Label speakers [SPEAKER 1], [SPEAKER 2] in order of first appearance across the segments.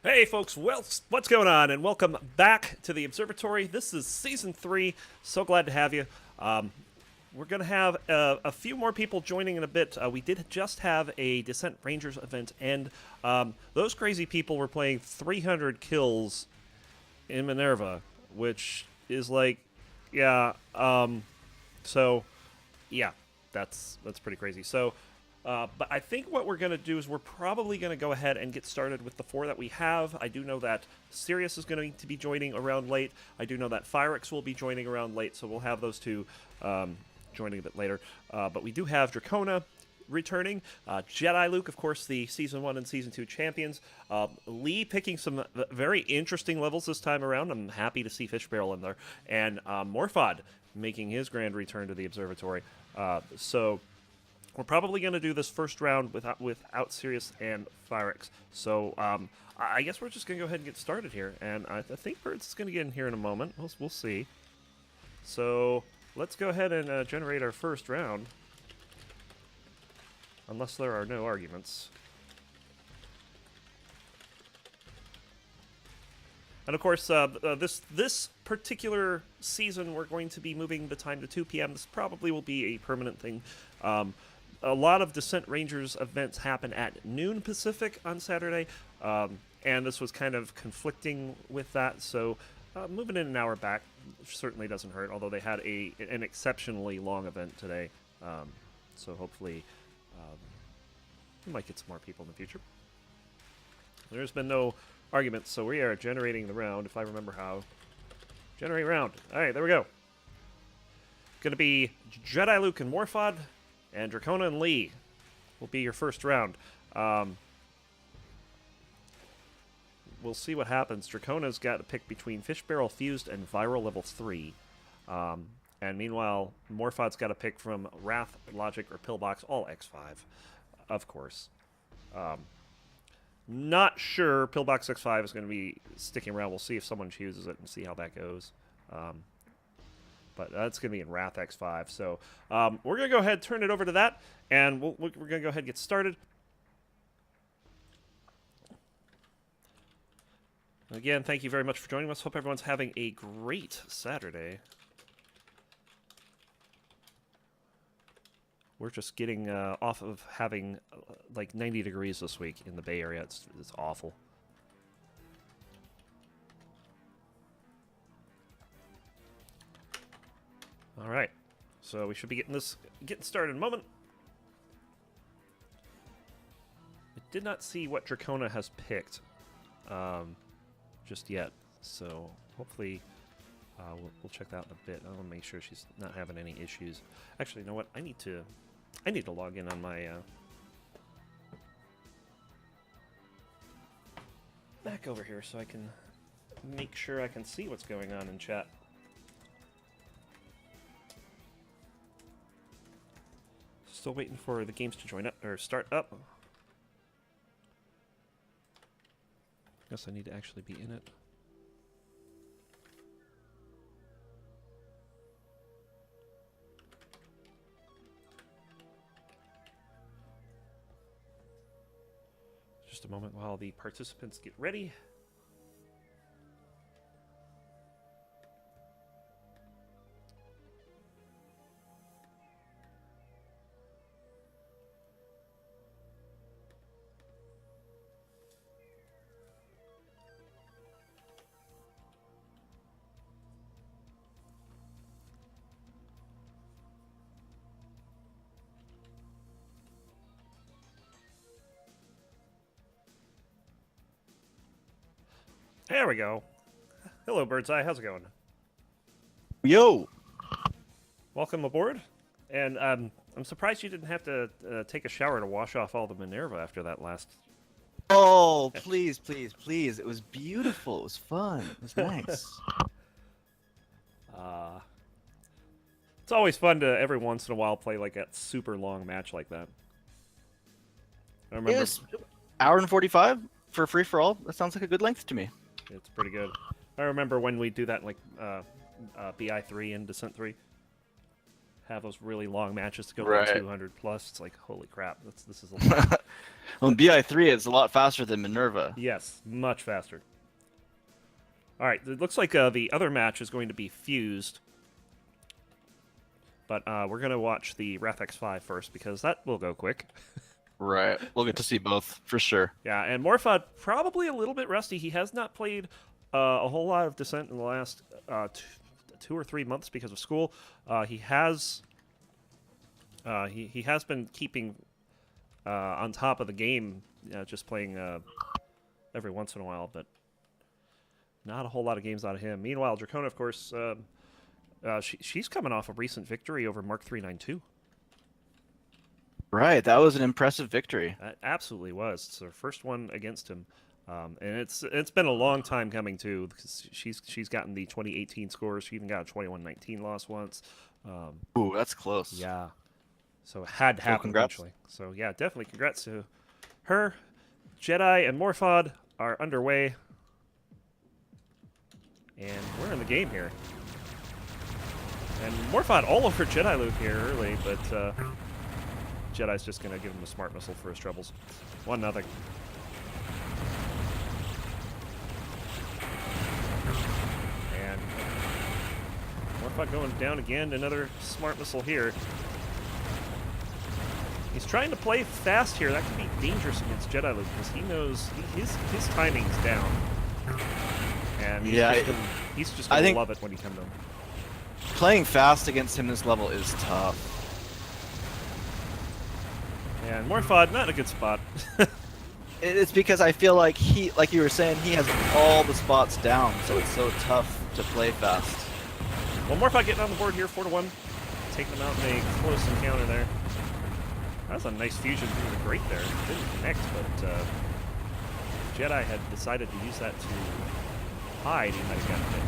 [SPEAKER 1] Hey folks, well, what's going on? And welcome back to the Observatory. This is Season 3. So glad to have you. We're going to have a few more people joining in a bit. We did just have a Descent Rangers event, and those crazy people were playing 300 kills in Minerva, which is like, yeah, so, yeah, that's pretty crazy. So, but I think what we're going to do is we're probably going to go ahead and get started with the four that we have. I do know that Sirius is going to be joining around late. I do know that Phyrix will be joining around late, so we'll have those two joining a bit later. But we do have Drakona returning. Jediluke, of course, the Season 1 and Season 2 champions. Lee picking some very interesting levels this time around. I'm happy to see Fish Barrel in there. And Morfod making his grand return to the Observatory. So we're probably going to do this first round without Sirius and Phyrix. So I guess we're just going to go ahead and get started here. And I think Birds is going to get in here in a moment. We'll see. So let's go ahead and generate our first round. Unless there are no arguments. And of course, this particular season, we're going to be moving the time to 2 p.m. This probably will be a permanent thing. A lot of Descent Rangers events happen at noon Pacific on Saturday, and this was kind of conflicting with that, so moving in an hour back certainly doesn't hurt, although they had an exceptionally long event today, so hopefully we might get some more people in the future. There's been no arguments, so we are generating the round, if I remember how. Generate round. Alright, there we go. Going to be Jediluke and Morfod, and Drakona and Lee will be your first round. We'll see what happens. Drakona's got to pick between Fish Barrel Fused and Viral Level 3. And meanwhile, Morfod's got to pick from Wrath, Logic, or Pillbox, all X5, of course. Not sure Pillbox X5 is going to be sticking around. We'll see if someone chooses it and see how that goes. But that's going to be in Wrath X5. So we're going to go ahead, turn it over to that, and we're going to go ahead and get started. Again, thank you very much for joining us. Hope everyone's having a great Saturday. We're just getting off of having like 90 degrees this week in the Bay Area. It's awful. All right, so we should be getting started in a moment. I did not see what Drakona has picked just yet, so hopefully we'll check that out in a bit. I want to make sure she's not having any issues. Actually, you know what? I need to log in on my Mac over here so I can make sure I can see what's going on in chat. Still waiting for the games to join up or start up. Guess I need to actually be in it. Just a moment while the participants get ready. There we go. Hello, Birdseye. How's it going?
[SPEAKER 2] Yo!
[SPEAKER 1] Welcome aboard. And I'm surprised you didn't have to take a shower to wash off all the Minerva after that last.
[SPEAKER 2] Oh, please, please, please. It was beautiful. It was fun. It was nice.
[SPEAKER 1] It's always fun to every once in a while play like a super long match like that. I remember.
[SPEAKER 2] It was hour and 45 for free for all. That sounds like a good length to me.
[SPEAKER 1] It's pretty good. I remember when we do that in like BI3 and Descent 3. Have those really long matches to go
[SPEAKER 2] Right.
[SPEAKER 1] to 200 plus. It's like, holy crap, this is a lot.
[SPEAKER 2] Well, BI3 is a lot faster than Minerva.
[SPEAKER 1] Yes, much faster. All right, it looks like the other match is going to be fused. But we're going to watch the Wrath X5 first because that will go quick.
[SPEAKER 2] Right. We'll get to see both for sure.
[SPEAKER 1] Yeah, and Morfod probably a little bit rusty. He has not played a whole lot of Descent in the last 2 or 3 months because of school. He has been keeping on top of the game, just playing every once in a while, but not a whole lot of games out of him. Meanwhile, Drakona, of course, she's coming off a recent victory over Mark 392.
[SPEAKER 2] Right, that was an impressive victory.
[SPEAKER 1] That absolutely was. It's her first one against him, and it's been a long time coming too. Because she's gotten the 2018 scores. She even got a 21-19 loss once.
[SPEAKER 2] Ooh, that's close.
[SPEAKER 1] Yeah, so it had to happen
[SPEAKER 2] congrats.
[SPEAKER 1] eventually. So yeah, definitely congrats to her. Jedi and Morfod are underway, and we're in the game here. And Morfod all over Jediluke here early, but. Jedi's just going to give him a smart missile for his troubles. 1-0. And Morfod going down again. Another smart missile here. He's trying to play fast here. That could be dangerous against Jediluke because he knows his timing's down. And he's just going to love it when he comes in.
[SPEAKER 2] Playing fast against him this level is tough.
[SPEAKER 1] And Morfod, not in a good spot.
[SPEAKER 2] It's because I feel like like you were saying, he has all the spots down, so it's so tough to play fast.
[SPEAKER 1] Well, Morfod getting on the board here, 4-1. Taking them out in a close encounter there. That was a nice fusion through the grate there. Didn't connect, but Jedi had decided to use that to hide. He might have gotten it.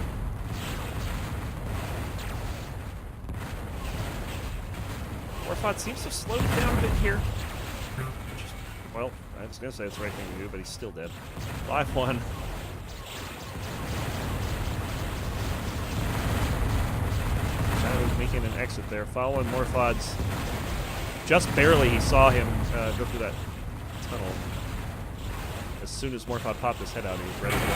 [SPEAKER 1] Morfod seems to have slowed down a bit here. Well, I was going to say it's the right thing to do, but he's still dead. 5-1. Jedi making an exit there, following Morfod's. Just barely he saw him go through that tunnel. As soon as Morfod popped his head out, he was ready to go.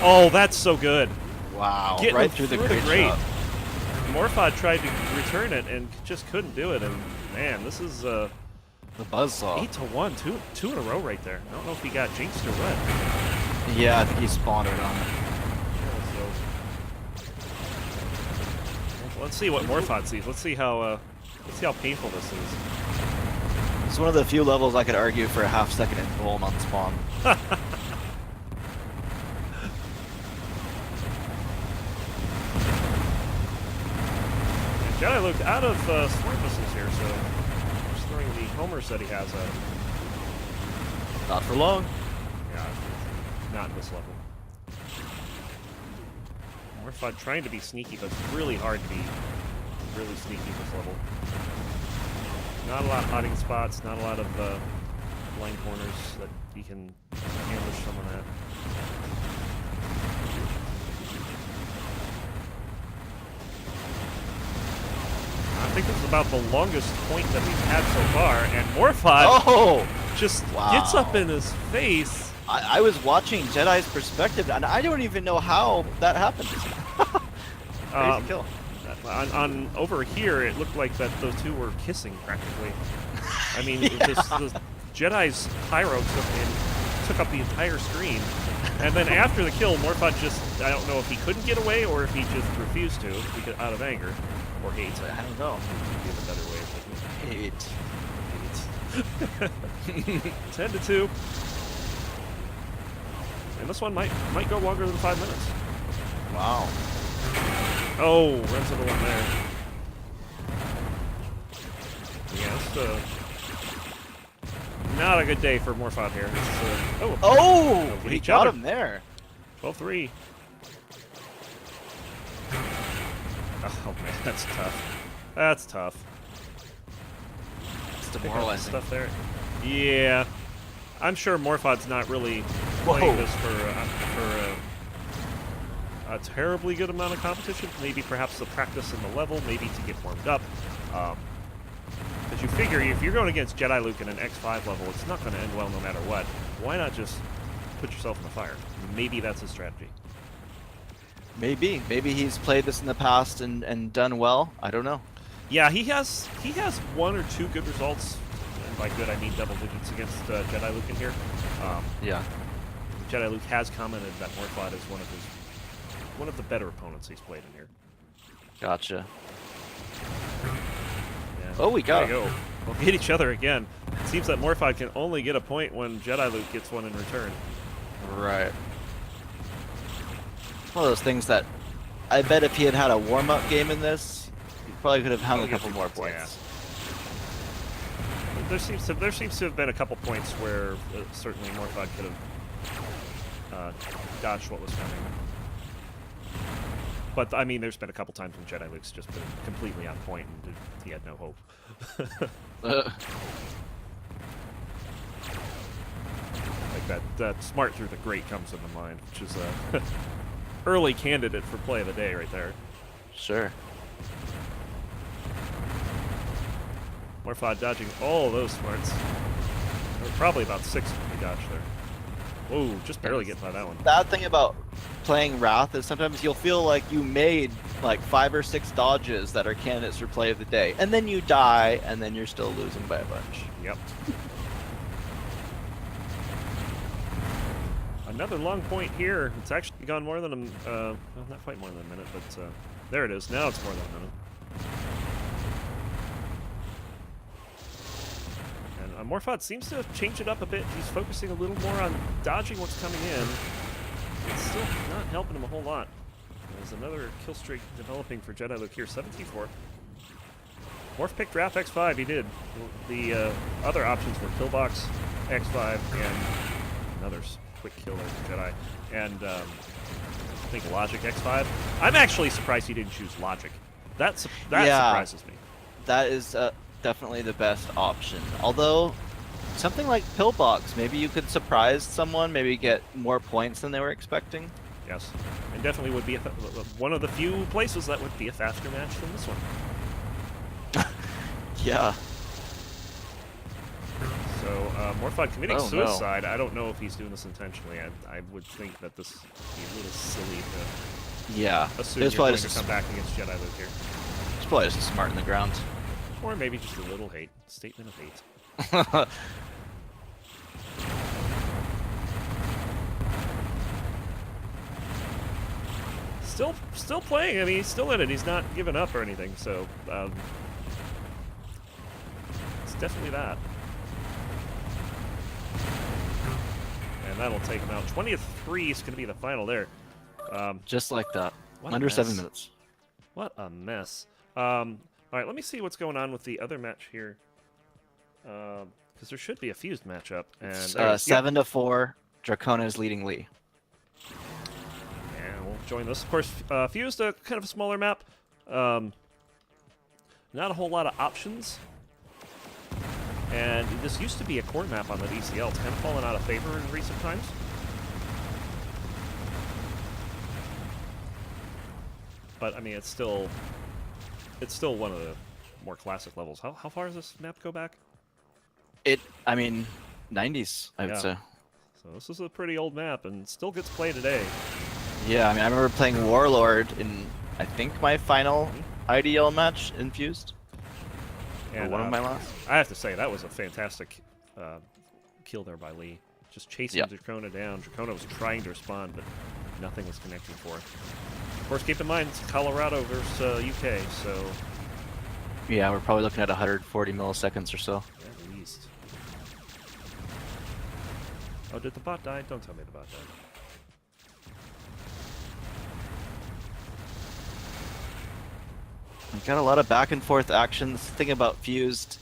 [SPEAKER 1] Oh, that's so good.
[SPEAKER 2] Wow.
[SPEAKER 1] Getting
[SPEAKER 2] right through the grate.
[SPEAKER 1] Morfod tried to return it and just couldn't do it. And man, this is
[SPEAKER 2] the buzzsaw.
[SPEAKER 1] 8-1, two in a row right there. I don't know if he got jinxed or what.
[SPEAKER 2] Yeah, I think he spawned it on it.
[SPEAKER 1] Yeah, so let's see what Morfod sees. Let's see how painful this is.
[SPEAKER 2] It's one of the few levels I could argue for a half-second in boom on spawn.
[SPEAKER 1] Jedi looked out of smart missiles here, so just throwing the homers that he has at him.
[SPEAKER 2] Not for long.
[SPEAKER 1] Yeah, not in this level. Morfod trying to be sneaky, but it's really hard to be really sneaky this level. Not a lot of hiding spots, not a lot of blind corners that he can ambush someone at. I think this is about the longest point that we've had so far, and Morfod just gets up in his face.
[SPEAKER 2] I was watching Jedi's perspective, and I don't even know how that happened. Crazy kill.
[SPEAKER 1] On over here, it looked like that those two were kissing practically. I mean, the Jedi's pyro took up the entire screen, and then after the kill, Morfod just—I don't know if he couldn't get away or if he just refused to because out of anger or hate.
[SPEAKER 2] I don't know.
[SPEAKER 1] Maybe a better way of putting it.
[SPEAKER 2] Hate.
[SPEAKER 1] 10-2. And this one might go longer than 5 minutes.
[SPEAKER 2] Wow.
[SPEAKER 1] Oh, runs into one there. Yeah, it's not a good day for Morfod here.
[SPEAKER 2] He got him there.
[SPEAKER 1] 12-3. Oh man, that's tough. That's tough.
[SPEAKER 2] It's demoralizing.
[SPEAKER 1] Stuff there. Yeah, I'm sure Morfod's not really playing this for a terribly good amount of competition. Maybe perhaps the practice in the level, maybe to get warmed up. Because you figure if you're going against Jediluke in an X5 level, it's not going to end well no matter what. Why not just put yourself in the fire? Maybe that's his strategy.
[SPEAKER 2] Maybe he's played this in the past and done well. I don't know.
[SPEAKER 1] Yeah, he has 1 or 2 good results, and by good I mean double digits against Jediluke in here.
[SPEAKER 2] Yeah.
[SPEAKER 1] Jediluke has commented that Morfod is one of the better opponents he's played in here.
[SPEAKER 2] Gotcha.
[SPEAKER 1] Yeah.
[SPEAKER 2] Oh, we got
[SPEAKER 1] there you go. We'll get each other again. It seems that Morfod can only get a point when Jediluke gets one in return.
[SPEAKER 2] Right. One of those things that I bet if he had had a warm-up game in this, he probably could have hung a couple more points.
[SPEAKER 1] Yeah. There seems to have been a couple points where certainly Morfod could have dodged what was coming. But I mean, there's been a couple times when Jediluke's just been completely on point and he had no hope. Like that smart through the grate comes into mind, which is a early candidate for play of the day right there.
[SPEAKER 2] Sure.
[SPEAKER 1] Morfod dodging all of those smarts. There were probably about 6 he dodged there. Whoa, just barely getting by that one.
[SPEAKER 2] Bad thing about playing Wrath is sometimes you'll feel like you made like 5 or 6 dodges that are candidates for play of the day, and then you die, and then you're still losing by a bunch.
[SPEAKER 1] Yep. Another long point here. It's actually gone more than a, well, not quite more than a minute, but there it is. Now it's more than a minute. And Morfod seems to have changed it up a bit. He's focusing a little more on dodging what's coming in. It's still not helping him a whole lot. There's another kill streak developing for Jediluke here, 17-4. Morph picked Wrath X5, he did. The other options were Pillbox, X5, and another quick kill there for Jedi. And I think Logic X5. I'm actually surprised he didn't choose Logic. That surprises me.
[SPEAKER 2] That is definitely the best option. Although, something like Pillbox, maybe you could surprise someone, maybe get more points than they were expecting.
[SPEAKER 1] Yes, and definitely would be one of the few places that would be a faster match than this one.
[SPEAKER 2] Yeah.
[SPEAKER 1] So, Morfod committing
[SPEAKER 2] Oh,
[SPEAKER 1] suicide. No. I don't know if he's doing this intentionally. I would think that this would be a little silly to assume you're going to come back against Jediluke here.
[SPEAKER 2] It's probably just smart in the ground.
[SPEAKER 1] Or maybe just a little hate. Statement of hate. Still playing. I mean, he's still in it. He's not giving up or anything. So it's definitely that. And that'll take him out. 20-3 is going to be the final there.
[SPEAKER 2] Just like that. Under 7 minutes.
[SPEAKER 1] What a mess. All right, let me see what's going on with the other match here. Because there should be a fused matchup. And
[SPEAKER 2] 7-4. Drakona is leading Lee.
[SPEAKER 1] And we'll join this. Of course, fused, kind of a smaller map. Not a whole lot of options. And this used to be a core map on the DCL. It's kind of fallen out of favor in recent times. But I mean, it's still one of the more classic levels. How far does this map go back?
[SPEAKER 2] I mean, 90s, I would say.
[SPEAKER 1] So this is a pretty old map and still gets played today.
[SPEAKER 2] Yeah, I mean, I remember playing Warlord in, I think, my final IDL match in Fused.
[SPEAKER 1] And
[SPEAKER 2] one of my last.
[SPEAKER 1] I have to say, that was a fantastic kill there by Lee. Just chasing Drakona down. Drakona was trying to respond, but nothing was connecting for it. Of course, keep in mind, it's Colorado versus UK, so...
[SPEAKER 2] Yeah, we're probably looking at 140 milliseconds or so.
[SPEAKER 1] At least. Oh, did the bot die? Don't tell me the bot died.
[SPEAKER 2] We've got a lot of back and forth actions. The thing about Fused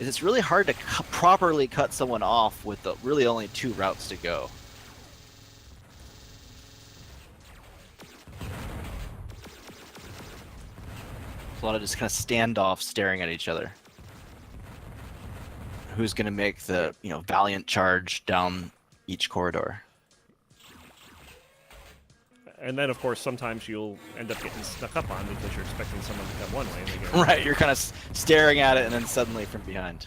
[SPEAKER 2] is it's really hard to properly cut someone off with really only 2 routes to go. A lot of just kind of standoff staring at each other. Who's going to make the, valiant charge down each corridor?
[SPEAKER 1] And then, of course, sometimes you'll end up getting snuck up on because you're expecting someone to come one way and they get
[SPEAKER 2] Right, you're kind of staring at it and then suddenly from behind.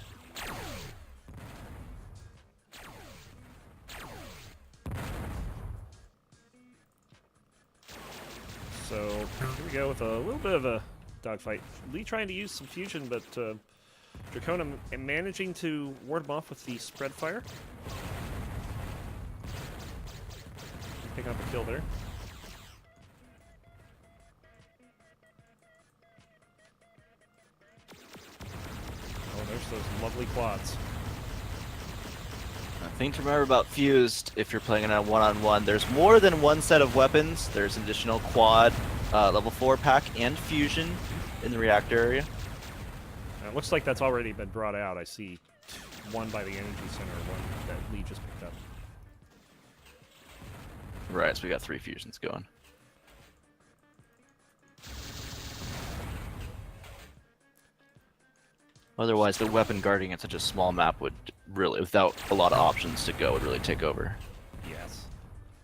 [SPEAKER 1] So here we go with a little bit of a dogfight. Lee trying to use some fusion, but Drakona managing to ward him off with the spread fire. Pick up a kill there. Oh, there's those lovely quads.
[SPEAKER 2] The thing to remember about Fused, if you're playing in a one-on-one, there's more than one set of weapons. There's an additional quad, level 4 pack, and fusion in the reactor area.
[SPEAKER 1] It looks like that's already been brought out. I see one by the energy center, one that Lee just picked up.
[SPEAKER 2] Right, so we got 3 fusions going. Otherwise, the weapon guarding at such a small map would really, without a lot of options to go, would really take over.
[SPEAKER 1] Yes.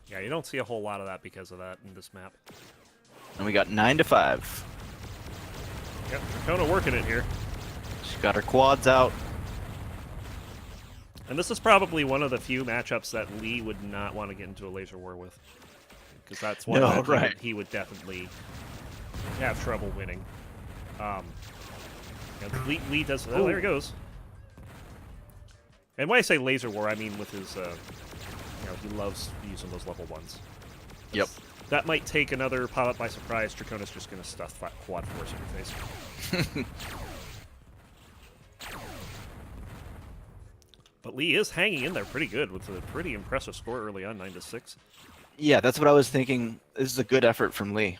[SPEAKER 1] Yeah, you don't see a whole lot of that because of that in this map.
[SPEAKER 2] And we got 9 to 5.
[SPEAKER 1] Yep, Drakona working it here.
[SPEAKER 2] She's got her quads out.
[SPEAKER 1] And this is probably one of the few matchups that Lee would not want to get into a laser war with. Because that's one that he would definitely have trouble winning. Lee does... Oh, there he goes. And when I say laser war, I mean with his... he loves using those level 1s.
[SPEAKER 2] Yep.
[SPEAKER 1] That might take another pop-up by surprise. Dracona's just going to stuff quad force in your face. But Lee is hanging in there pretty good with a pretty impressive score early on, 9 to 6.
[SPEAKER 2] Yeah, that's what I was thinking. This is a good effort from Lee.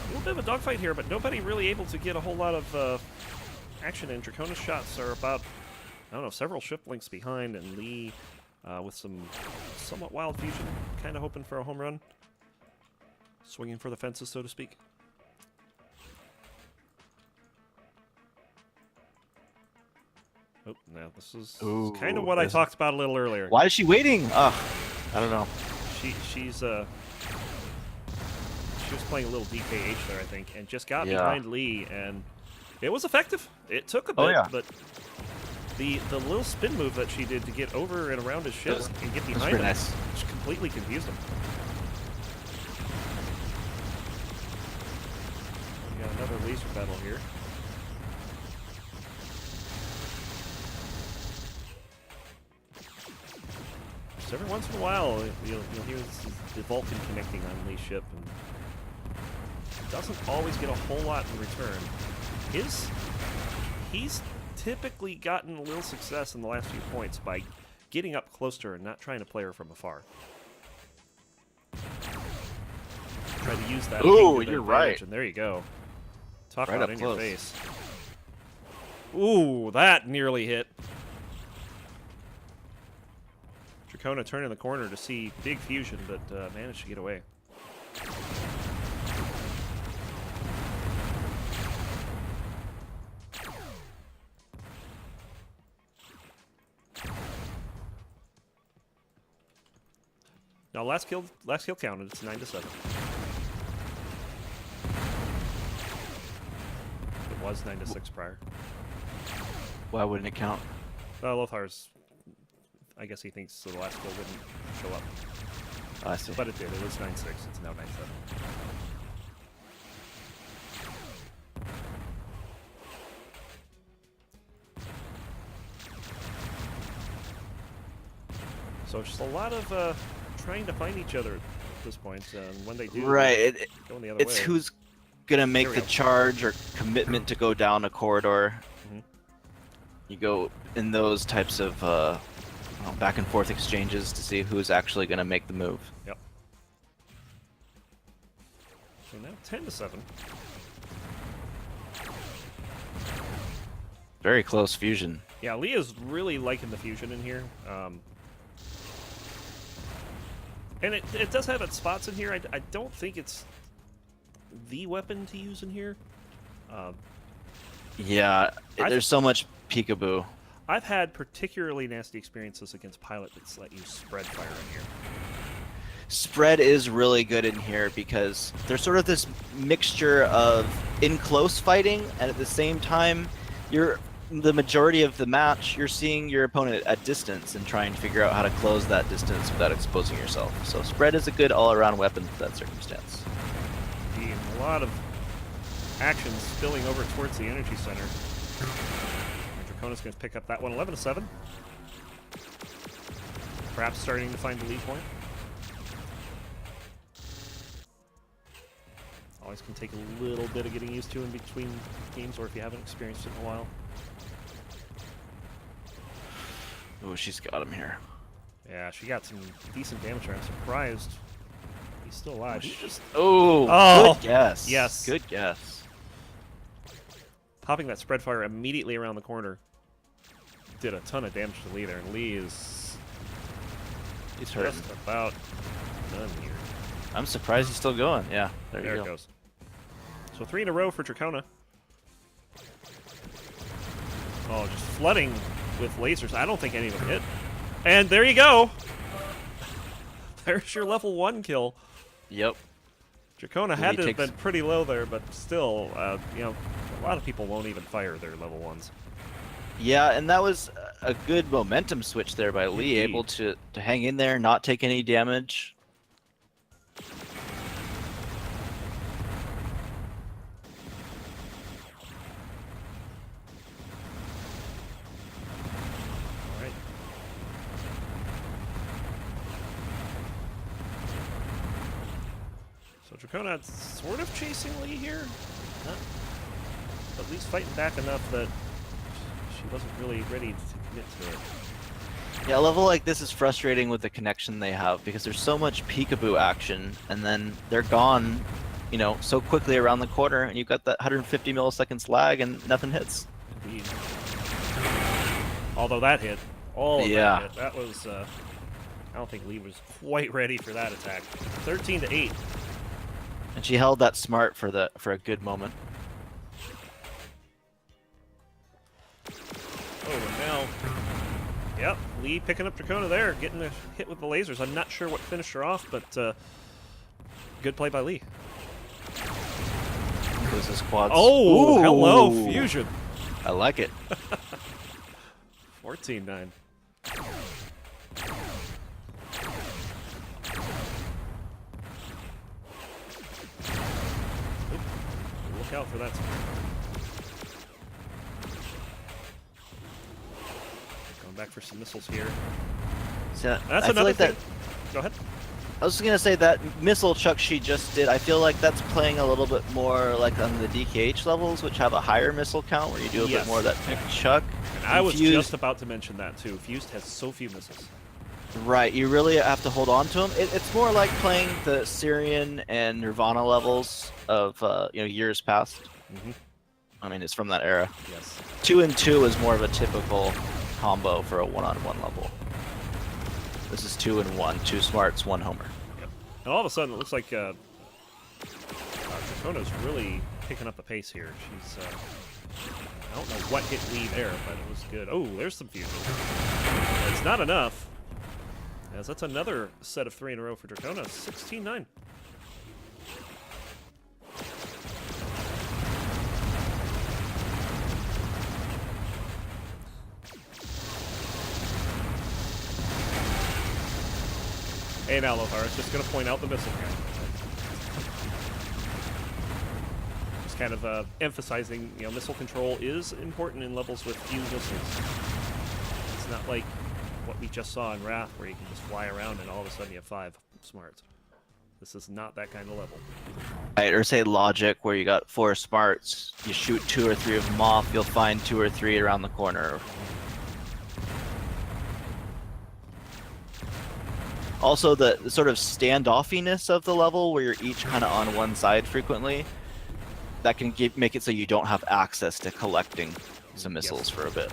[SPEAKER 1] A little bit of a dogfight here, but nobody really able to get a whole lot of action in. Dracona's shots are about, I don't know, several shift links behind, and Lee with some somewhat wild fusion, kind of hoping for a home run. Swinging for the fences, so to speak. Oh, no, this is kind of what I talked about a little earlier.
[SPEAKER 2] Why is she waiting? I don't know.
[SPEAKER 1] She was playing a little DKH there, I think, and just got behind Lee, and it was effective. It took a bit, but the little spin move that she did to get over and around his ship and get behind him just completely confused him. We got another laser battle here. Just every once in a while, you'll hear the Vulcan connecting on Lee's ship, and doesn't always get a whole lot in return. He's typically gotten a little success in the last few points by getting up close to her and not trying to play her from afar. Try to use that.
[SPEAKER 2] Ooh, you're right.
[SPEAKER 1] And there you go. Talk
[SPEAKER 2] right
[SPEAKER 1] about
[SPEAKER 2] up
[SPEAKER 1] in
[SPEAKER 2] close.
[SPEAKER 1] your face. Ooh, that nearly hit. Drakona turning the corner to see big fusion, but managed to get away. Now, last kill counted. It's 9 to 7. It was 9 to 6 prior.
[SPEAKER 2] Why wouldn't it count?
[SPEAKER 1] Lothar's, I guess he thinks the last kill wouldn't show up.
[SPEAKER 2] Oh, I see.
[SPEAKER 1] But it did. It was 9-6. It's now 9-7. So just a lot of trying to find each other at this point, and when they do,
[SPEAKER 2] right,
[SPEAKER 1] going the other way.
[SPEAKER 2] It's who's gonna make the charge or commitment to go down a corridor. You go in those types of back and forth exchanges to see who's actually gonna make the move.
[SPEAKER 1] Yep. So now 10 to 7.
[SPEAKER 2] Very close fusion.
[SPEAKER 1] Yeah, Leah's really liking the fusion in here. And it does have its spots in here. I don't think it's the weapon to use in here.
[SPEAKER 2] Yeah, there's so much peekaboo.
[SPEAKER 1] I've had particularly nasty experiences against pilot that let you spread fire in here.
[SPEAKER 2] Spread is really good in here because there's sort of this mixture of in close fighting, and at the same time, the majority of the match, you're seeing your opponent at distance and trying to figure out how to close that distance without exposing yourself. So spread is a good all-around weapon for that circumstance.
[SPEAKER 1] Indeed, a lot of action spilling over towards the energy center. Dracona's going to pick up that one, 11-7. Perhaps starting to find the lead point. Always can take a little bit of getting used to in between games, or if you haven't experienced it in a while.
[SPEAKER 2] Oh, she's got him here.
[SPEAKER 1] Yeah, she got some decent damage there. I'm surprised he's still alive.
[SPEAKER 2] Good guess.
[SPEAKER 1] Yes.
[SPEAKER 2] Good guess.
[SPEAKER 1] Popping that spread fire immediately around the corner did a ton of damage to Lee there, and Lee is
[SPEAKER 2] He's hurting.
[SPEAKER 1] just about done here.
[SPEAKER 2] I'm surprised he's still going. Yeah, there you
[SPEAKER 1] There
[SPEAKER 2] go.
[SPEAKER 1] it goes. So 3 in a row for Drakona. Oh, just flooding with lasers. I don't think any of them hit. And there you go. There's your level 1 kill.
[SPEAKER 2] Yep.
[SPEAKER 1] Drakona had to have been pretty low there, but still, you know, a lot of people won't even fire their level 1s.
[SPEAKER 2] Yeah, and that was a good momentum switch there by Lee, able to hang in there, not take any damage.
[SPEAKER 1] So Drakona sort of chasing Lee here. Not at least fighting back enough that she wasn't really ready to commit to it.
[SPEAKER 2] Yeah, a level like this is frustrating with the connection they have because there's so much peekaboo action, and then they're gone, you know, so quickly around the corner, and you've got that 150 milliseconds lag, and nothing hits.
[SPEAKER 1] Indeed. Although that hit. All of that hit. That was, I don't think Lee was quite ready for that attack. 13-8.
[SPEAKER 2] And she held that smart for a good moment.
[SPEAKER 1] Oh, and now, yep, Lee picking up Drakona there, getting a hit with the lasers. I'm not sure what finished her off, but good play by Lee.
[SPEAKER 2] This is quads.
[SPEAKER 1] Oh, hello, fusion.
[SPEAKER 2] I like it.
[SPEAKER 1] 14-9. Look out for that. Going back for some missiles here.
[SPEAKER 2] So,
[SPEAKER 1] That's
[SPEAKER 2] I feel
[SPEAKER 1] another
[SPEAKER 2] like
[SPEAKER 1] thing.
[SPEAKER 2] that.
[SPEAKER 1] Go ahead.
[SPEAKER 2] I was gonna say that missile chuck she just did. I feel like that's playing a little bit more like on the DKH levels, which have a higher missile count, where you do a bit more of that pick chuck.
[SPEAKER 1] And I was just about to mention that too. Fused has so few missiles.
[SPEAKER 2] Right, you really have to hold on to them. It's more like playing the Syrian and Nirvana levels of years past.
[SPEAKER 1] Mm-hmm.
[SPEAKER 2] I mean, it's from that era.
[SPEAKER 1] Yes.
[SPEAKER 2] 2 and 2 is more of a typical combo for a 1-on-1 level. This is 2 and 1, 2 smarts, 1 homer.
[SPEAKER 1] Yep. And all of a sudden, it looks like Dracona's really picking up the pace here. She's I don't know what hit Lee there, but it was good. Oh, there's some fusion. It's not enough. As that's another set of 3 in a row for Drakona. 16-9. Hey now, Lothar, I was just going to point out the missile count. Just kind of emphasizing, missile control is important in levels with few missiles. It's not like what we just saw in Wrath, where you can just fly around and all of a sudden you have 5 smarts. This is not that kind of level.
[SPEAKER 2] Right, or say Logic, where you got 4 smarts, you shoot 2 or 3 of them off, you'll find 2 or 3 around the corner. Also, the sort of standoffiness of the level, where you're each kind of on one side frequently, that can make it so you don't have access to collecting some missiles for a bit.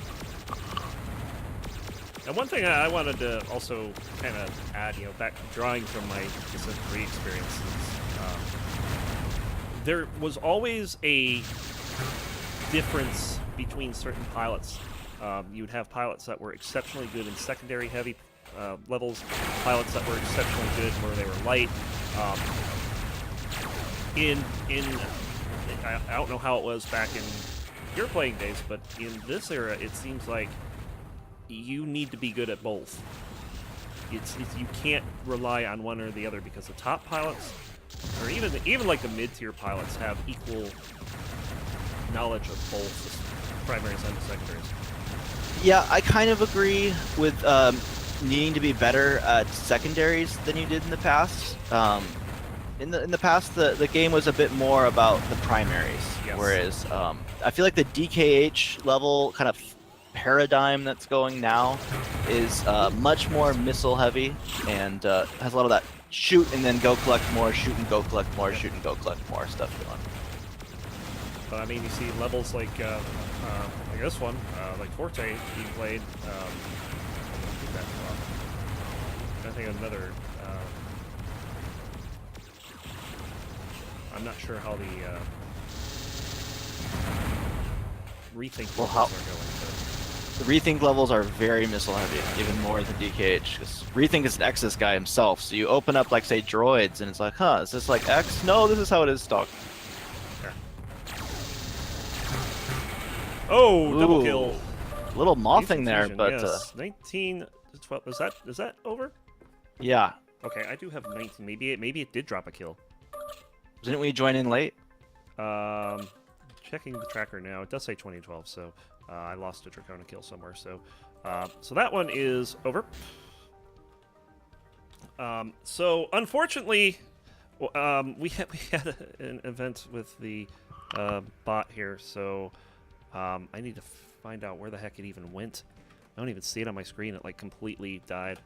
[SPEAKER 1] And one thing I wanted to also kind of add, back drawing from my Descent 3 experiences, there was always a difference between certain pilots. You would have pilots that were exceptionally good in secondary heavy levels, pilots that were exceptionally good where they were light. I don't know how it was back in your playing days, but in this era, it seems like you need to be good at both. It's you can't rely on one or the other because the top pilots, or even like the mid-tier pilots, have equal knowledge of both the primaries and the secondaries.
[SPEAKER 2] Yeah, I kind of agree with needing to be better at secondaries than you did in the past. In the past, the game was a bit more about the primaries,
[SPEAKER 1] Yes.
[SPEAKER 2] whereas I feel like the DKH level kind of paradigm that's going now is much more missile heavy and has a lot of that shoot and then go collect more, shoot and go collect more, shoot and go collect more stuff going.
[SPEAKER 1] But I mean, you see levels like this one, like Forte being played. I think another. I'm not sure how the rethink levels are going.
[SPEAKER 2] The rethink levels are very missile heavy, even more than DKH. Because rethink is an Exus guy himself, so you open up like say droids, and it's like, huh, is this like X? No, this is how it is stock.
[SPEAKER 1] Yeah. Oh, double
[SPEAKER 2] Ooh,
[SPEAKER 1] kill!
[SPEAKER 2] A little mothing there,
[SPEAKER 1] Fusion,
[SPEAKER 2] but
[SPEAKER 1] yes. 19, 12. Is that over?
[SPEAKER 2] yeah.
[SPEAKER 1] Okay, I do have 19. Maybe it did drop a kill.
[SPEAKER 2] Didn't we join in late?
[SPEAKER 1] Checking the tracker now. It does say 2012, so I lost a Drakona kill somewhere. So that one is over. So unfortunately, we had an event with the bot here, so I need to find out where the heck it even went. I don't even see it on my screen. It like completely died.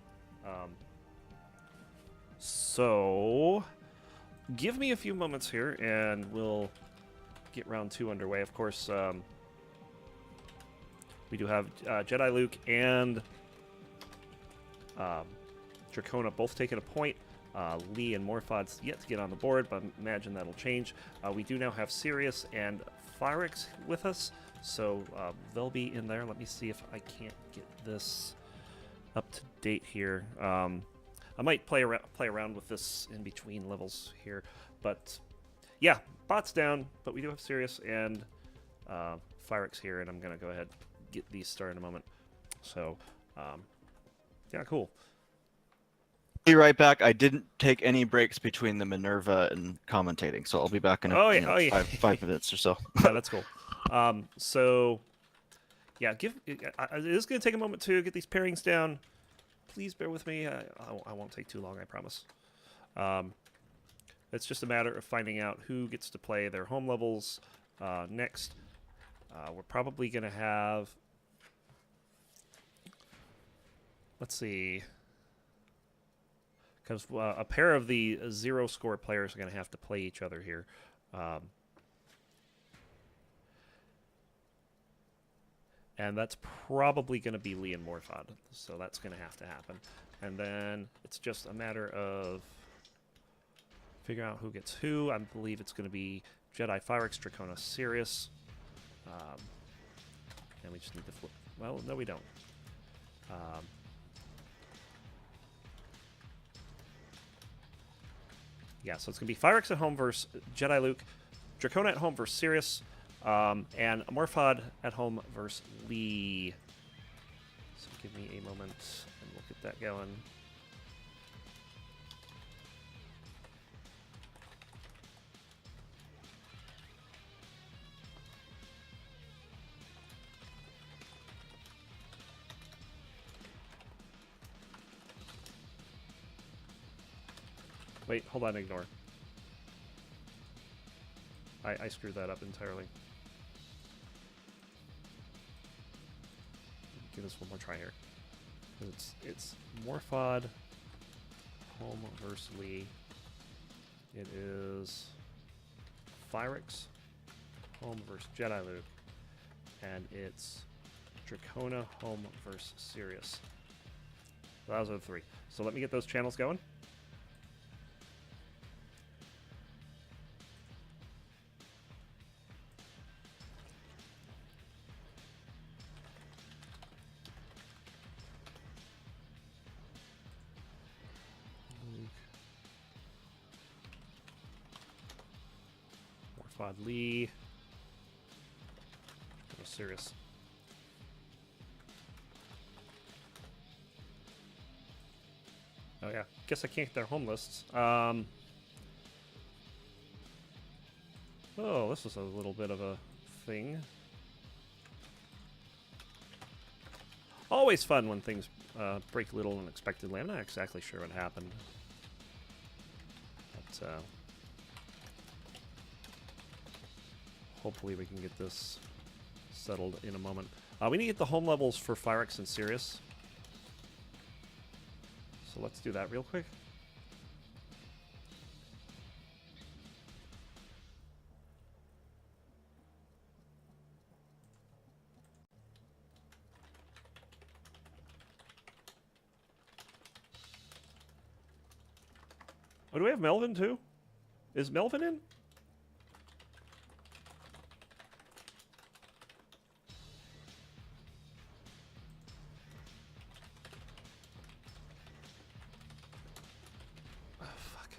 [SPEAKER 1] So give me a few moments here, and we'll get round 2 underway. Of course, we do have Jediluke and Drakona both taking a point. Lee and Morfod's yet to get on the board, but imagine that'll change. We do now have Sirius and Phyrix with us, so they'll be in there. Let me see if I can't get this up to date here. I might play around with this in between levels here, but yeah, bot's down, but we do have Sirius and Phyrix here, and I'm gonna go ahead and get these started in a moment. So, yeah, cool.
[SPEAKER 2] Be right back. I didn't take any breaks between the Minerva and commentating, so I'll be back in five minutes or so.
[SPEAKER 1] Yeah, that's cool. So, yeah, it is going to take a moment to get these pairings down. Please bear with me. I won't take too long, I promise. It's just a matter of finding out who gets to play their home levels next. We're probably going to have... Let's see... Because a pair of the zero-score players are going to have to play each other here. And that's probably going to be Lee and Morfod. So that's going to happen. And then it's just a matter of figuring out who gets who. I believe it's going to be Jedi, Phyrix, Drakona, Sirius. And we just need to flip. Well, no, we don't. Yeah, so it's going to be Phyrix at home versus Jediluke, Drakona at home versus Sirius, and Morfod at home versus Lee. So give me a moment, and we'll get that going. Wait, hold on, ignore. I screwed that up entirely. Give this one more try here. It's Morfod home versus Lee. It is Phyrix home versus Jediluke. And it's Drakona home versus Sirius. So those are the three. So let me get those channels going. Morfod Lee. Oh, serious. Oh yeah, guess I can't get their home lists. Oh, this is a little bit of a thing. Always fun when things break a little unexpectedly. I'm not exactly sure what happened. But, hopefully we can get this settled in a moment. We need to get the home levels for Fyrex and Sirius. So let's do that real quick. Oh, do we have Melvin too? Is Melvin in? Oh, fuck.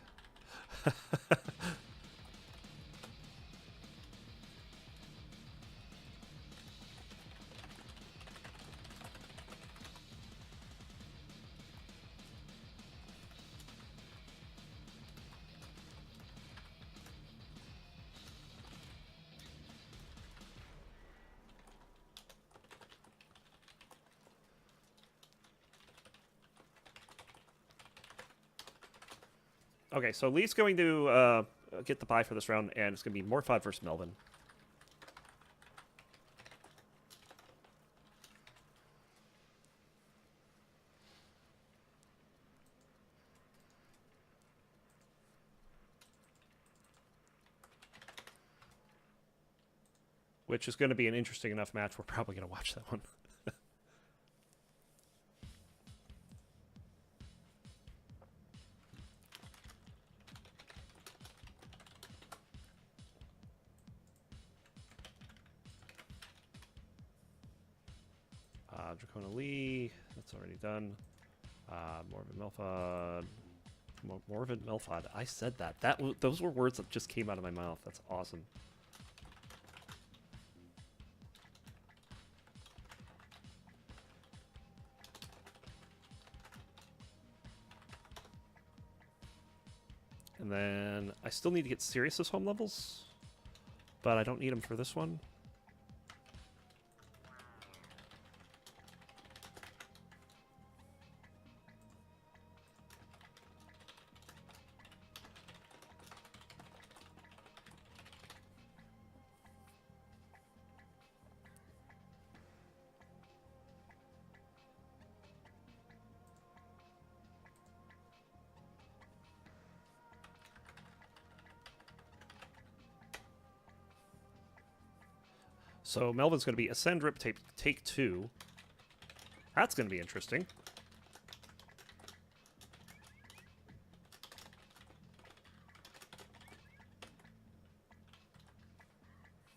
[SPEAKER 1] Okay, so Lee's going to get the bye for this round, and it's going to be Morfod versus Melvin. Which is going to be an interesting enough match. We're probably going to watch that one. Drakona Lee, that's already done. Morfod Melfod. Morfod Melfod. I said that. Those were words that just came out of my mouth. That's awesome. And then I still need to get Sirius's home levels, but I don't need them for this one. So Melvin's going to be Ascend, Rip, take 2. That's going to be interesting.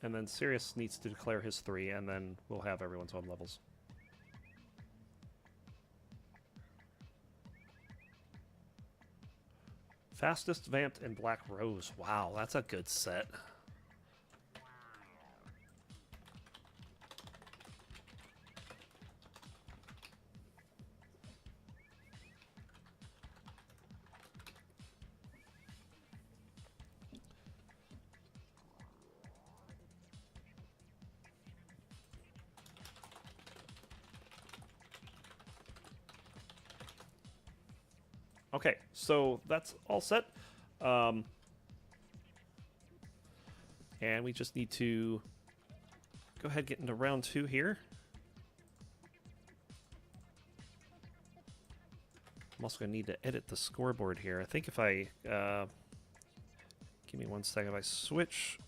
[SPEAKER 1] And then Sirius needs to declare his 3, and then we'll have everyone's home levels. Fastest, Vamped, and Black Rose. Wow, that's a good set. Okay, so that's all set. And we just need to go ahead and get into round 2 here. I'm also going to need to edit the scoreboard here. I think if I... give me 1 second. If I switch...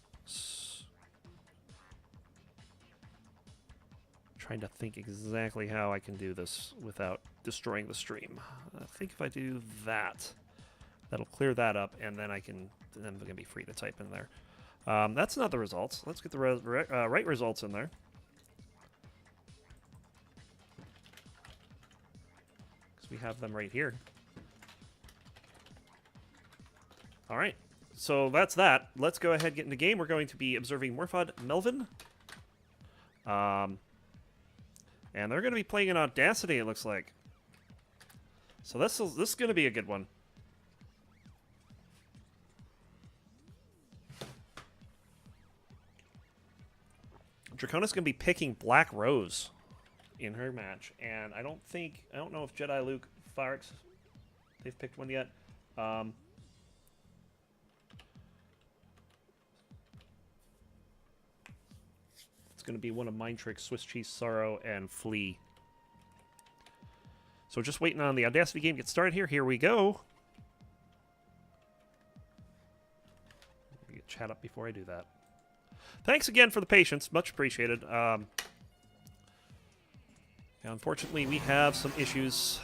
[SPEAKER 1] Trying to think exactly how I can do this without destroying the stream. I think if I do that, that'll clear that up, and then then I'm going to be free to type in there. That's not the results. Let's get the right results in there. Because we have them right here. All right. so that's that. Let's go ahead and get into game. We're going to be observing Morfod, Melvin. And they're going to be playing in Audacity, it looks like. So this is going to be a good one. Dracona's going to be picking Black Rose in her match, and I don't know if Jediluke, Phyrix, they've picked one yet. It's going to be one of Mind Trick, Swiss Cheese, Sorrow, and Flea. So just waiting on the Audacity game to get started here. Here we go. Let me get chat up before I do that. Thanks again for the patience. Much appreciated. Unfortunately, we have some issues.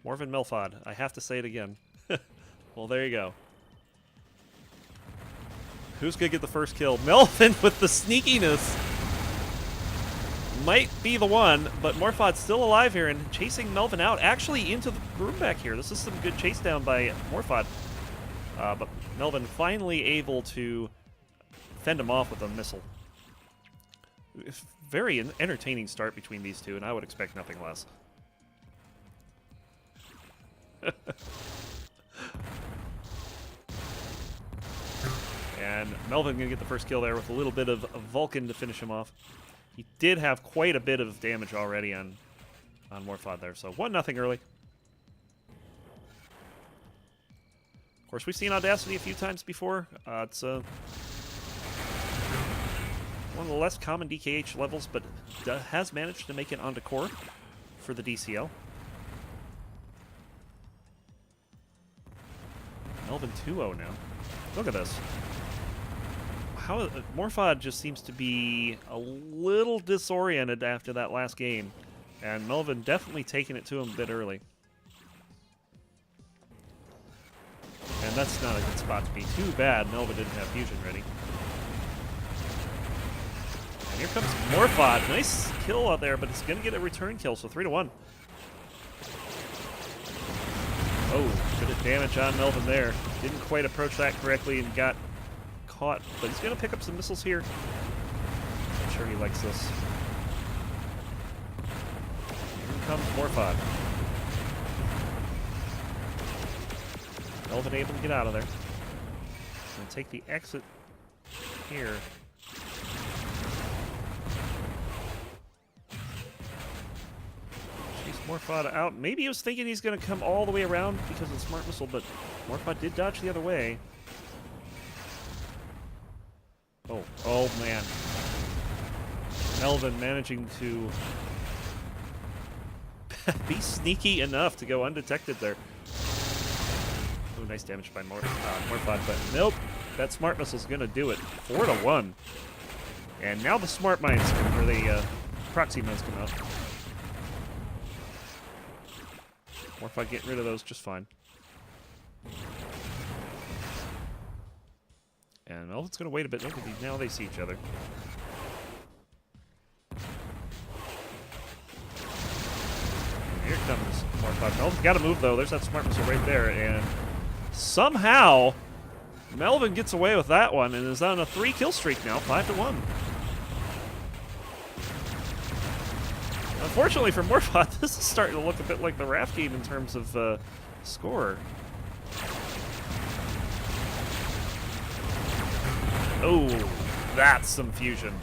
[SPEAKER 1] Morfod, Melfod. I have to say it again. Well, there you go. Who's going to get the first kill? Melvin with the sneakiness. Might be the one, but Morfod's still alive here and chasing Melvin out. Actually into the room back here. This is some good chase down by Morfod. But Melvin finally able to fend him off with a missile. Very entertaining start between these two, and I would expect nothing less. And Melvin going to get the first kill there with a little bit of Vulcan to finish him off. He did have quite a bit of damage already on Morfod there, so 1-0 early. Of course, we've seen Audacity a few times before. It's one of the less common DKH levels, but has managed to make it onto core for the DCL. Melvin 2-0 now. Look at this. How Morfod just seems to be a little disoriented after that last game, and Melvin definitely taking it to him a bit early. And that's not a good spot to be. Too bad Melvin didn't have fusion ready. And here comes Morfod. Nice kill out there, but it's going to get a return kill, so 3-1. Oh, bit of damage on Melvin there. Didn't quite approach that correctly and got caught, but he's going to pick up some missiles here. I'm sure he likes this. Here comes Morfod. Melvin able to get out of there. Going to take the exit here. Chase Morfod out. Maybe he was thinking he's going to come all the way around because of the smart missile, but Morfod did dodge the other way. Oh man. Melvin managing to be sneaky enough to go undetected there. Oh, nice damage by Morfod, but nope. That smart missile's gonna do it. 4-1. And now the smart mines or the proxy mines come out. Morfod getting rid of those just fine. And Melvin's going to wait a bit. Now they see each other. And here comes Morfod. Melvin's got to move, though. There's that smart missile right there. And somehow, Melvin gets away with that one and is on a 3-kill streak now. 5-1. Unfortunately for Morfod, this is starting to look a bit like the RAF game in terms of score. Oh, that's some fusion.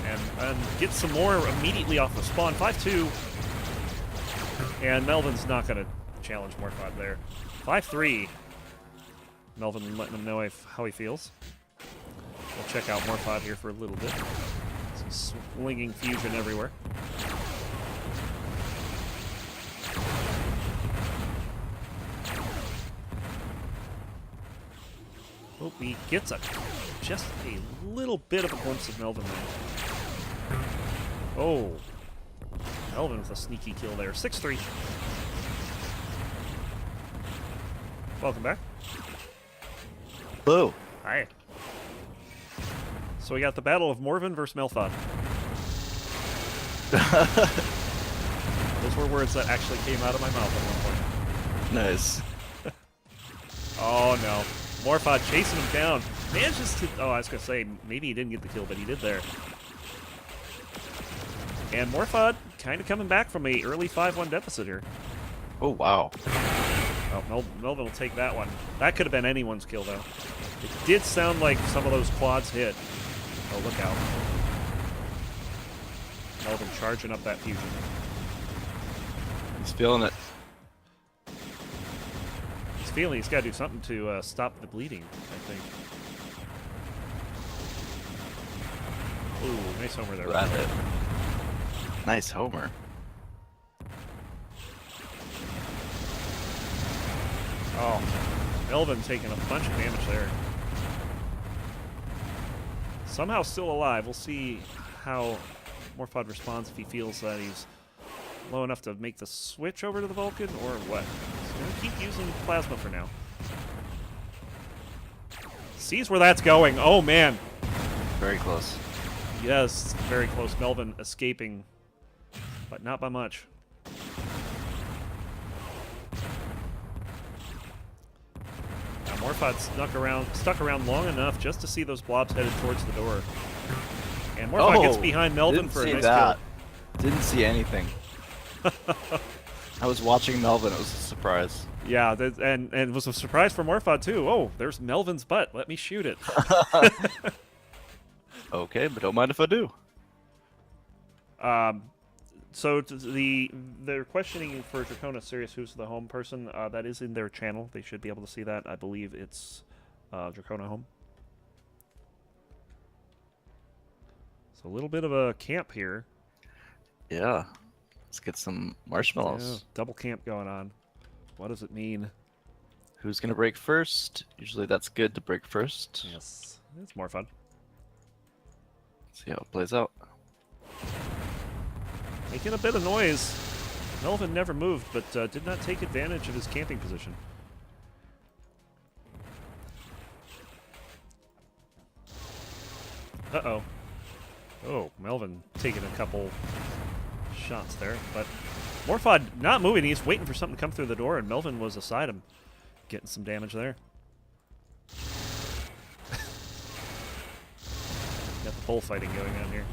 [SPEAKER 1] And get some more immediately off the spawn. 5-2. And Melvin's not going to challenge Morfod there. 5-3. Melvin letting him know how he feels. We'll check out Morfod here for a little bit. Some swinging fusion everywhere. Hope he gets just a little bit of a glimpse of Melvin there. Oh. Melvin with a sneaky kill there. 6-3. Welcome back.
[SPEAKER 2] Hello.
[SPEAKER 1] Hi. So we got the battle of Morvin versus Melfod. Those were words that actually came out of my mouth at one point.
[SPEAKER 2] Nice.
[SPEAKER 1] Oh no. Morfod chasing him down. Manages to... Oh, I was going to say, maybe he didn't get the kill, but he did there. And Morfod kind of coming back from a early 5-1 deficit here.
[SPEAKER 2] Oh, wow.
[SPEAKER 1] Oh, Melvin will take that one. That could have been anyone's kill, though. It did sound like some of those quads hit. Oh, look out. Melvin charging up that fusion.
[SPEAKER 2] He's feeling it.
[SPEAKER 1] He's feeling he's got to do something to stop the bleeding, I think. Ooh, nice homer there.
[SPEAKER 2] Right. Nice homer.
[SPEAKER 1] Oh, Melvin taking a bunch of damage there. Somehow still alive. We'll see how Morfod responds if he feels that he's low enough to make the switch over to the Vulcan, or what. He's going to keep using plasma for now. Sees where that's going. Oh, man.
[SPEAKER 2] Very close.
[SPEAKER 1] Yes, very close. Melvin escaping, but not by much. Now Morfod stuck around long enough just to see those blobs headed towards the door. And Morfod gets behind Melvin for a nice kill.
[SPEAKER 2] Didn't see anything. I was watching Melvin. It was a surprise.
[SPEAKER 1] Yeah, and it was a surprise for Morfod too. Oh, there's Melvin's butt. Let me shoot it.
[SPEAKER 2] Okay, but don't mind if I do.
[SPEAKER 1] So they're questioning for Drakona Sirius, who's the home person. That is in their channel. They should be able to see that. I believe it's Drakona home. So a little bit of a camp here.
[SPEAKER 2] Yeah. Let's get some marshmallows.
[SPEAKER 1] Yeah, double camp going on. What does it mean?
[SPEAKER 2] Who's going to break first? Usually that's good to break first.
[SPEAKER 1] Yes, it's more fun.
[SPEAKER 2] See how it plays out.
[SPEAKER 1] Making a bit of noise. Melvin never moved, but did not take advantage of his camping position. Uh-oh. Oh, Melvin taking a couple shots there, but Morfod not moving. He's waiting for something to come through the door, and Melvin was aside him, getting some damage there. Got the bullfighting going on here.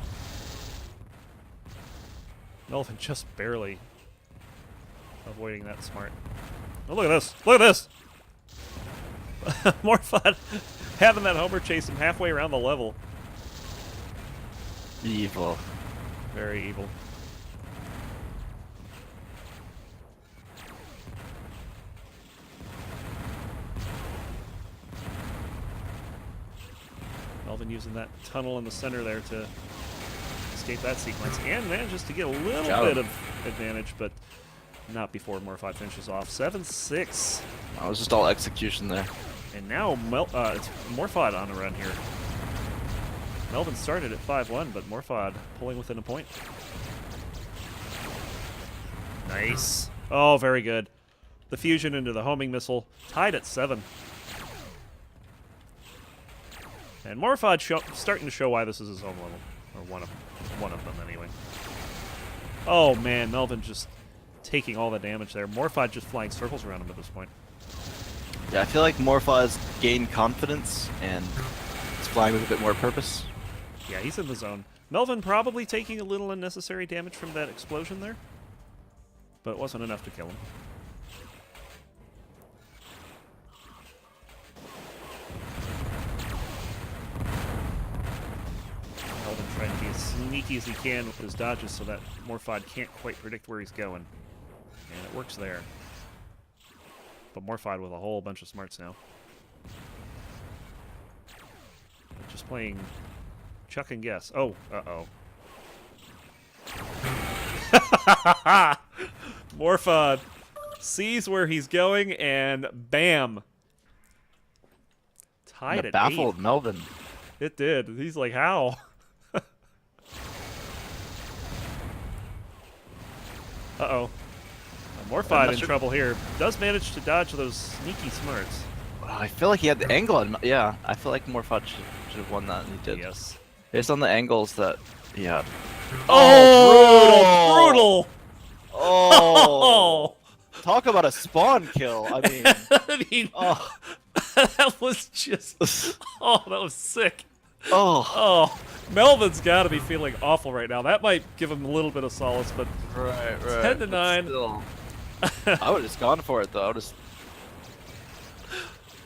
[SPEAKER 1] Melvin just barely avoiding that smart. Oh, look at this! Look at this! Morfod having that homer chase him halfway around the level.
[SPEAKER 2] Evil.
[SPEAKER 1] Very evil. Melvin using that tunnel in the center there to escape that sequence, and manages to get a little bit of advantage, but not before Morfod finishes off. 7-6.
[SPEAKER 2] That was just all execution there.
[SPEAKER 1] And now it's Morfod on a run here. Melvin started at 5-1, but Morfod pulling within a point. Nice. Oh, very good. The fusion into the homing missile, tied at 7. And Morfod starting to show why this is his home level, or one of them anyway. Oh man, Melvin just taking all the damage there. Morfod just flying circles around him at this point.
[SPEAKER 2] Yeah, I feel like Morfod's gained confidence and is flying with a bit more purpose.
[SPEAKER 1] Yeah, he's in the zone. Melvin probably taking a little unnecessary damage from that explosion there, but it wasn't enough to kill him. Melvin trying to be as sneaky as he can with his dodges so that Morfod can't quite predict where he's going. And it works there. But Morfod with a whole bunch of smarts now. Just playing chuck and guess. Oh, uh-oh. Morfod sees where he's going, and bam! Tied at
[SPEAKER 2] baffled
[SPEAKER 1] 8.
[SPEAKER 2] Melvin.
[SPEAKER 1] It did. He's like, how? Uh-oh. Morfod in trouble here. Does manage to dodge those sneaky smarts.
[SPEAKER 2] I feel like he had the angle on. Yeah, I feel like Morfod should have won that, and he did.
[SPEAKER 1] Yes.
[SPEAKER 2] Based on the angles that he had.
[SPEAKER 1] Oh, brutal!
[SPEAKER 2] Oh! Talk about a spawn kill. I mean,
[SPEAKER 1] I mean,
[SPEAKER 2] oh.
[SPEAKER 1] That was just... Oh, that was sick.
[SPEAKER 2] Oh.
[SPEAKER 1] Oh, Melvin's got to be feeling awful right now. That might give him a little bit of solace, but
[SPEAKER 2] Right.
[SPEAKER 1] 10 to 9.
[SPEAKER 2] Still, I would have just gone for it though. I would have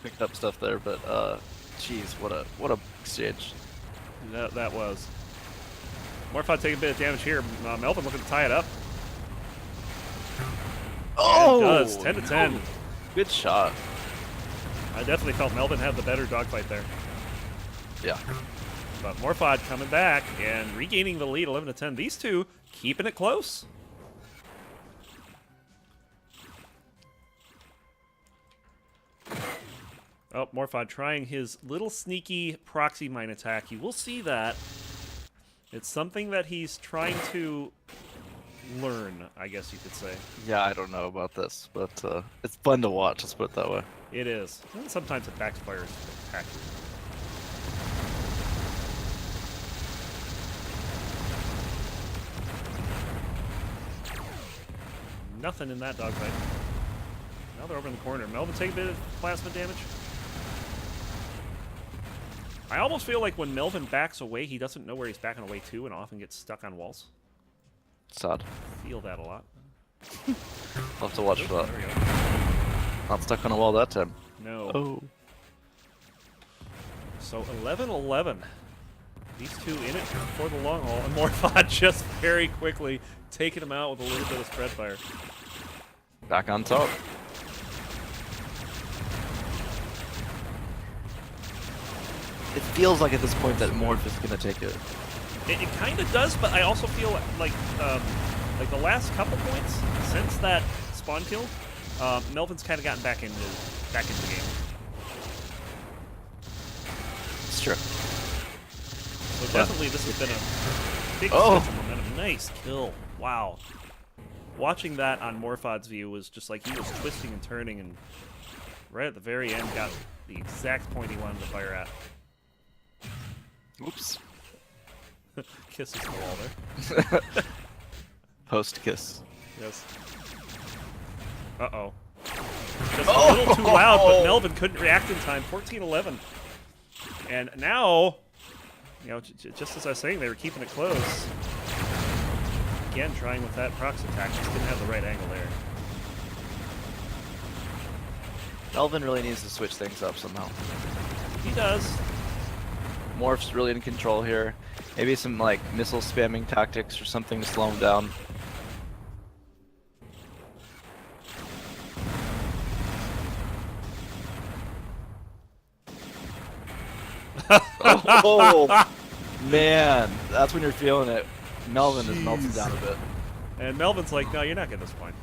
[SPEAKER 2] picked up stuff there, but jeez, what a exchange.
[SPEAKER 1] That was. Morfod taking a bit of damage here. Melvin looking to tie it up.
[SPEAKER 2] Oh,
[SPEAKER 1] and it does. 10 to 10.
[SPEAKER 2] Good shot.
[SPEAKER 1] I definitely felt Melvin had the better dogfight there.
[SPEAKER 2] Yeah.
[SPEAKER 1] But Morfod coming back and regaining the lead, 11 to 10. These two keeping it close. Oh, Morfod trying his little sneaky proxy mine attack. You will see that. It's something that he's trying to learn, I guess you could say.
[SPEAKER 2] Yeah, I don't know about this, but it's fun to watch, let's put it that way.
[SPEAKER 1] It is. And sometimes it backfires spectacularly. Nothing in that dogfight. Now they're over in the corner. Melvin taking a bit of plasma damage. I almost feel like when Melvin backs away, he doesn't know where he's backing away to and often gets stuck on walls.
[SPEAKER 2] Sad.
[SPEAKER 1] Feel that a lot.
[SPEAKER 2] I'll have to watch for that.
[SPEAKER 1] There we go.
[SPEAKER 2] Not stuck on a wall that time.
[SPEAKER 1] No.
[SPEAKER 2] Oh.
[SPEAKER 1] So 11-11. These two in it for the long haul. And Morfod just very quickly taking him out with a little bit of spread fire.
[SPEAKER 2] Back on top. It feels like at this point that Morph is gonna take it.
[SPEAKER 1] It kind of does, but I also feel like the last couple points since that spawn kill, Melvin's kind of gotten back into the game.
[SPEAKER 2] It's true.
[SPEAKER 1] So definitely this has been a big switch of momentum. Nice kill. Wow. Watching that on Morfod's view was just like he was twisting and turning, and right at the very end got the exact point he wanted to fire at.
[SPEAKER 2] Oops.
[SPEAKER 1] Kisses the wall there.
[SPEAKER 2] Post kiss.
[SPEAKER 1] Yes. Uh-oh. Just a little too loud, but Melvin couldn't react in time. 14-11. And now, you know, just as I was saying, they were keeping it close. Again, trying with that prox attack, just didn't have the right angle there.
[SPEAKER 2] Melvin really needs to switch things up somehow.
[SPEAKER 1] He does.
[SPEAKER 2] Morph's really in control here. Maybe some like missile spamming tactics or something to slow him down. Oh man, that's when you're feeling it. Melvin is melting down a bit.
[SPEAKER 1] And Melvin's like, no, you're not getting this point.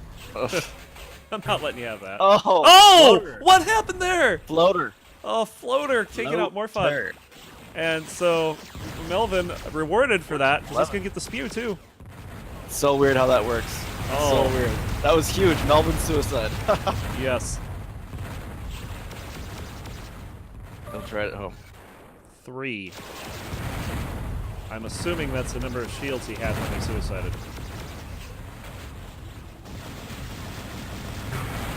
[SPEAKER 1] I'm not letting you have that.
[SPEAKER 2] Oh! Floater.
[SPEAKER 1] What happened there?
[SPEAKER 2] Floater.
[SPEAKER 1] Oh, floater taking out Morfod. And so Melvin rewarded for that because he's gonna get the spew too.
[SPEAKER 2] So weird how that works.
[SPEAKER 1] Oh,
[SPEAKER 2] so weird. That was huge. Melvin's suicide.
[SPEAKER 1] Yes.
[SPEAKER 2] Don't try it at home.
[SPEAKER 1] 3. I'm assuming that's the number of shields he had when he suicided.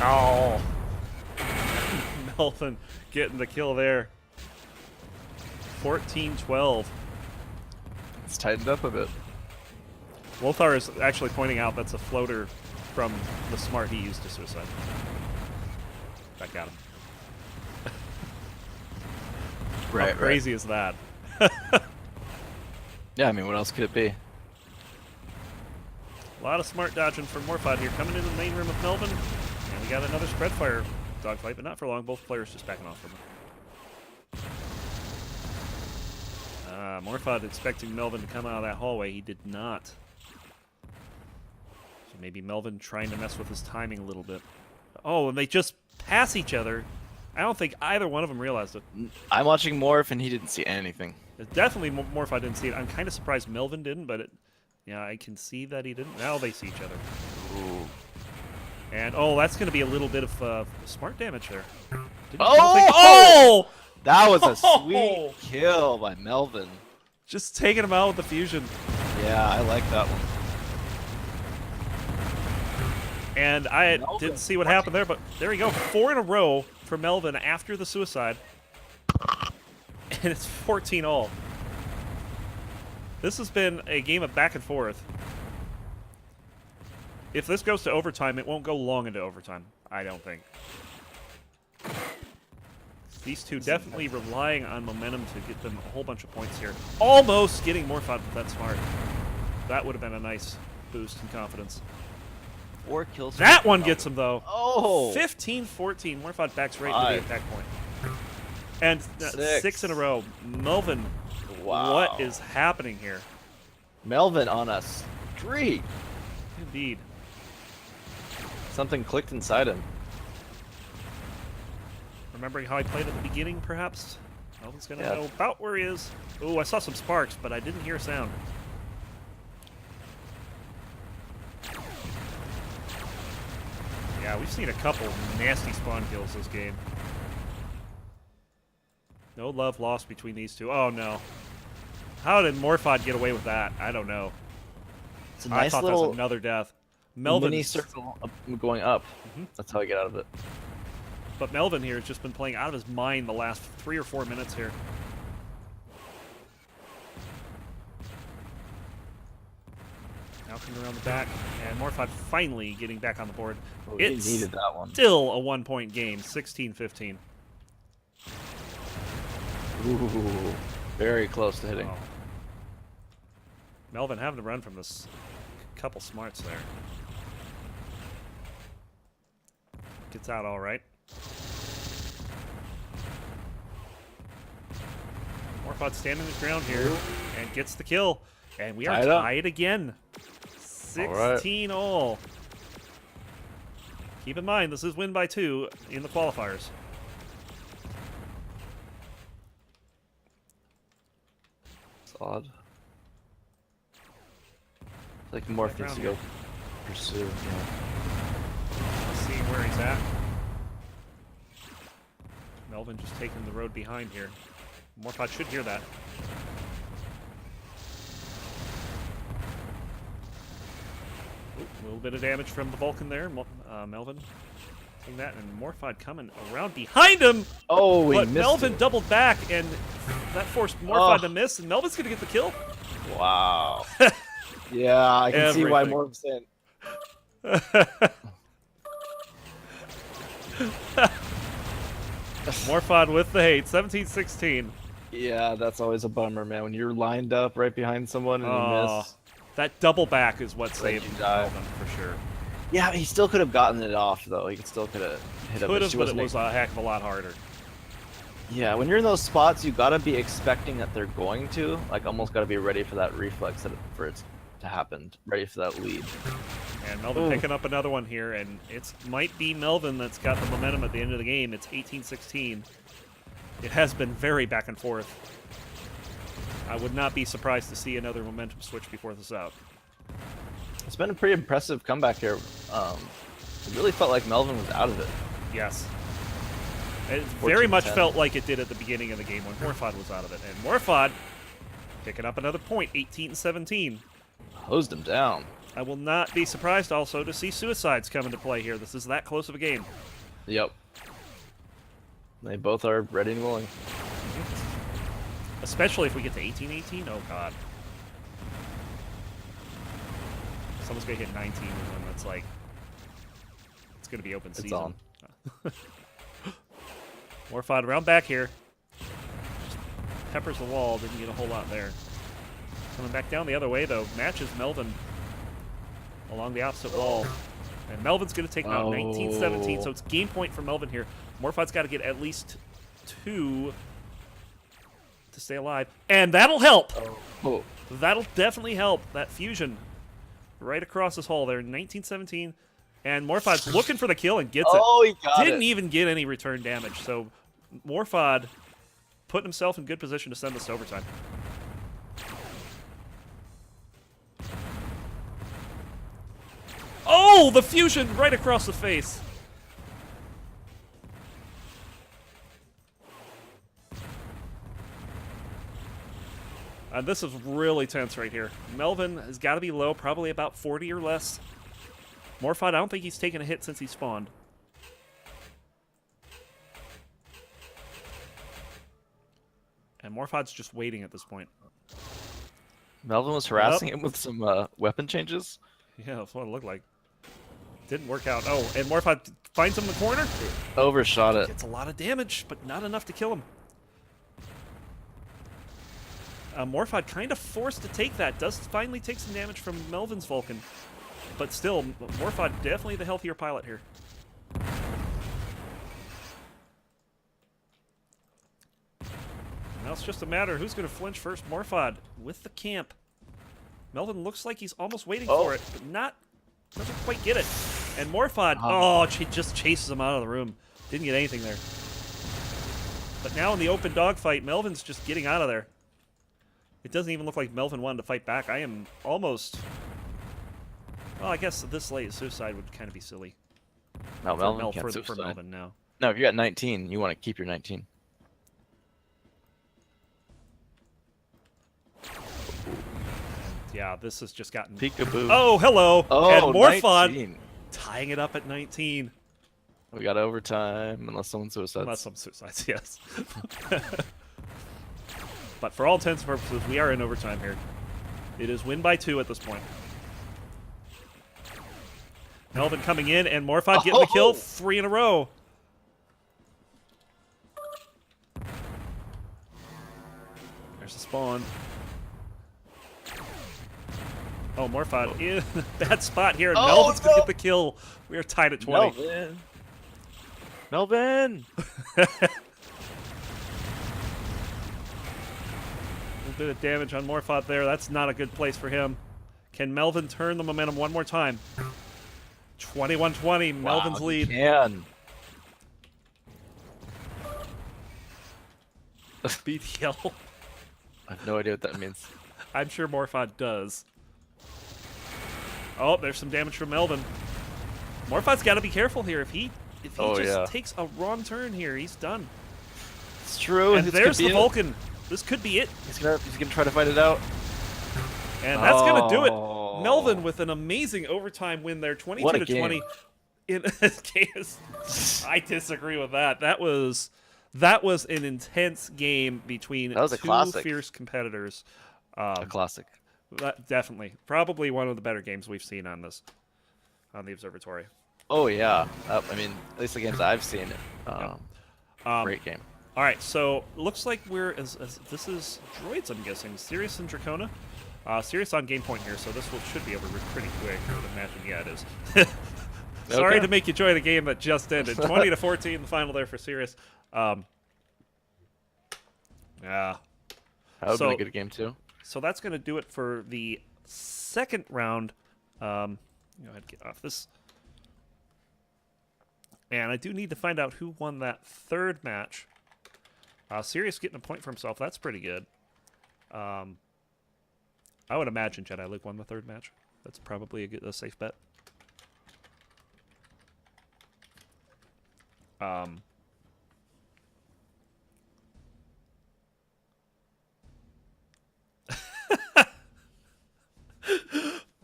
[SPEAKER 1] Oh. Melvin getting the kill there. 14-12.
[SPEAKER 2] It's tightened up a bit.
[SPEAKER 1] Lothar is actually pointing out that's a floater from the smart he used to suicide. Back at him.
[SPEAKER 2] Right,
[SPEAKER 1] How crazy is that?
[SPEAKER 2] Yeah, I mean, what else could it be?
[SPEAKER 1] A lot of smart dodging from Morfod here. Coming into the main room of Melvin. And we got another spread fire dogfight, but not for long. Both players just backing off from it. Morfod expecting Melvin to come out of that hallway. He did not. So maybe Melvin trying to mess with his timing a little bit. Oh, and they just pass each other. I don't think either one of them realized it.
[SPEAKER 2] I'm watching Morph, and he didn't see anything.
[SPEAKER 1] Definitely Morfod didn't see it. I'm kind of surprised Melvin didn't, but yeah, I can see that he didn't. Now they see each other.
[SPEAKER 2] Ooh.
[SPEAKER 1] And, oh, that's going to be a little bit of smart damage there.
[SPEAKER 2] Oh! That was a sweet kill by Melvin.
[SPEAKER 1] Just taking him out with the fusion.
[SPEAKER 2] Yeah, I like that one.
[SPEAKER 1] And I
[SPEAKER 2] Melvin,
[SPEAKER 1] didn't see what happened there, but there we go. 4 in a row for Melvin after the suicide. And it's 14 all. This has been a game of back and forth. If this goes to overtime, it won't go long into overtime, I don't think. These two definitely relying on momentum to get them a whole bunch of points here. Almost getting Morfod, but that's smart. That would have been a nice boost in confidence.
[SPEAKER 2] 4 kills.
[SPEAKER 1] That one gets him, though.
[SPEAKER 2] Oh!
[SPEAKER 1] 15-14. Morfod backs right to the attack point. And 6 in a row. Melvin,
[SPEAKER 2] Wow.
[SPEAKER 1] what is happening here?
[SPEAKER 2] Melvin on a streak.
[SPEAKER 1] Indeed.
[SPEAKER 2] Something clicked inside him.
[SPEAKER 1] Remembering how I played at the beginning, perhaps? Melvin's going to know about where he is. Oh, I saw some sparks, but I didn't hear a sound. Yeah, we've seen a couple nasty spawn kills this game. No love lost between these two. Oh, no. How did Morfod get away with that? I don't know.
[SPEAKER 2] It's a nice
[SPEAKER 1] I thought that
[SPEAKER 2] little
[SPEAKER 1] was another death. Melvin
[SPEAKER 2] mini circle going up. That's how I get out of it.
[SPEAKER 1] But Melvin here has just been playing out of his mind the last 3 or 4 minutes here. Now coming around the back, and Morfod finally getting back on the board.
[SPEAKER 2] Oh,
[SPEAKER 1] It's
[SPEAKER 2] he needed that one.
[SPEAKER 1] still a 1-point game, 16-15.
[SPEAKER 2] Ooh, very close to hitting.
[SPEAKER 1] Oh. Melvin having to run from this couple smarts there. Gets out all right. Morfod standing his ground here and gets the kill. And we are tied again. 16 all. Keep in mind, this is win by 2 in the qualifiers.
[SPEAKER 2] It's odd. It's like Morph needs to go pursue. Yeah.
[SPEAKER 1] Let's see where he's at. Melvin just taking the road behind here. Morfod should hear that. A little bit of damage from the Vulcan there. Melvin taking that, and Morfod coming around behind him.
[SPEAKER 2] Oh, he
[SPEAKER 1] but
[SPEAKER 2] missed
[SPEAKER 1] Melvin
[SPEAKER 2] it.
[SPEAKER 1] doubled back, and that forced Morfod to miss, and Melvin's going to get the kill.
[SPEAKER 2] Wow. Yeah, I can see why Morph's in.
[SPEAKER 1] Morfod with the hate, 17-16.
[SPEAKER 2] Yeah, that's always a bummer, man. When you're lined up right behind someone and you miss.
[SPEAKER 1] That double back is what saved
[SPEAKER 2] you die.
[SPEAKER 1] Melvin for sure.
[SPEAKER 2] Yeah, he still could have gotten it off, though. He still could have hit it.
[SPEAKER 1] Could have, but it was a heck of a lot harder.
[SPEAKER 2] Yeah, when you're in those spots, you gotta be expecting that they're going to. Like, almost gotta be ready for that reflex for it to happen. Ready for that lead.
[SPEAKER 1] And Melvin picking up another one here, and it might be Melvin that's got the momentum at the end of the game. It's 18-16. It has been very back and forth. I would not be surprised to see another momentum switch before this out.
[SPEAKER 2] It's been a pretty impressive comeback here. It really felt like Melvin was out of it.
[SPEAKER 1] Yes. It very much felt like it did at the beginning of the game when Morfod was out of it. And Morfod picking up another point, 18-17.
[SPEAKER 2] Hosed him down.
[SPEAKER 1] I will not be surprised also to see suicides come into play here. This is that close of a game.
[SPEAKER 2] Yep. They both are ready and willing.
[SPEAKER 1] Especially if we get to 18-18. Oh, God. Someone's going to hit 19 and that's like... It's going to be open season.
[SPEAKER 2] It's on.
[SPEAKER 1] Morfod around back here. Just peppers the wall. Didn't get a whole lot there. Coming back down the other way, though. Matches Melvin along the opposite wall. And Melvin's going to take him out 19-17, so it's game point for Melvin here. Morfod's got to get at least 2 to stay alive. And that'll help.
[SPEAKER 2] Oh.
[SPEAKER 1] That'll definitely help. That fusion right across this hole there, 19-17. And Morfod's looking for the kill and gets it.
[SPEAKER 2] Oh, he got it.
[SPEAKER 1] Didn't even get any return damage. So Morfod putting himself in good position to send this to overtime. Oh, the fusion right across the face. This is really tense right here. Melvin has got to be low, probably about 40 or less. Morfod, I don't think he's taken a hit since he spawned. And Morfod's just waiting at this point.
[SPEAKER 2] Melvin was harassing him with some weapon changes.
[SPEAKER 1] Yeah, that's what it looked like. Didn't work out. Oh, and Morfod finds him in the corner.
[SPEAKER 2] Overshot it.
[SPEAKER 1] Gets a lot of damage, but not enough to kill him. Morfod kind of forced to take that. Does finally take some damage from Melvin's Vulcan. But still, Morfod definitely the healthier pilot here. Now it's just a matter of who's going to flinch first. Morfod with the camp. Melvin looks like he's almost waiting for it, but doesn't quite get it. And Morfod, she just chases him out of the room. Didn't get anything there. But now in the open dogfight, Melvin's just getting out of there. It doesn't even look like Melvin wanted to fight back. I am almost... Well, I guess this late suicide would kind of be silly.
[SPEAKER 2] No, Melvin can't
[SPEAKER 1] for
[SPEAKER 2] suicide.
[SPEAKER 1] Melvin now.
[SPEAKER 2] No, if you got 19, you want to keep your 19.
[SPEAKER 1] Yeah, this has just gotten...
[SPEAKER 2] Peekaboo.
[SPEAKER 1] Oh, hello!
[SPEAKER 2] Oh,
[SPEAKER 1] and Morfod
[SPEAKER 2] 19.
[SPEAKER 1] tying it up at 19.
[SPEAKER 2] We got overtime, unless someone suicides.
[SPEAKER 1] Unless some suicides, yes. But for all intents and purposes, we are in overtime here. It is win by 2 at this point. Melvin coming in, and Morfod getting the kill 3 in a row. There's the spawn. Oh, Morfod in a bad spot here, and Melvin's going to get the kill. We are tied at 20.
[SPEAKER 2] Melvin!
[SPEAKER 1] A little bit of damage on Morfod there. That's not a good place for him. Can Melvin turn the momentum one more time? 21-20, Melvin's lead.
[SPEAKER 2] Can.
[SPEAKER 1] BTL.
[SPEAKER 2] I have no idea what that means.
[SPEAKER 1] I'm sure Morfod does. Oh, there's some damage from Melvin. Morfod's got to be careful here. If he just takes a wrong turn here, he's done.
[SPEAKER 2] It's true.
[SPEAKER 1] And there's the Vulcan. This could be it.
[SPEAKER 2] He's gonna try to fight it out.
[SPEAKER 1] And that's gonna do it. Melvin with an amazing overtime win there, 22-20. In this case, I disagree with that. That was an intense game between two fierce competitors.
[SPEAKER 2] A classic.
[SPEAKER 1] Definitely, probably one of the better games we've seen on the Observatory.
[SPEAKER 2] Oh yeah, I mean, at least the games I've seen. Great game.
[SPEAKER 1] All right, so looks like this is droids, I'm guessing. Sirius and Drakona. Sirius on game point here, so this should be over pretty quick. I would imagine, yeah, it is. Sorry to make you join a game that just ended. 20-14, the final there for Sirius. Yeah.
[SPEAKER 2] That would be a good game too.
[SPEAKER 1] So that's going to do it for the second round. Go ahead and get off this. And I do need to find out who won that third match. Sirius getting a point for himself. That's pretty good. I would imagine Jediluke won the third match. That's probably a safe bet.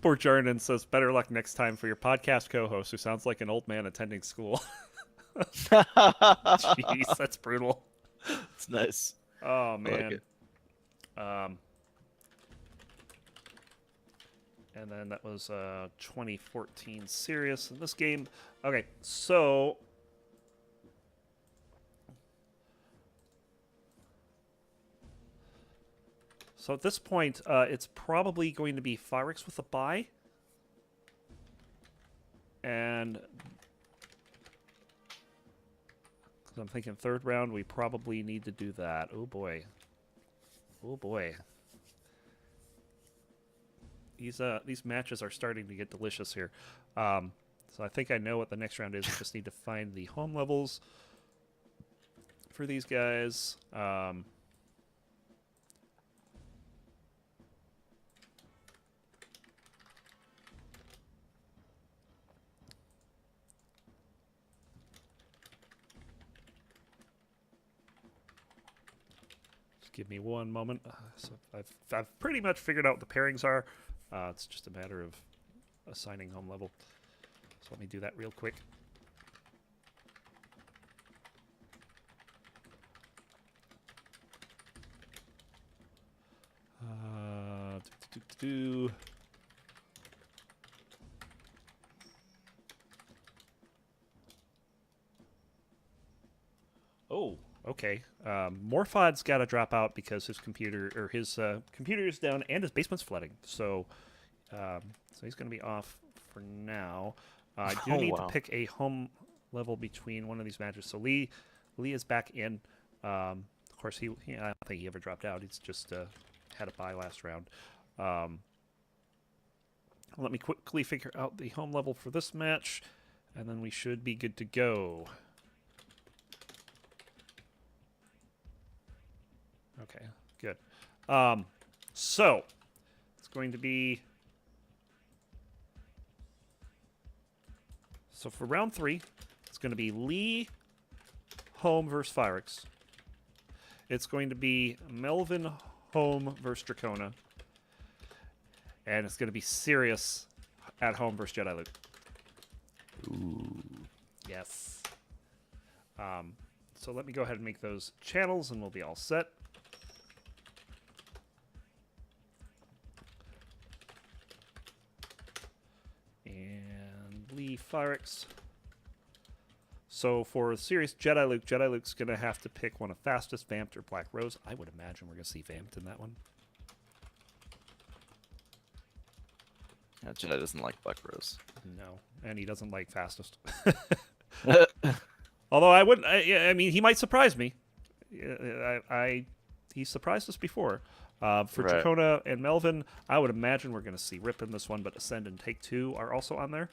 [SPEAKER 1] Poor Jarnan says, better luck next time for your podcast co-host who sounds like an old man attending school. Jeez, that's brutal.
[SPEAKER 2] It's nice.
[SPEAKER 1] Oh, man.
[SPEAKER 2] I like it.
[SPEAKER 1] And then that was 2014 Sirius in this game. Okay, so... So at this point, it's probably going to be Phyrix with a bye. And... I'm thinking third round, we probably need to do that. Oh, boy. Oh, boy. These matches are starting to get delicious here. So I think I know what the next round is. We just need to find the home levels for these guys. Just give me one moment. So I've pretty much figured out what the pairings are. It's just a matter of assigning home level. So let me do that real quick. Oh, okay. Morfod's got to drop out because his computer is down and his basement's flooding. So he's going to be off for now. I do need to pick a home level between one of these matches. So Lee is back in. Of course, I don't think he ever dropped out. He's just had a bye last round. Let me quickly figure out the home level for this match, and then we should be good to go. Okay, good. So it's going to be... So for round 3, it's going to be Lee home versus Firix. It's going to be Melvin home versus Drakona. And it's going to be Sirius at home versus Jediluke.
[SPEAKER 2] Ooh.
[SPEAKER 1] Yes. So let me go ahead and make those channels, and we'll be all set. And Lee Firix. So for Sirius Jediluke's going to have to pick one of Fastest, Vamped, or Black Rose. I would imagine we're going to see Vamped in that one.
[SPEAKER 2] Yeah, Jedi doesn't like Black Rose.
[SPEAKER 1] No, and he doesn't like Fastest. Although I wouldn't. I mean, he might surprise me. He surprised us before. For Drakona and Melvin, I would imagine we're going to see Rip in this one, but Ascend and Take Two are also on there.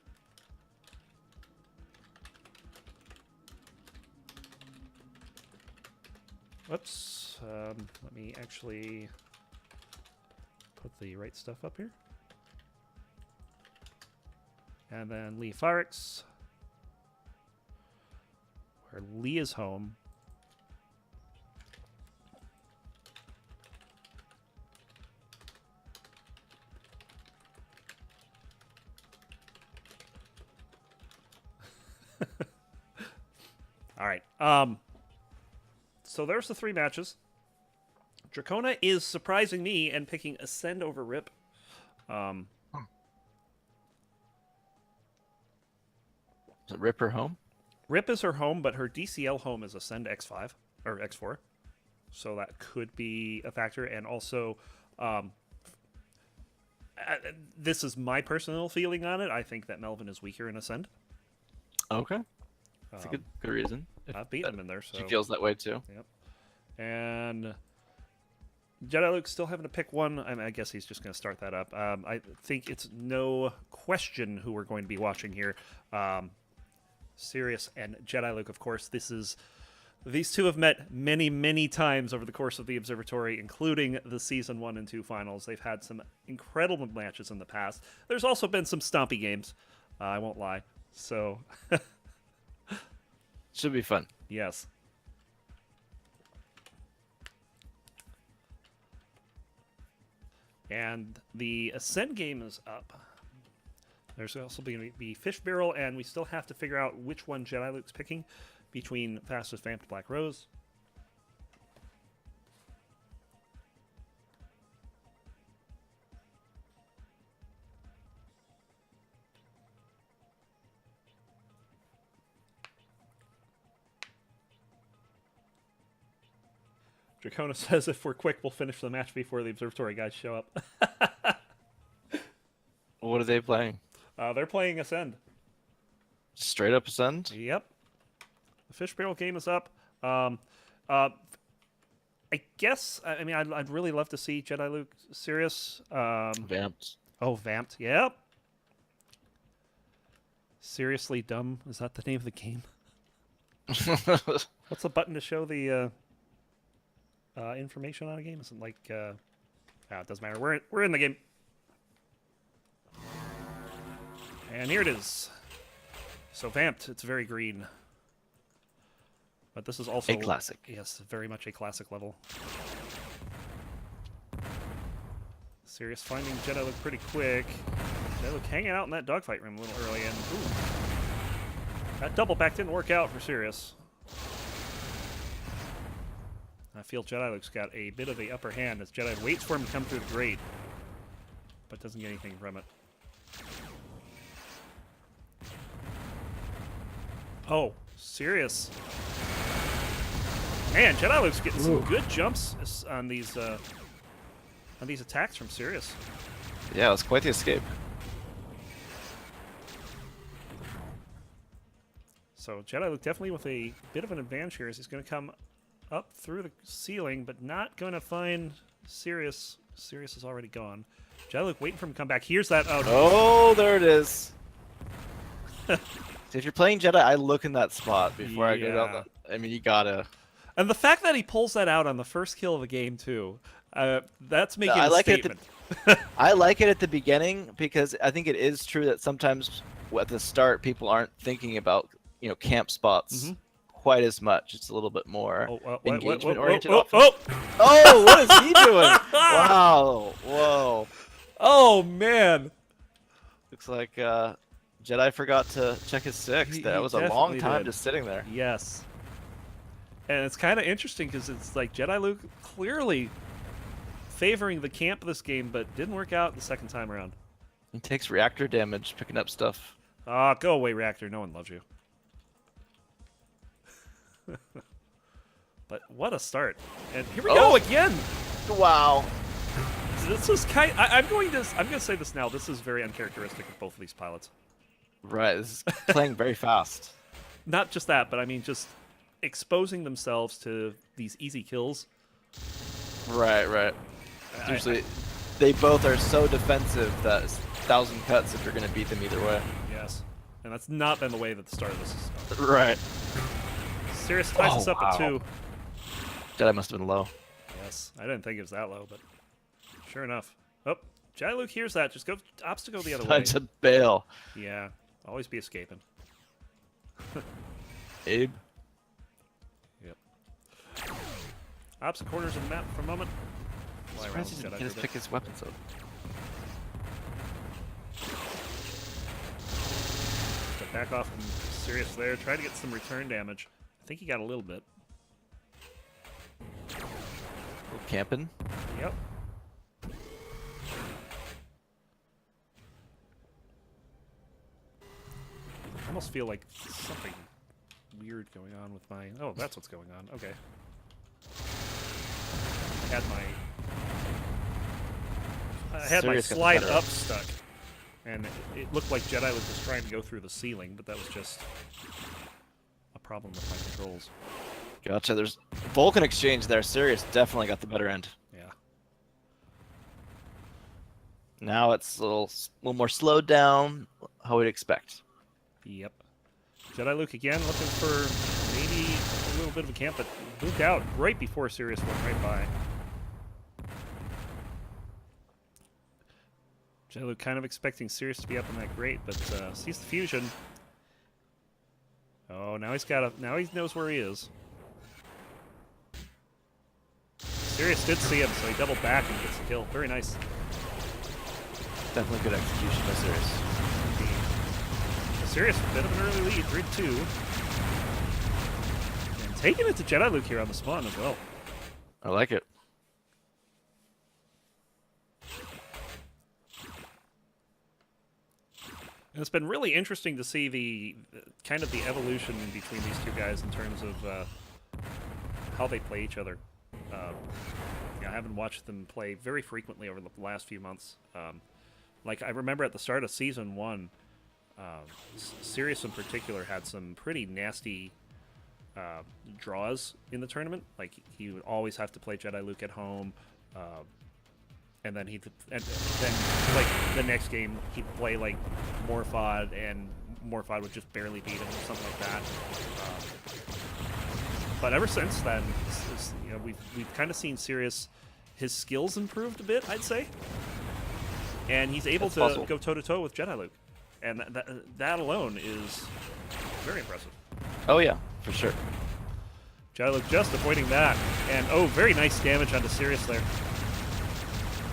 [SPEAKER 1] Whoops. Let me actually put the right stuff up here. And then Lee Firix, where Lee is home. All right. So there's the 3 matches. Drakona is surprising me and picking Ascend over Rip.
[SPEAKER 2] Is it Rip her home?
[SPEAKER 1] Rip is her home, but her DCL home is Ascend X5 or X4, so that could be a factor. And also, this is my personal feeling on it. I think that Melvin is weaker in Ascend.
[SPEAKER 2] Okay, that's a good reason.
[SPEAKER 1] I've beaten him in there, so
[SPEAKER 2] she feels that way too.
[SPEAKER 1] Yep. And Jediluke's still having to pick one. I guess he's just going to start that up. I think it's no question who we're going to be watching here. Sirius and Jediluke, of course. These two have met many, many times over the course of the Observatory, including the Season 1 and 2 finals. They've had some incredible matches in the past. There's also been some stompy games, I won't lie. So,
[SPEAKER 2] should be fun.
[SPEAKER 1] Yes. And the Ascend game is up. There's also going to be Fish Barrel, and we still have to figure out which one Jediluke's picking between Fastest, Vamped, Black Rose. Drakona says if we're quick, we'll finish the match before the Observatory guys show up.
[SPEAKER 2] What are they playing?
[SPEAKER 1] They're playing Ascend.
[SPEAKER 2] Straight up Ascend?
[SPEAKER 1] Yep. The Fish Barrel game is up. I guess, I mean, I'd really love to see Jediluke Sirius.
[SPEAKER 2] Vamped.
[SPEAKER 1] Oh, Vamped. Yep. Seriously Dumb. Is that the name of the game? What's the button to show the information on a game? Isn't like... it doesn't matter. We're in the game. And here it is. So Vamped, it's very green. But this is also...
[SPEAKER 2] a classic.
[SPEAKER 1] Yes, very much a classic level. Sirius finding Jediluke pretty quick. Jediluke hanging out in that dogfight room a little early, and ooh, that double back didn't work out for Sirius. I feel Jediluke's got a bit of the upper hand as Jedi waits for him to come through the grate, but doesn't get anything from it. Oh, Sirius. Man, Jediluke's getting some good jumps on these attacks from Sirius.
[SPEAKER 2] Yeah, it was quite the escape.
[SPEAKER 1] So Jediluke definitely with a bit of an advantage here as he's going to come up through the ceiling, but not going to find Sirius. Sirius is already gone. Jediluke waiting for him to come back. Here's that.
[SPEAKER 2] Oh, there it is. So if you're playing Jedi, I look in that spot before I go down. I mean, you gotta.
[SPEAKER 1] And the fact that he pulls that out on the first kill of the game too, that's making a statement.
[SPEAKER 2] I like it at the beginning because I think it is true that sometimes at the start people aren't thinking about camp spots quite as much. It's a little bit more engagement oriented. Oh, what is he doing? Wow! Whoa!
[SPEAKER 1] Oh man!
[SPEAKER 2] Looks like Jedi forgot to check his six. That was a long time just sitting there.
[SPEAKER 1] Yes. And it's kind of interesting because it's like Jediluke clearly favoring the camp this game, but didn't work out the second time around.
[SPEAKER 2] He takes reactor damage picking up stuff.
[SPEAKER 1] Ah, go away, reactor. No one loves you. But what a start! And here we go again.
[SPEAKER 2] Wow.
[SPEAKER 1] This is I'm going to say this now. This is very uncharacteristic of both of these pilots.
[SPEAKER 2] Right. This is playing very fast.
[SPEAKER 1] Not just that, but I mean just exposing themselves to these easy kills.
[SPEAKER 2] Right. Usually, they both are so defensive that it's 1,000 cuts if you're going to beat them either way.
[SPEAKER 1] Yes, and that's not been the way that the start of this is.
[SPEAKER 2] Right.
[SPEAKER 1] Sirius ties us up at 2.
[SPEAKER 2] Jedi must have been low.
[SPEAKER 1] Yes, I didn't think it was that low, but sure enough. Oh, Jediluke hears that. Just go obstacle the other way.
[SPEAKER 2] Time to bail.
[SPEAKER 1] Yeah, always be escaping.
[SPEAKER 2] Abe.
[SPEAKER 1] Yep. Opposite corners of the map for a moment.
[SPEAKER 2] Surprised he didn't get to pick his weapons up.
[SPEAKER 1] Step back off from Sirius there. Try to get some return damage. I think he got a little bit.
[SPEAKER 2] Camping.
[SPEAKER 1] Yep. I almost feel like something weird going on with my... Oh, that's what's going on. Okay. I had my slide up stuck, and it looked like Jediluke was trying to go through the ceiling, but that was just a problem with my controls.
[SPEAKER 2] Gotcha. There's Vulcan exchange there. Sirius definitely got the better end.
[SPEAKER 1] Yeah.
[SPEAKER 2] Now it's a little more slowed down. How we'd expect.
[SPEAKER 1] Yep. Jediluke again looking for maybe a little bit of a camp, but moved out right before Sirius went right by. Jediluke kind of expecting Sirius to be up in that grate, but sees the fusion. Oh, now he knows where he is. Sirius did see him, so he doubled back and gets the kill. Very nice.
[SPEAKER 2] Definitely good execution by Sirius.
[SPEAKER 1] Sirius, a bit of an early lead, 3-2. And taking it to Jediluke here on the spawn as well.
[SPEAKER 2] I like it.
[SPEAKER 1] And it's been really interesting to see the kind of the evolution between these two guys in terms of how they play each other. I haven't watched them play very frequently over the last few months. Like I remember at the start of Season 1, Sirius in particular had some pretty nasty draws in the tournament. Like he would always have to play Jediluke at home, and then like the next game he'd play like Morfod, and Morfod would just barely beat him or something like that. But ever since then, we've kind of seen Sirius, his skills improved a bit, I'd say, and he's able to go toe-to-toe with Jediluke. And that alone is very impressive.
[SPEAKER 2] Oh, yeah, for sure.
[SPEAKER 1] Jediluke just avoiding that. And, very nice damage onto Sirius there.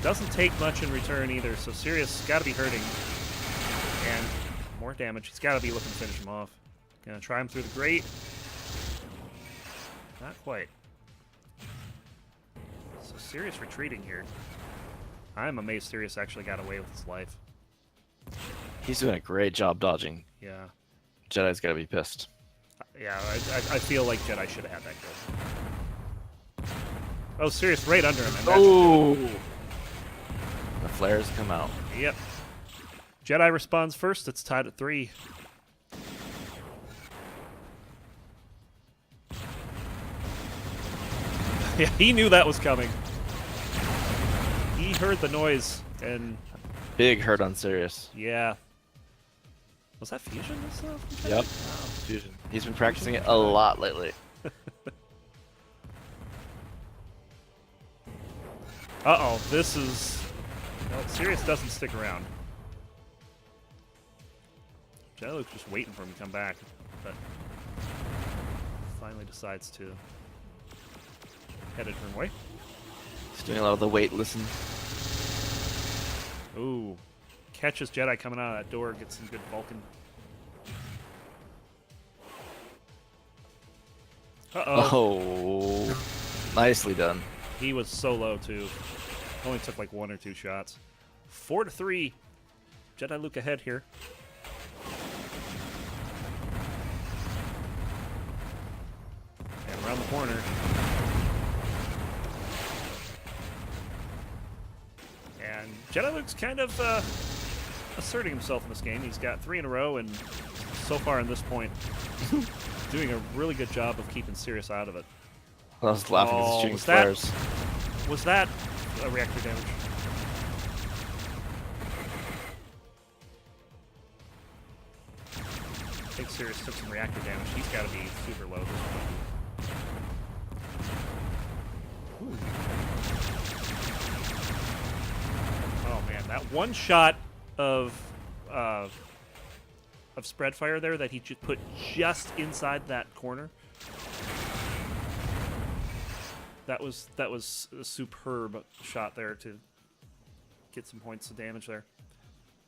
[SPEAKER 1] Doesn't take much in return either, so Sirius got to be hurting. And more damage. He's got to be looking to finish him off. Gonna try him through the grate. Not quite. So Sirius retreating here. I'm amazed Sirius actually got away with his life.
[SPEAKER 2] He's doing a great job dodging.
[SPEAKER 1] Yeah.
[SPEAKER 2] Jedi's got to be pissed.
[SPEAKER 1] Yeah, I feel like Jedi should have had that kill. Oh, Sirius right under him.
[SPEAKER 2] Oh! The flares come out.
[SPEAKER 1] Yep. Jedi responds first. It's tied at 3. Yeah, he knew that was coming. He heard the noise, and...
[SPEAKER 2] Big hurt on Sirius.
[SPEAKER 1] Yeah. Was that fusion and stuff?
[SPEAKER 2] Yep.
[SPEAKER 1] Oh.
[SPEAKER 2] Fusion. He's been practicing it a lot lately.
[SPEAKER 1] Uh-oh, this is... No, Sirius doesn't stick around. Jediluke's just waiting for him to come back, but finally decides to head a different way.
[SPEAKER 2] He's doing a lot of the wait, listen.
[SPEAKER 1] Ooh. Catches Jedi coming out of that door, gets some good Vulcan. Uh-oh.
[SPEAKER 2] Oh. Nicely done.
[SPEAKER 1] He was so low, too. Only took like 1 or 2 shots. 4-3. Jediluke ahead here. And around the corner. And Jediluke's kind of asserting himself in this game. He's got 3 in a row, and so far in this point, doing a really good job of keeping Sirius out of it.
[SPEAKER 2] I was laughing at the shooting
[SPEAKER 1] was that-
[SPEAKER 2] flares.
[SPEAKER 1] Was that a reactor damage? I think Sirius took some reactor damage. He's got to be super low at this point. Ooh. Oh man, that one shot of spread fire there that he just put just inside that corner. That was a superb shot there to get some points of damage there.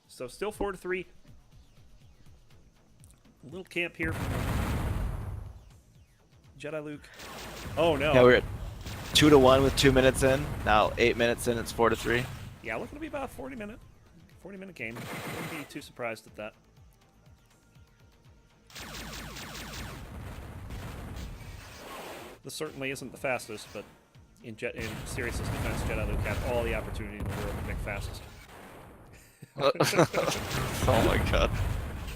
[SPEAKER 1] So still 4-3. A little camp here from Jediluke. Oh no.
[SPEAKER 2] Yeah, we're at 2-1 with 2 minutes in. Now 8 minutes in, it's 4-3.
[SPEAKER 1] Yeah, looking to be about a 40-minute game. Wouldn't be too surprised at that. This certainly isn't the fastest, but in Sirius's defense, Jediluke had all the opportunity in the world to pick fastest.
[SPEAKER 2] Oh my god.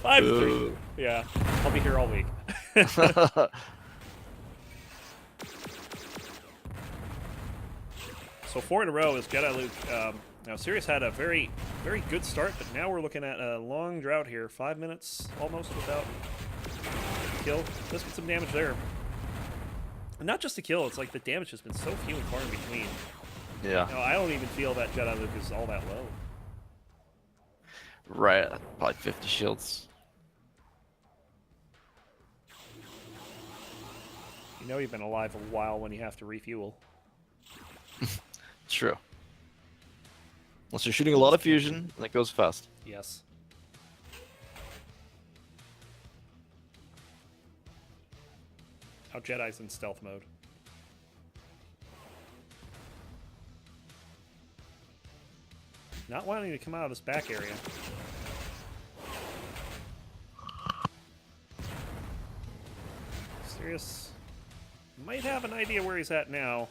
[SPEAKER 1] 5-3. Yeah, I'll be here all week. So 4 in a row is Jediluke. Now Sirius had a very, very good start, but now we're looking at a long drought here. 5 minutes almost without a kill. Let's get some damage there. And not just a kill, it's like the damage has been so few and far in between.
[SPEAKER 2] Yeah.
[SPEAKER 1] You know, I don't even feel that Jediluke is all that low.
[SPEAKER 2] Right, probably 50 shields.
[SPEAKER 1] You know you've been alive a while when you have to refuel.
[SPEAKER 2] True. Unless you're shooting a lot of fusion, that goes fast.
[SPEAKER 1] Yes. Now Jedi's in stealth mode. Not wanting to come out of this back area. Sirius might have an idea where he's at now.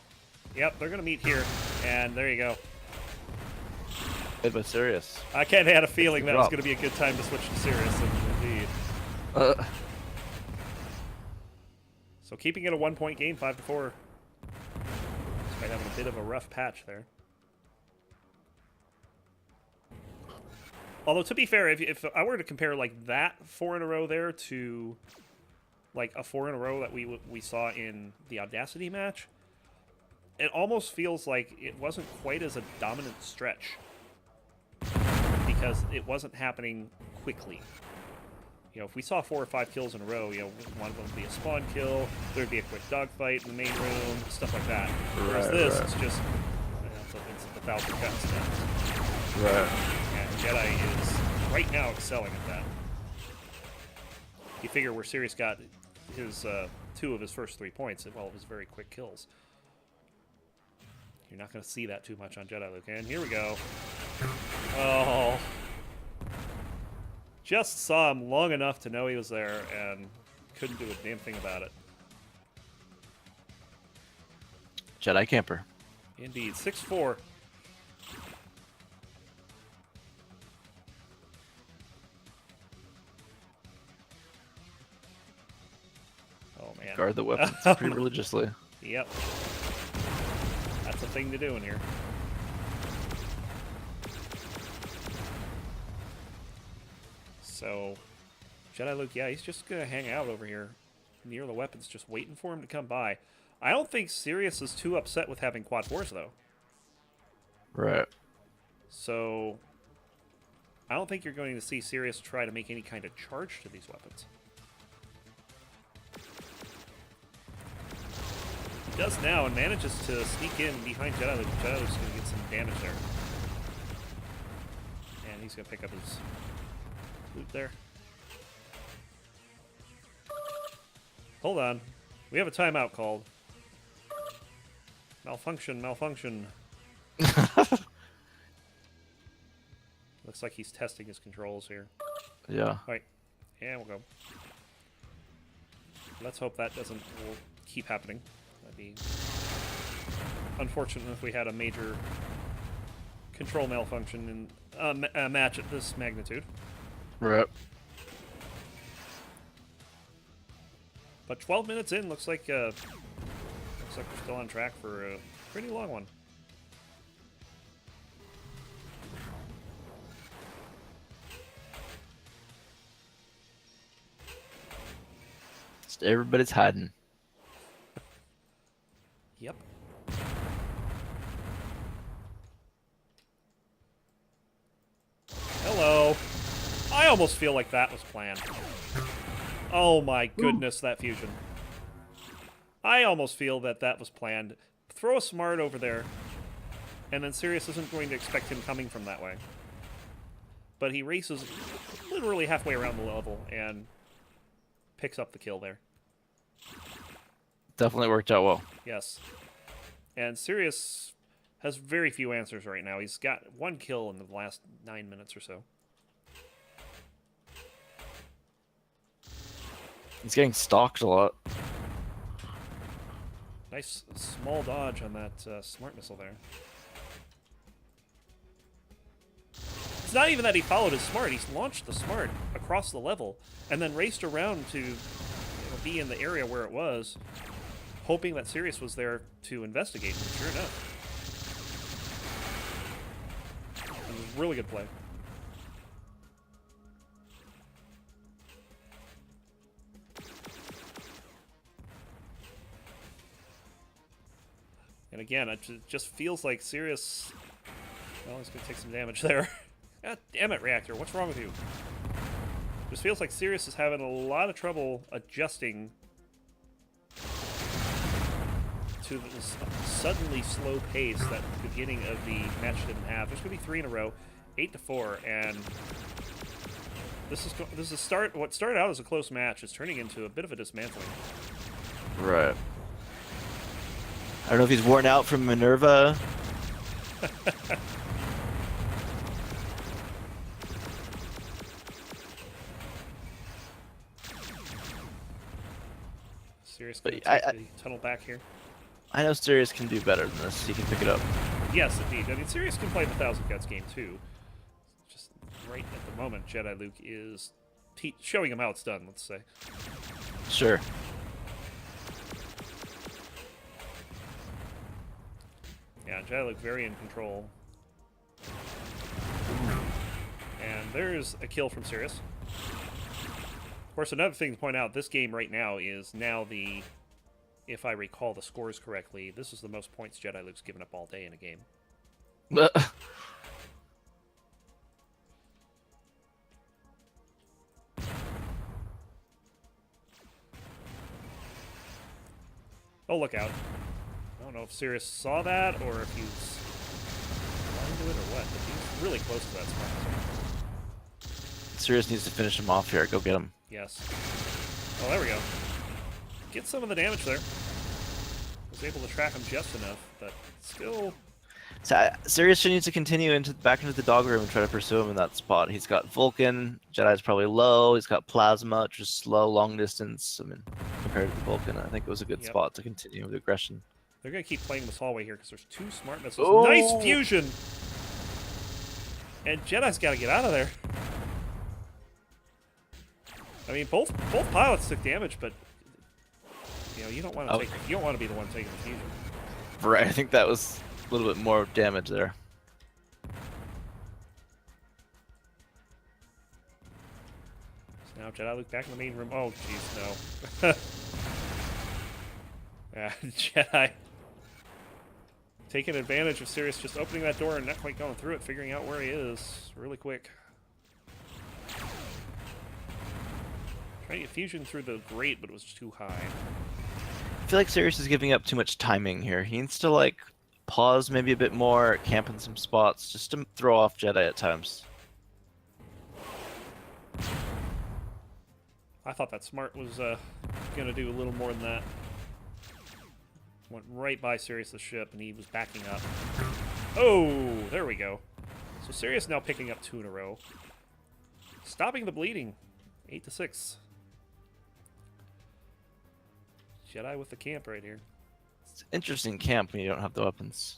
[SPEAKER 1] Yep, they're going to meet here. And there you go.
[SPEAKER 2] Hit by Sirius.
[SPEAKER 1] I kind of had a feeling that was
[SPEAKER 2] drop.
[SPEAKER 1] going to be a good time to switch to Sirius, indeed. So keeping it a 1-point game, 5-4. Despite having a bit of a rough patch there. Although, to be fair, if I were to compare like that 4 in a row there to like a 4 in a row that we saw in the Audacity match, it almost feels like it wasn't quite as a dominant stretch because it wasn't happening quickly. You know, if we saw 4 or 5 kills in a row, you know, one of them would be a spawn kill, there'd be a quick dogfight in the main room, stuff like that. Whereas this, it's just, you know, it's the thousand cuts.
[SPEAKER 2] Right.
[SPEAKER 1] And Jedi is right now excelling at that. You figure where Sirius got his 2 of his first 3 points and all of his very quick kills. You're not going to see that too much on Jediluke. And here we go. Oh. Just saw him long enough to know he was there and couldn't do a damn thing about it.
[SPEAKER 2] Jedi camper.
[SPEAKER 1] Indeed. 6-4. Oh, man.
[SPEAKER 2] Guard the weapons pretty religiously.
[SPEAKER 1] Yep. That's a thing to do in here. So, Jediluke, yeah, he's just going to hang out over here near the weapons, just waiting for him to come by. I don't think Sirius is too upset with having quad 4s, though.
[SPEAKER 2] Right.
[SPEAKER 1] So, I don't think you're going to see Sirius try to make any kind of charge to these weapons. He does now and manages to sneak in behind Jediluke. Jediluke's going to get some damage there. And he's going to pick up his loot there. Hold on. We have a timeout called. Malfunction, malfunction. Looks like he's testing his controls here.
[SPEAKER 2] Yeah.
[SPEAKER 1] Alright. Yeah, we'll go. Let's hope that doesn't keep happening. That'd be unfortunate if we had a major control malfunction in a match at this magnitude.
[SPEAKER 2] Right.
[SPEAKER 1] But 12 minutes in, looks like we're still on track for a pretty long one.
[SPEAKER 2] Just everybody's hiding.
[SPEAKER 1] Yep. Hello. I almost feel like that was planned. Oh my goodness, that fusion. I almost feel that that was planned. Throw a smart over there, and then Sirius isn't going to expect him coming from that way. But he races literally halfway around the level and picks up the kill there.
[SPEAKER 2] Definitely worked out well.
[SPEAKER 1] Yes. And Sirius has very few answers right now. He's got 1 kill in the last 9 minutes or so.
[SPEAKER 2] He's getting stalked a lot.
[SPEAKER 1] Nice small dodge on that smart missile there. It's not even that he followed his smart. He's launched the smart across the level and then raced around to be in the area where it was, hoping that Sirius was there to investigate. And sure enough. It was a really good play. And again, it just feels like Sirius... Well, he's going to take some damage there. God damn it, Reactor. What's wrong with you? Just feels like Sirius is having a lot of trouble adjusting to this suddenly slow pace that the beginning of the match didn't have. There's going to be 3 in a row, 8-4, and this is what started out as a close match is turning into a bit of a dismantling.
[SPEAKER 2] Right. I don't know if he's worn out from Minerva.
[SPEAKER 1] Sirius going to take the tunnel back here.
[SPEAKER 2] I know Sirius can do better than this. He can pick it up.
[SPEAKER 1] Yes, indeed. I mean, Sirius can play the 1,000 Cuts game, too. Just right at the moment, Jediluke is showing him how it's done, let's say.
[SPEAKER 2] Sure.
[SPEAKER 1] Yeah, Jediluke very in control. And there's a kill from Sirius. Of course, another thing to point out, this game right now is now the, if I recall the scores correctly, this is the most points Jediluke's given up all day in a game. Oh, look out. I don't know if Sirius saw that or if he's blind to it or what, but he's really close to that spot.
[SPEAKER 2] Sirius needs to finish him off here. Go get him.
[SPEAKER 1] Yes. Oh, there we go. Get some of the damage there. Was able to track him just enough, but still.
[SPEAKER 2] So, Sirius needs to continue back into the dog room and try to pursue him in that spot. He's got Vulcan. Jedi's probably low. He's got Plasma, which is slow, long distance. I mean, compared to the Vulcan, I think it was a good spot to continue with aggression.
[SPEAKER 1] They're going to keep playing this hallway here because there's 2 smart missiles.
[SPEAKER 2] Oh!
[SPEAKER 1] Nice fusion! And Jedi's got to get out of there. I mean, both pilots took damage, but you know, you don't want to you don't want to be the one taking the fusion.
[SPEAKER 2] Right, I think that was a little bit more damage there.
[SPEAKER 1] So now Jediluke back in the main room. Oh, jeez, no. Yeah, Jedi taking advantage of Sirius just opening that door and not quite going through it, figuring out where he is really quick. Trying to get fusion through the grate, but it was too high.
[SPEAKER 2] I feel like Sirius is giving up too much timing here. He needs to like pause maybe a bit more, camp in some spots, just to throw off Jedi at times.
[SPEAKER 1] I thought that smart was gonna do a little more than that. Went right by Sirius' ship, and he was backing up. Oh, there we go. So Sirius now picking up 2 in a row. Stopping the bleeding. 8-6. Jedi with the camp right here.
[SPEAKER 2] It's an interesting camp when you don't have the weapons.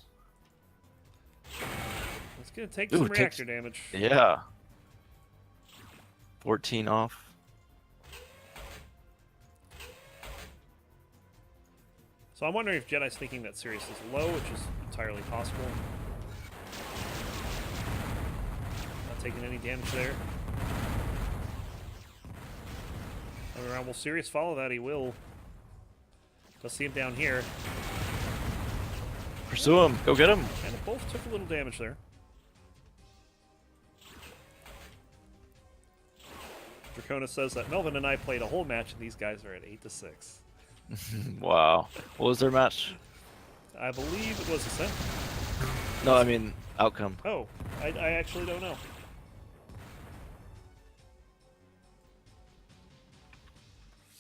[SPEAKER 1] It's gonna take some reactor damage.
[SPEAKER 2] Yeah. 14 off.
[SPEAKER 1] So I'm wondering if Jedi's thinking that Sirius is low, which is entirely possible. Not taking any damage there. Coming around. Will Sirius follow that? He will. Let's see him down here.
[SPEAKER 2] Pursue him. Go get him.
[SPEAKER 1] And they both took a little damage there. Drakona says that Melvin and I played a whole match, and these guys are at 8-6.
[SPEAKER 2] Wow. What was their match?
[SPEAKER 1] I believe it was Ascent.
[SPEAKER 2] No, I mean outcome.
[SPEAKER 1] Oh, I actually don't know.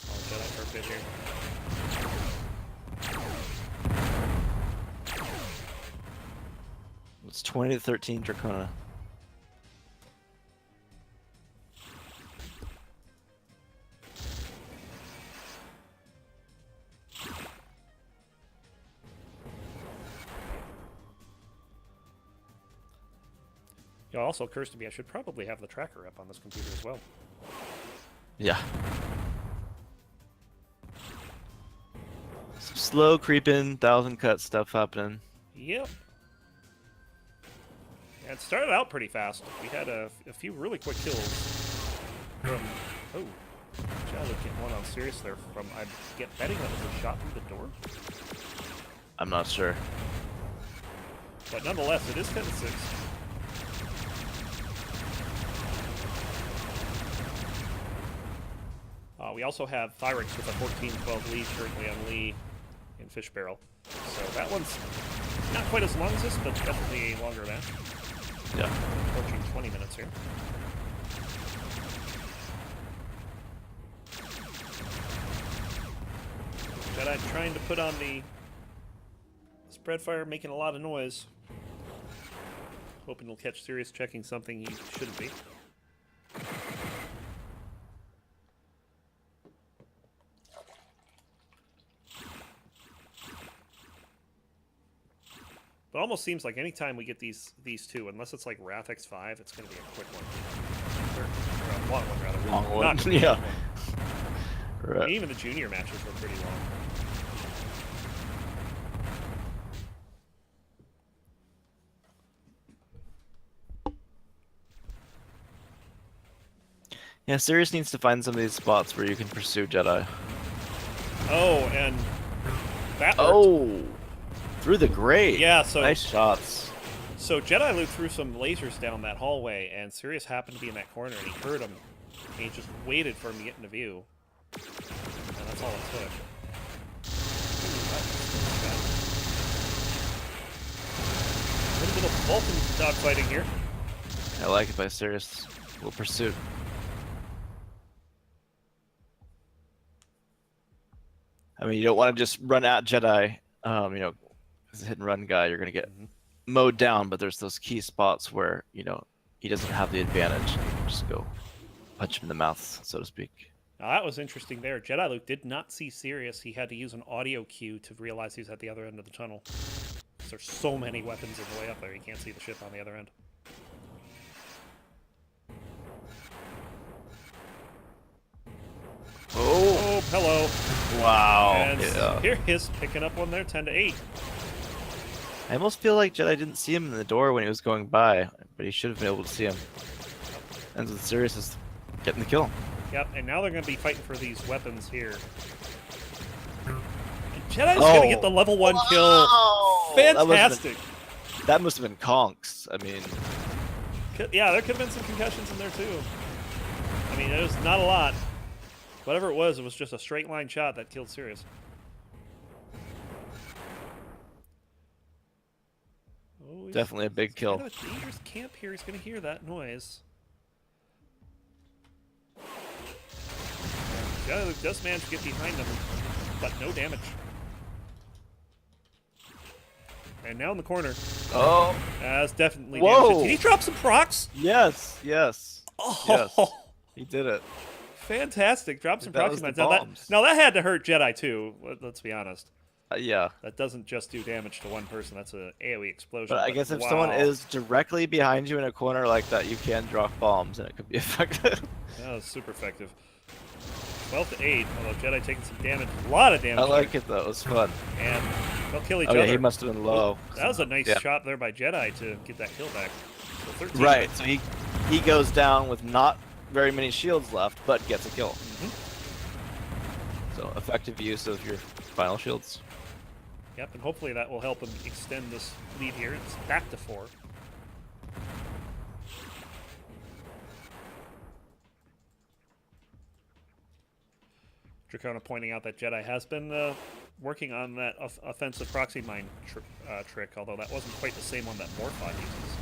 [SPEAKER 1] Oh, Jedi for a bit here.
[SPEAKER 2] It's 20-13 Drakona.
[SPEAKER 1] Yeah, also occurs to me I should probably have the tracker up on this computer as well.
[SPEAKER 2] Yeah. Some slow creeping, 1,000 cut stuff happening.
[SPEAKER 1] Yep. Yeah, it started out pretty fast. We had a few really quick kills from... Oh. Jediluke getting one on Sirius there from... I get betting that was a shot through the door?
[SPEAKER 2] I'm not sure.
[SPEAKER 1] But nonetheless, it is 10-6. We also have Thyrex with a 14-12 lead currently on Lee in Fish Barrel. So that one's not quite as long as this, but definitely a longer match.
[SPEAKER 2] Yeah.
[SPEAKER 1] Approaching 20 minutes here. Jedi trying to put on the spread fire, making a lot of noise. Hoping he'll catch Sirius checking something he shouldn't be. But it almost seems like anytime we get these two, unless it's like Wrath X5, it's going to be a quick one. Or a long one, rather.
[SPEAKER 2] Long one.
[SPEAKER 1] Not
[SPEAKER 2] Yeah.
[SPEAKER 1] Right. Even the junior matches were pretty long.
[SPEAKER 2] Yeah, Sirius needs to find some of these spots where you can pursue Jedi.
[SPEAKER 1] Oh, and that worked.
[SPEAKER 2] Oh! Through the grate.
[SPEAKER 1] Yeah, so
[SPEAKER 2] nice shots.
[SPEAKER 1] So Jediluke threw some lasers down that hallway, and Sirius happened to be in that corner, and he heard him. And he just waited for him to get into view, and that's all it took. A little bit of Vulcan dogfighting here.
[SPEAKER 2] I like it by Sirius. Little pursuit. I mean, you don't want to just run at Jedi. You know, as a hit and run guy, you're gonna get mowed down. But there's those key spots where he doesn't have the advantage. You can just go punch him in the mouth, so to speak.
[SPEAKER 1] Now that was interesting there. Jediluke did not see Sirius. He had to use an audio cue to realize he was at the other end of the tunnel. There's so many weapons in the way up there, he can't see the ship on the other end. Oh, hello.
[SPEAKER 2] Wow.
[SPEAKER 1] And
[SPEAKER 2] yeah.
[SPEAKER 1] here he is, picking up one there, 10-8.
[SPEAKER 2] I almost feel like Jedi didn't see him in the door when he was going by, but he should have been able to see him. Ends with Sirius is getting the kill.
[SPEAKER 1] Yep, and now they're going to be fighting for these weapons here. And Jedi's going to get the level 1 kill. Fantastic.
[SPEAKER 2] That must have been conks. I mean...
[SPEAKER 1] Yeah, there could have been some concussions in there, too. I mean, it was not a lot. Whatever it was just a straight line shot that killed Sirius. Oh,
[SPEAKER 2] definitely a big kill.
[SPEAKER 1] Kind of a dangerous camp here. He's going to hear that noise. Jediluke does manage to get behind him, but no damage. And now in the corner.
[SPEAKER 2] Oh.
[SPEAKER 1] That's definitely
[SPEAKER 2] Whoa.
[SPEAKER 1] damage. Did he drop some procs?
[SPEAKER 2] Yes, yes.
[SPEAKER 1] Oh.
[SPEAKER 2] Yes. He did it.
[SPEAKER 1] Fantastic. Drop some proxy mines.
[SPEAKER 2] Now
[SPEAKER 1] that had to hurt Jedi too, let's be honest.
[SPEAKER 2] Yeah.
[SPEAKER 1] That doesn't just do damage to one person. That's an AoE explosion.
[SPEAKER 2] But I guess if someone is directly behind you in a corner like that, you can drop bombs and it could be effective.
[SPEAKER 1] That was super effective. 12-8, although Jedi taking some damage. A lot of damage.
[SPEAKER 2] I like it though. It was fun.
[SPEAKER 1] And they'll kill each other.
[SPEAKER 2] Yeah, he must have been low.
[SPEAKER 1] That was a nice shot there by Jedi to get that kill back. So 13.
[SPEAKER 2] Right, so he goes down with not very many shields left, but gets a kill. So effective use of your final shields.
[SPEAKER 1] Yep, and hopefully that will help him extend this lead here. It's back to 4. Drakona pointing out that Jedi has been working on that offensive proxy mine trick, although that wasn't quite the same one that Morfod uses.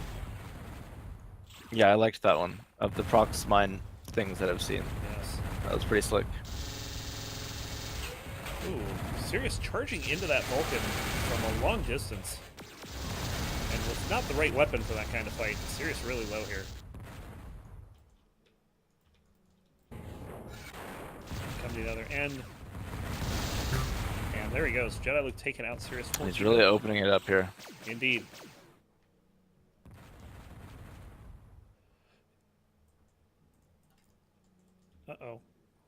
[SPEAKER 2] Yeah, I liked that one. Of the prox mine things that I've seen.
[SPEAKER 1] Yes.
[SPEAKER 2] That was pretty slick.
[SPEAKER 1] Ooh, Sirius charging into that Vulcan from a long distance. And with not the right weapon for that kind of fight. Sirius really low here. Come to the other end. And there he goes. Jediluke taking out Sirius.
[SPEAKER 2] He's really opening it up here.
[SPEAKER 1] Indeed. Uh-oh.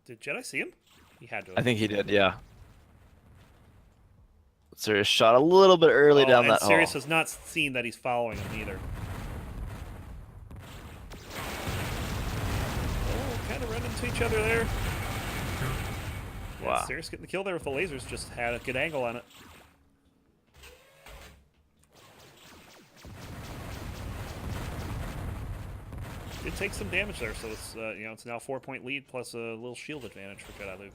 [SPEAKER 1] Did Jedi see him? He had to have.
[SPEAKER 2] I think he did, yeah. Sirius shot a little bit early down that hole.
[SPEAKER 1] Sirius has not seen that he's following him either. Oh, kind of run into each other there.
[SPEAKER 2] Wow.
[SPEAKER 1] Yeah, Sirius getting the kill there with the lasers, just had a good angle on it. Did take some damage there, so it's it's now a 4-point lead plus a little shield advantage for Jediluke.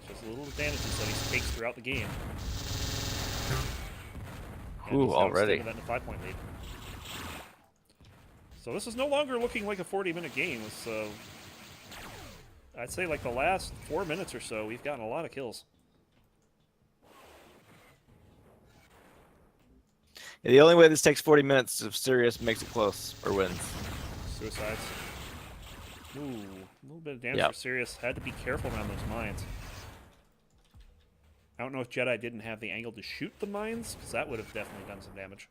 [SPEAKER 1] Just a little advantage that he takes throughout the game.
[SPEAKER 2] Ooh, already.
[SPEAKER 1] That in a 5-point lead. So this is no longer looking like a 40-minute game. It's, I'd say like the last 4 minutes or so, we've gotten a lot of kills.
[SPEAKER 2] Yeah, the only way this takes 40 minutes is if Sirius makes it close or wins.
[SPEAKER 1] Suicides. Ooh, a little bit of damage for Sirius. Had to be careful around those mines. I don't know if Jedi didn't have the angle to shoot the mines, because that would have definitely done some damage.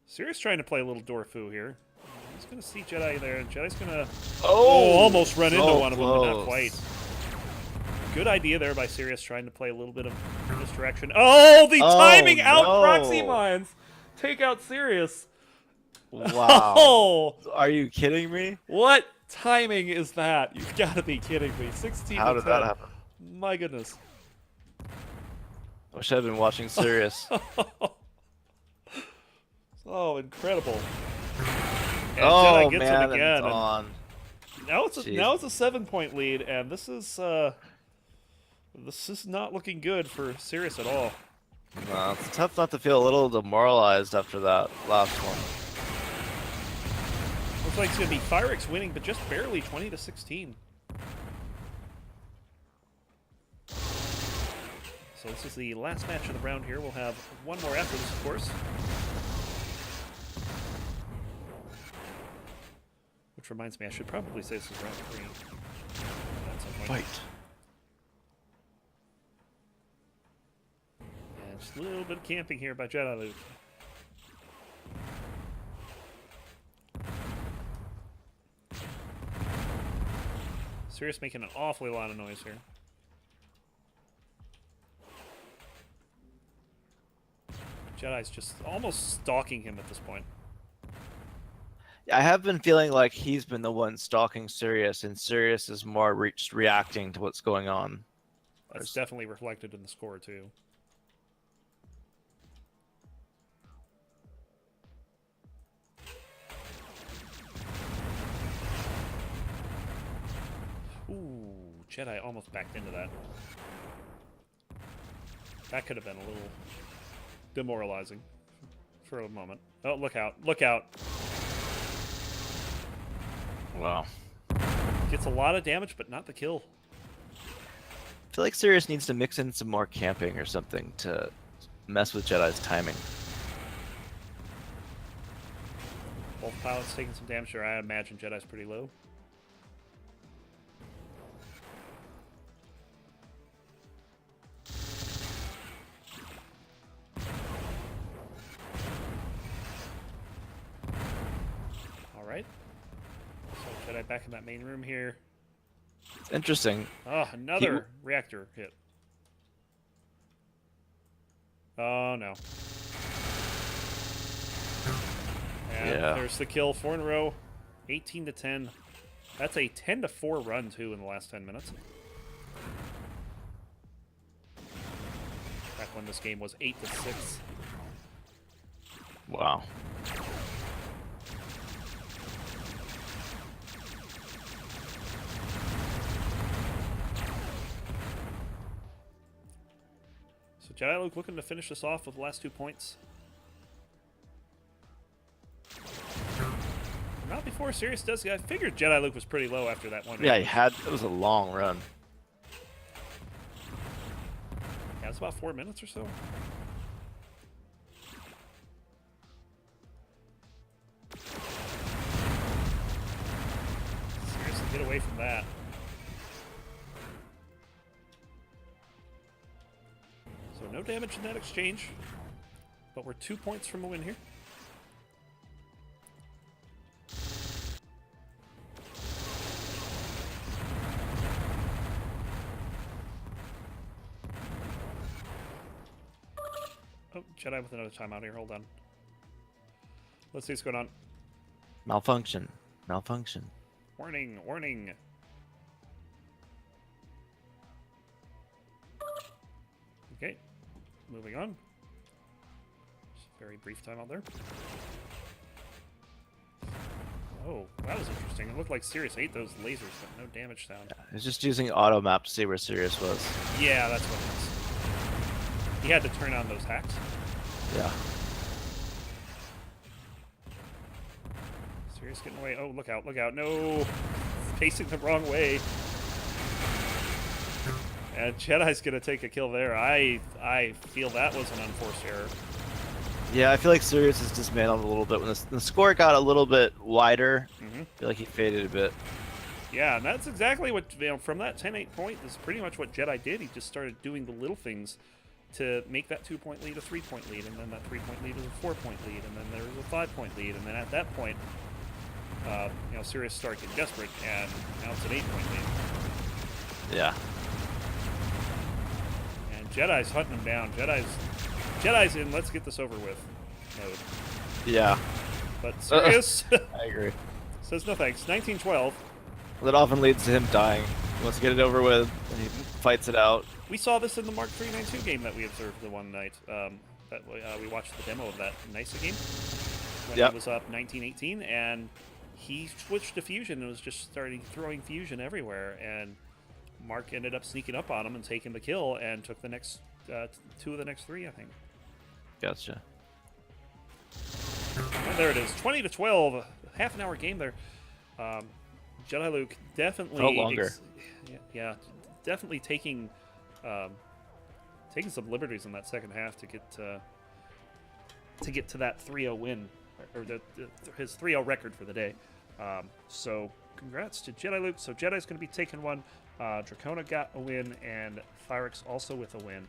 [SPEAKER 1] Sirius trying to play a little Dorfu here. He's going to see Jedi there, and Jedi's going to almost run into one of them, but not quite. Good idea there by Sirius trying to play a little bit of misdirection. Oh, the timing out proxy mines! Take out Sirius.
[SPEAKER 2] Wow.
[SPEAKER 1] Oh!
[SPEAKER 2] Are you kidding me?
[SPEAKER 1] What timing is that? You've got to be kidding me. 16
[SPEAKER 2] How did that happen?
[SPEAKER 1] My goodness.
[SPEAKER 2] I wish I'd been watching Sirius.
[SPEAKER 1] Oh, incredible. And
[SPEAKER 2] Oh,
[SPEAKER 1] Jedi gets
[SPEAKER 2] man,
[SPEAKER 1] him again.
[SPEAKER 2] it's on.
[SPEAKER 1] Now it's a 7-point lead, and this is not looking good for Sirius at all.
[SPEAKER 2] No, it's tough not to feel a little demoralized after that last one.
[SPEAKER 1] Looks like it's going to be Fyrix winning, but just barely, 20-16. So this is the last match of the round here. We'll have one more after this, of course. Which reminds me, I should probably say this is round 3. At some point.
[SPEAKER 2] Fight.
[SPEAKER 1] And just a little bit of camping here by Jediluke. Sirius making an awfully lot of noise here. Jedi's just almost stalking him at this point.
[SPEAKER 2] I have been feeling like he's been the one stalking Sirius, and Sirius is more just reacting to what's going on.
[SPEAKER 1] That's definitely reflected in the score, too. Ooh, Jedi almost backed into that. That could have been a little demoralizing for a moment. Oh, look out. Look out.
[SPEAKER 2] Wow.
[SPEAKER 1] Gets a lot of damage, but not the kill.
[SPEAKER 2] I feel like Sirius needs to mix in some more camping or something to mess with Jedi's timing.
[SPEAKER 1] Both pilots taking some damage there. I imagine Jedi's pretty low. Alright. So Jedi back in that main room here.
[SPEAKER 2] It's interesting.
[SPEAKER 1] Oh, another reactor hit. Oh, no. And
[SPEAKER 2] Yeah.
[SPEAKER 1] there's the kill. 4 in a row. 18-10. That's a 10-4 run, too, in the last 10 minutes. Back when this game was 8-6.
[SPEAKER 2] Wow.
[SPEAKER 1] So Jediluke looking to finish this off with the last 2 points. Not before Sirius does. I figured Jediluke was pretty low after that one.
[SPEAKER 2] Yeah, it was a long run.
[SPEAKER 1] Yeah, it's about 4 minutes or so. Seriously, get away from that. So no damage in that exchange, but we're 2 points from a win here. Oh, Jedi with another timeout here. Hold on. Let's see what's going on.
[SPEAKER 2] Malfunction. Malfunction.
[SPEAKER 1] Warning, warning. Okay, moving on. Just a very brief timeout there. Oh, that was interesting. It looked like Sirius ate those lasers, but no damage sound.
[SPEAKER 2] I was just using auto map to see where Sirius was.
[SPEAKER 1] Yeah, that's what it is. He had to turn on those hacks.
[SPEAKER 2] Yeah.
[SPEAKER 1] Sirius getting away. Oh, look out, look out. No! Facing the wrong way. And Jedi's going to take a kill there. I feel that was an unforced error.
[SPEAKER 2] Yeah, I feel like Sirius is dismantled a little bit. When the score got a little bit wider,
[SPEAKER 1] Mm-hmm.
[SPEAKER 2] I feel like he faded a bit.
[SPEAKER 1] Yeah, and that's exactly what, from that 10-8 point, is pretty much what Jedi did. He just started doing the little things to make that 2-point lead a 3-point lead, and then that 3-point lead was a 4-point lead, and then there was a 5-point lead, and then at that point, Sirius started getting desperate, and now it's an 8-point lead.
[SPEAKER 2] Yeah.
[SPEAKER 1] And Jedi's hunting him down. Jedi's in, let's get this over with mode.
[SPEAKER 2] Yeah.
[SPEAKER 1] But Sirius
[SPEAKER 2] I agree.
[SPEAKER 1] says no thanks. 19-12.
[SPEAKER 2] That often leads to him dying. He wants to get it over with, and he fights it out.
[SPEAKER 1] We saw this in the Mark 392 game that we observed the one night. We watched the demo of that NISA game when he was up 19-18, and he switched to fusion and was just starting throwing fusion everywhere. And Mark ended up sneaking up on him and taking the kill, and took the next 2 of the next 3, I think.
[SPEAKER 2] Gotcha.
[SPEAKER 1] And there it is, 20-12. half an hour game there. Jediluke definitely
[SPEAKER 2] Felt longer.
[SPEAKER 1] Yeah, definitely um, taking some liberties in that second half to get to that 3-0 win, or his 3-0 record for the day. So congrats to Jediluke. So Jedi's going to be taking one. Drakona got a win, and Thyrix also with a win.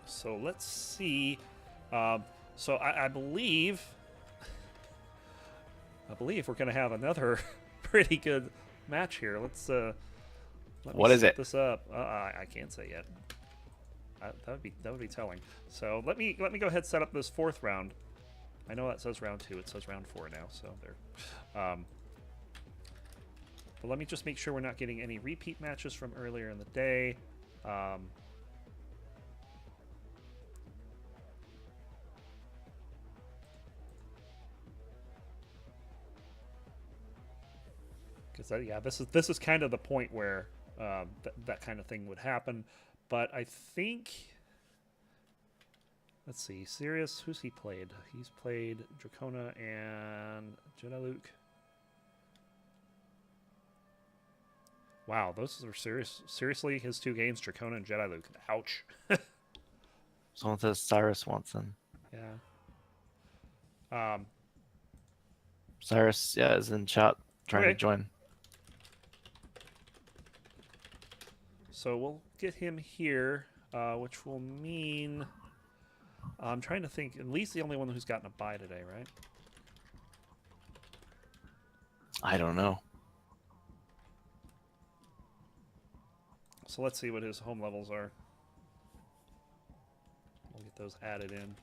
[SPEAKER 1] So let's see. So I believe we're going to have another pretty good match here. Let's let me
[SPEAKER 2] What is
[SPEAKER 1] set
[SPEAKER 2] it?
[SPEAKER 1] this up. I can't say yet. That would be telling. So let me go ahead and set up this fourth round. I know that says round 2. It says round 4 now. So there. But let me just make sure we're not getting any repeat matches from earlier in the day. Because yeah, this is kind of the point where that kind of thing would happen. But I think, let's see, Sirius, who's he played? He's played Drakona and Jediluke. Wow, those are seriously his 2 games, Drakona and Jediluke. Ouch.
[SPEAKER 2] Someone says Cyrus wants them.
[SPEAKER 1] Yeah.
[SPEAKER 2] Cyrus, yeah, is in chat trying to join.
[SPEAKER 1] So we'll get him here, which will mean I'm trying to think. At least the only one who's gotten a bye today, right?
[SPEAKER 2] I don't know.
[SPEAKER 1] So let's see what his home levels are. We'll get those added in.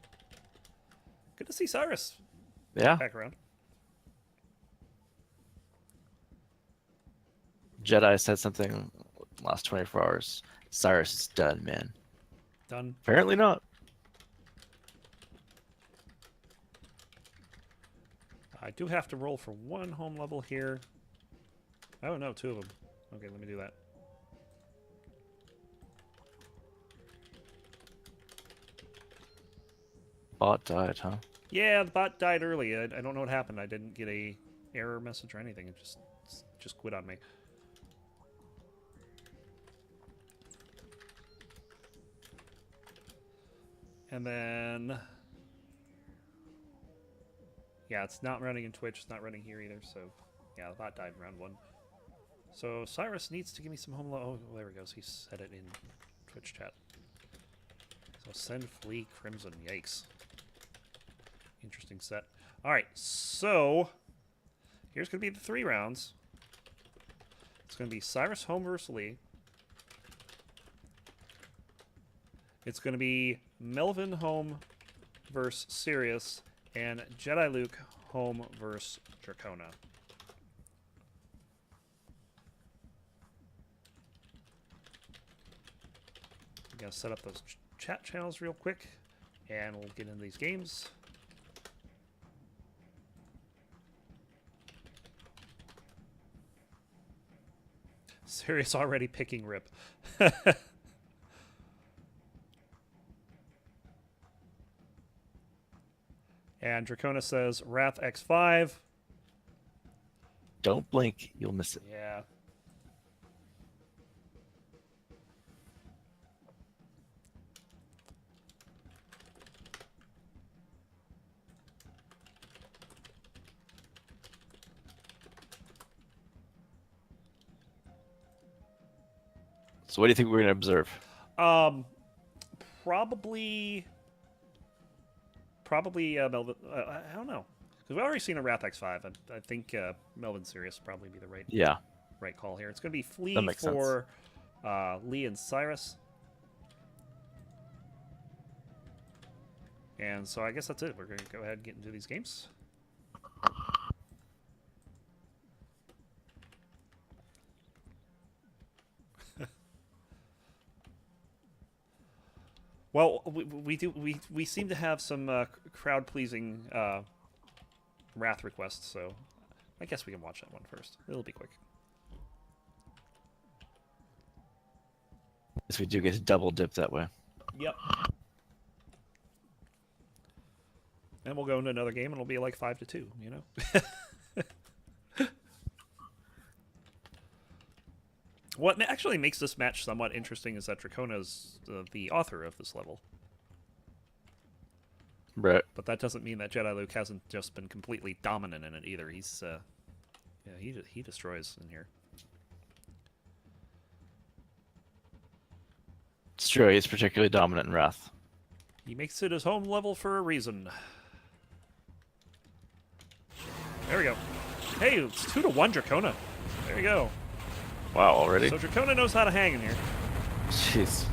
[SPEAKER 1] Good to see Cyrus.
[SPEAKER 2] Yeah.
[SPEAKER 1] Back around.
[SPEAKER 2] Jedi said something last 24 hours. Cyrus is done, man.
[SPEAKER 1] Done.
[SPEAKER 2] Apparently not.
[SPEAKER 1] I do have to roll for 1 home level here. Oh, no, 2 of them. Okay, let me do that.
[SPEAKER 2] Bot died, huh?
[SPEAKER 1] Yeah, the bot died early. I don't know what happened. I didn't get a error message or anything. It just quit on me. And then, yeah, it's not running in Twitch. It's not running here either. So, yeah, the bot died in round 1. So Cyrus needs to give me some home. Oh, there he goes. He said it in Twitch chat. So send Flee Crimson. Yikes. Interesting set. All right, so here's going to be the 3 rounds. It's going to be Cyrus home versus Lee. It's going to be Melvin home versus Sirius, and Jediluke home versus Drakona. I'm going to set up those chat channels real quick, and we'll get into these games. Sirius already picking Rip. And Drakona says Wrath X5.
[SPEAKER 2] Don't blink, you'll miss it.
[SPEAKER 1] Yeah.
[SPEAKER 2] So what do you think we're going to observe?
[SPEAKER 1] Probably Melvin. I don't know, because we've already seen a Wrath X5. I think Melvin Sirius would probably be the right call here. It's going to be Flea for Lee and Cyrus. And so I guess that's it. We're going to go ahead and get into these games. Well, we seem to have some crowd pleasing Wrath requests, so I guess we can watch that one first. It'll be quick.
[SPEAKER 2] Yes, we do get to double dip that way.
[SPEAKER 1] Yep. And we'll go into another game, and it'll be like 5-2. You know. What actually makes this match somewhat interesting is that Drakona is the author of this level.
[SPEAKER 2] Right.
[SPEAKER 1] But that doesn't mean that Jediluke hasn't just been completely dominant in it either. He's, yeah, he destroys in here.
[SPEAKER 2] It's true. He's particularly dominant in Wrath.
[SPEAKER 1] He makes it his home level for a reason. There we go. Hey, it's 2-1 Drakona. There you go.
[SPEAKER 2] Wow, already?
[SPEAKER 1] So Drakona knows how to hang in here.
[SPEAKER 2] Jeez.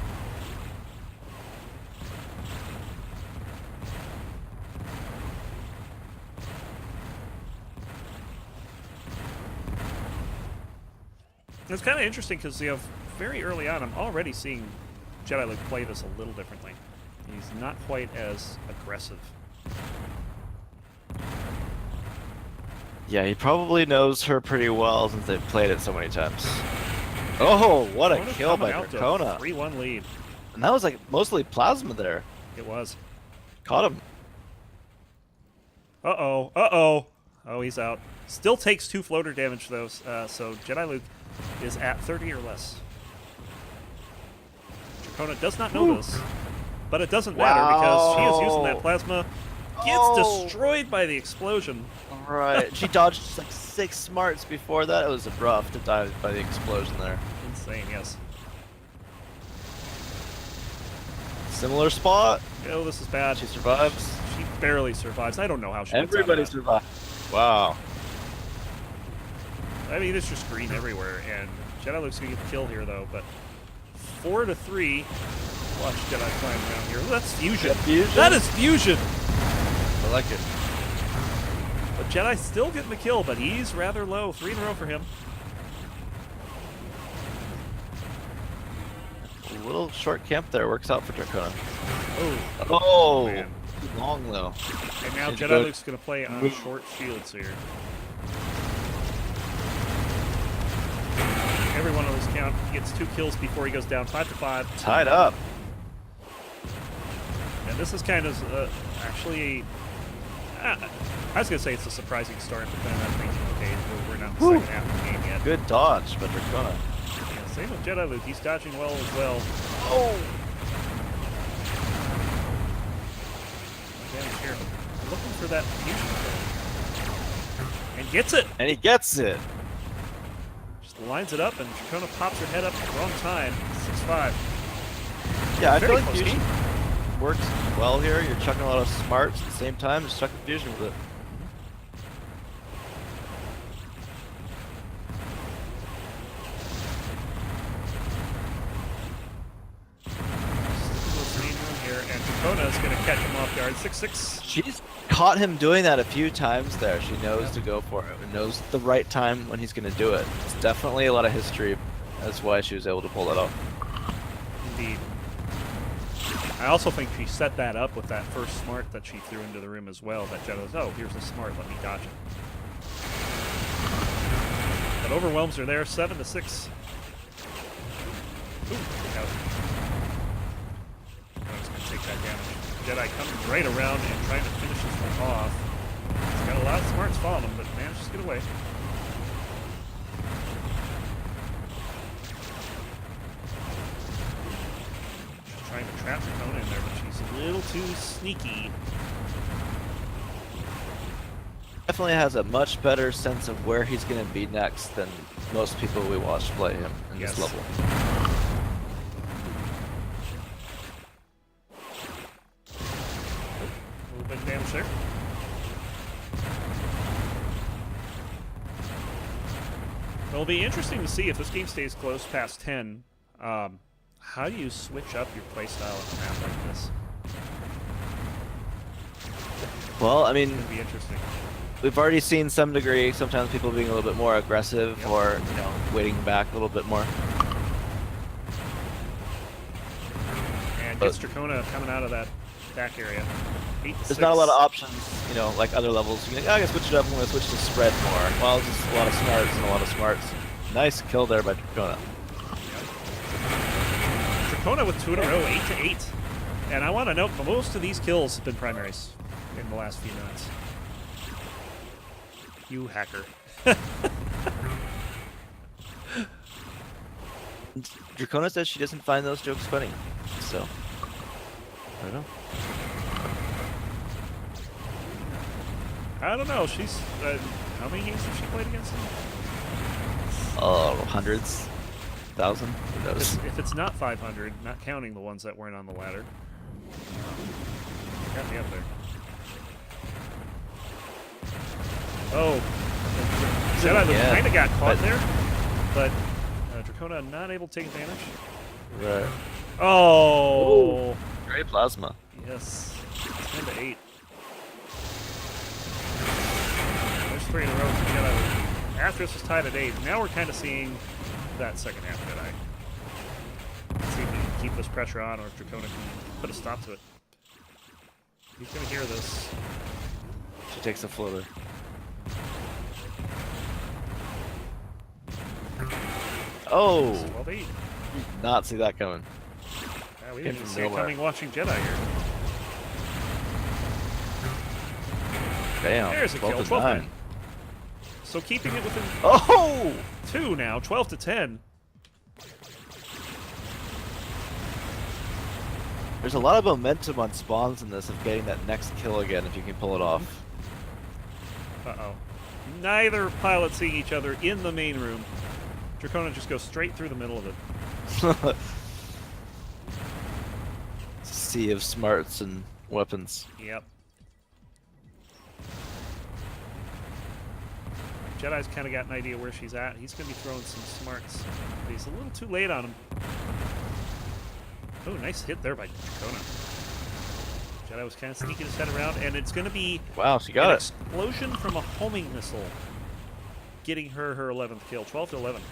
[SPEAKER 1] It's kind of interesting because, you know, very early on, I'm already seeing Jediluke play this a little differently. He's not quite as aggressive.
[SPEAKER 2] Yeah, he probably knows her pretty well since they've played it so many times. Oh, what a
[SPEAKER 1] Drakona's
[SPEAKER 2] kill by
[SPEAKER 1] coming out to
[SPEAKER 2] Drakona.
[SPEAKER 1] 3-1 lead.
[SPEAKER 2] And that was like mostly plasma there.
[SPEAKER 1] It was.
[SPEAKER 2] Caught him.
[SPEAKER 1] Uh-oh. Uh-oh. Oh, he's out. Still takes 2 floater damage, though, so Jediluke is at 30 or less. Drakona does not know this, but it doesn't matter because she is using that plasma. Gets destroyed by the explosion.
[SPEAKER 2] Right. She dodged like 6 smarts before that. It was rough to die by the explosion there.
[SPEAKER 1] Insane, yes.
[SPEAKER 2] Similar spot.
[SPEAKER 1] Oh, this is bad.
[SPEAKER 2] She survives.
[SPEAKER 1] She barely survives. I don't know how she gets out of
[SPEAKER 2] Everybody
[SPEAKER 1] that.
[SPEAKER 2] survived. Wow.
[SPEAKER 1] I mean, it's just green everywhere, and Jediluke's gonna get the kill here, though, but 4-3. Watch Jedi climb around here. Ooh, that's fusion.
[SPEAKER 2] That fusion?
[SPEAKER 1] That is fusion!
[SPEAKER 2] I like it.
[SPEAKER 1] But Jedi still getting the kill, but he's rather low. 3 in a row for him.
[SPEAKER 2] A little short camp there works out for Drakona.
[SPEAKER 1] Oh,
[SPEAKER 2] Oh,
[SPEAKER 1] man.
[SPEAKER 2] too long though.
[SPEAKER 1] And now
[SPEAKER 2] Should
[SPEAKER 1] Jediluke's going to play on
[SPEAKER 2] move.
[SPEAKER 1] short shields here. Every one of those count. He gets 2 kills before he goes down 5-5.
[SPEAKER 2] Tied up.
[SPEAKER 1] And this is kind of actually... I was going to say it's a surprising start, but then I'm thinking, okay, we're not in the second half of the game yet.
[SPEAKER 2] Good dodge by Drakona.
[SPEAKER 1] Yeah, same with Jediluke. He's dodging well as well.
[SPEAKER 2] Oh.
[SPEAKER 1] Damage here. Looking for that fusion kill. And gets it!
[SPEAKER 2] And he gets it.
[SPEAKER 1] Just lines it up, and Drakona pops her head up at the wrong time. 6-5.
[SPEAKER 2] Yeah, I
[SPEAKER 1] Very
[SPEAKER 2] feel like
[SPEAKER 1] close
[SPEAKER 2] fusion
[SPEAKER 1] game.
[SPEAKER 2] works well here. You're chucking a lot of smarts at the same time. Just chuck the fusion with it.
[SPEAKER 1] And Drakona is going to catch him off guard. 6-6.
[SPEAKER 2] She's caught him doing that a few times there. She knows to go for it and knows the right time when he's going to do it. It's definitely a lot of history. That's why she was able to pull that off.
[SPEAKER 1] Indeed. I also think she set that up with that first smart that she threw into the room as well. That Jedi was, oh, here's the smart, let me dodge it. But overwhelms her there, 7-6. Ooh, look out. Jedi's going to take that damage. Jedi coming right around and trying to finish this one off. He's got a lot of smarts following him, but manages to get away. She's trying to trap Drakona in there, but she's a little too sneaky.
[SPEAKER 2] Definitely has a much better sense of where he's going to be next than most people we watch play him in
[SPEAKER 1] Yes.
[SPEAKER 2] this level.
[SPEAKER 1] A little bit of damage there. It'll be interesting to see if this game stays close past 10. How do you switch up your playstyle on a map like this?
[SPEAKER 2] Well, I mean,
[SPEAKER 1] It'll be interesting.
[SPEAKER 2] we've already seen some degree, sometimes people being a little bit more aggressive
[SPEAKER 1] Yep.
[SPEAKER 2] or, you know, waiting back a little bit more.
[SPEAKER 1] And gets Drakona coming out of that back area. 8-6.
[SPEAKER 2] There's not a lot of options, you know, like other levels. You can, I can switch it up, I'm going to switch to spread more. Well, it's just a lot of smarts and a lot of smarts. Nice kill there by Drakona.
[SPEAKER 1] Drakona with 2 in a row, 8-8. And I want to note, most of these kills have been primaries. in the last few minutes. You hacker.
[SPEAKER 2] Drakona says she doesn't find those jokes funny, so I don't know.
[SPEAKER 1] I don't know. She's how many games have she played against him?
[SPEAKER 2] Oh, hundreds, thousand. Who knows?
[SPEAKER 1] If it's not 500, not counting the ones that weren't on the ladder. Got me up there. Oh, Jediluke kind of got caught there, but Drakona not able to take advantage.
[SPEAKER 2] Right.
[SPEAKER 1] Oh.
[SPEAKER 2] Ooh, great plasma.
[SPEAKER 1] Yes. 10 to 8. There's 3 in a row for Jediluke. After this was tied at 8. Now we're kind of seeing that second half Jedi. Let's see if we can keep this pressure on, or if Drakona can put a stop to it. He's gonna hear this.
[SPEAKER 2] She takes a floater. Oh!
[SPEAKER 1] 12-8.
[SPEAKER 2] Did not see that coming.
[SPEAKER 1] Yeah, we didn't even see it coming watching Jedi here.
[SPEAKER 2] Damn.
[SPEAKER 1] There's a kill. 12-9. So keeping it within 2 now, 12 to 10.
[SPEAKER 2] There's a lot of momentum on spawns in this of getting that next kill again if you can pull it off.
[SPEAKER 1] Uh-oh. Neither pilot seeing each other in the main room. Drakona just goes straight through the middle of it.
[SPEAKER 2] Sea of smarts and weapons.
[SPEAKER 1] Yep. Jedi's kind of got an idea where she's at. He's going to be throwing some smarts. But he's a little too late on him. Oh, nice hit there by Drakona. Jedi was kind of sneaking his head around, and it's going to be
[SPEAKER 2] wow, she got
[SPEAKER 1] an
[SPEAKER 2] it.
[SPEAKER 1] explosion from a homing missile, getting her 11th kill, 12 to 11.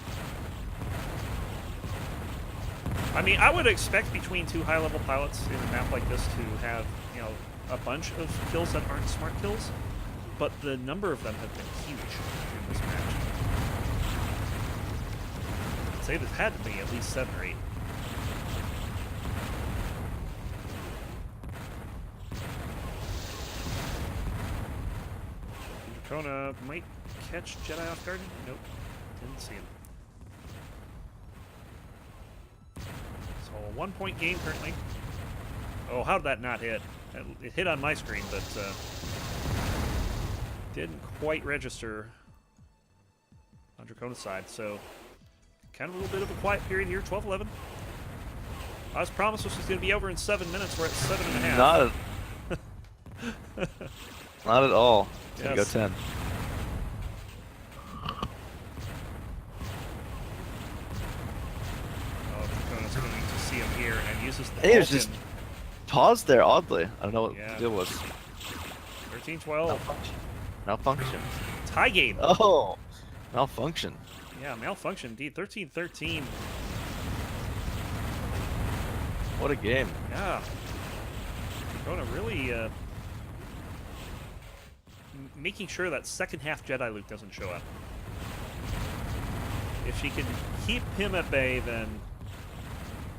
[SPEAKER 1] I mean, I would expect between 2 high-level pilots in a map like this to have, you know, a bunch of kills that aren't smart kills, but the number of them have been huge in this match. I'd say there's had to be at least 7 or 8. Drakona might catch Jedi off guard. Nope, didn't see him. So a 1-point game currently. Oh, how did that not hit? It hit on my screen, but didn't quite register on Drakona's side. So kind of a little bit of a quiet period here. 12-11. I was promised this was going to be over in 7 minutes. We're at 7.5.
[SPEAKER 2] Not at all.
[SPEAKER 1] Yes.
[SPEAKER 2] Go 10.
[SPEAKER 1] Oh, Drakona's going to see him here and uses the
[SPEAKER 2] He was just paused there oddly. I don't know what the deal was.
[SPEAKER 1] 13-12.
[SPEAKER 2] Malfunction.
[SPEAKER 1] Tie game.
[SPEAKER 2] Oh, malfunction.
[SPEAKER 1] Yeah, malfunction indeed. 13-13.
[SPEAKER 2] What a game.
[SPEAKER 1] Yeah. Drakona really making sure that second half Jediluke doesn't show up. If she can keep him at bay, then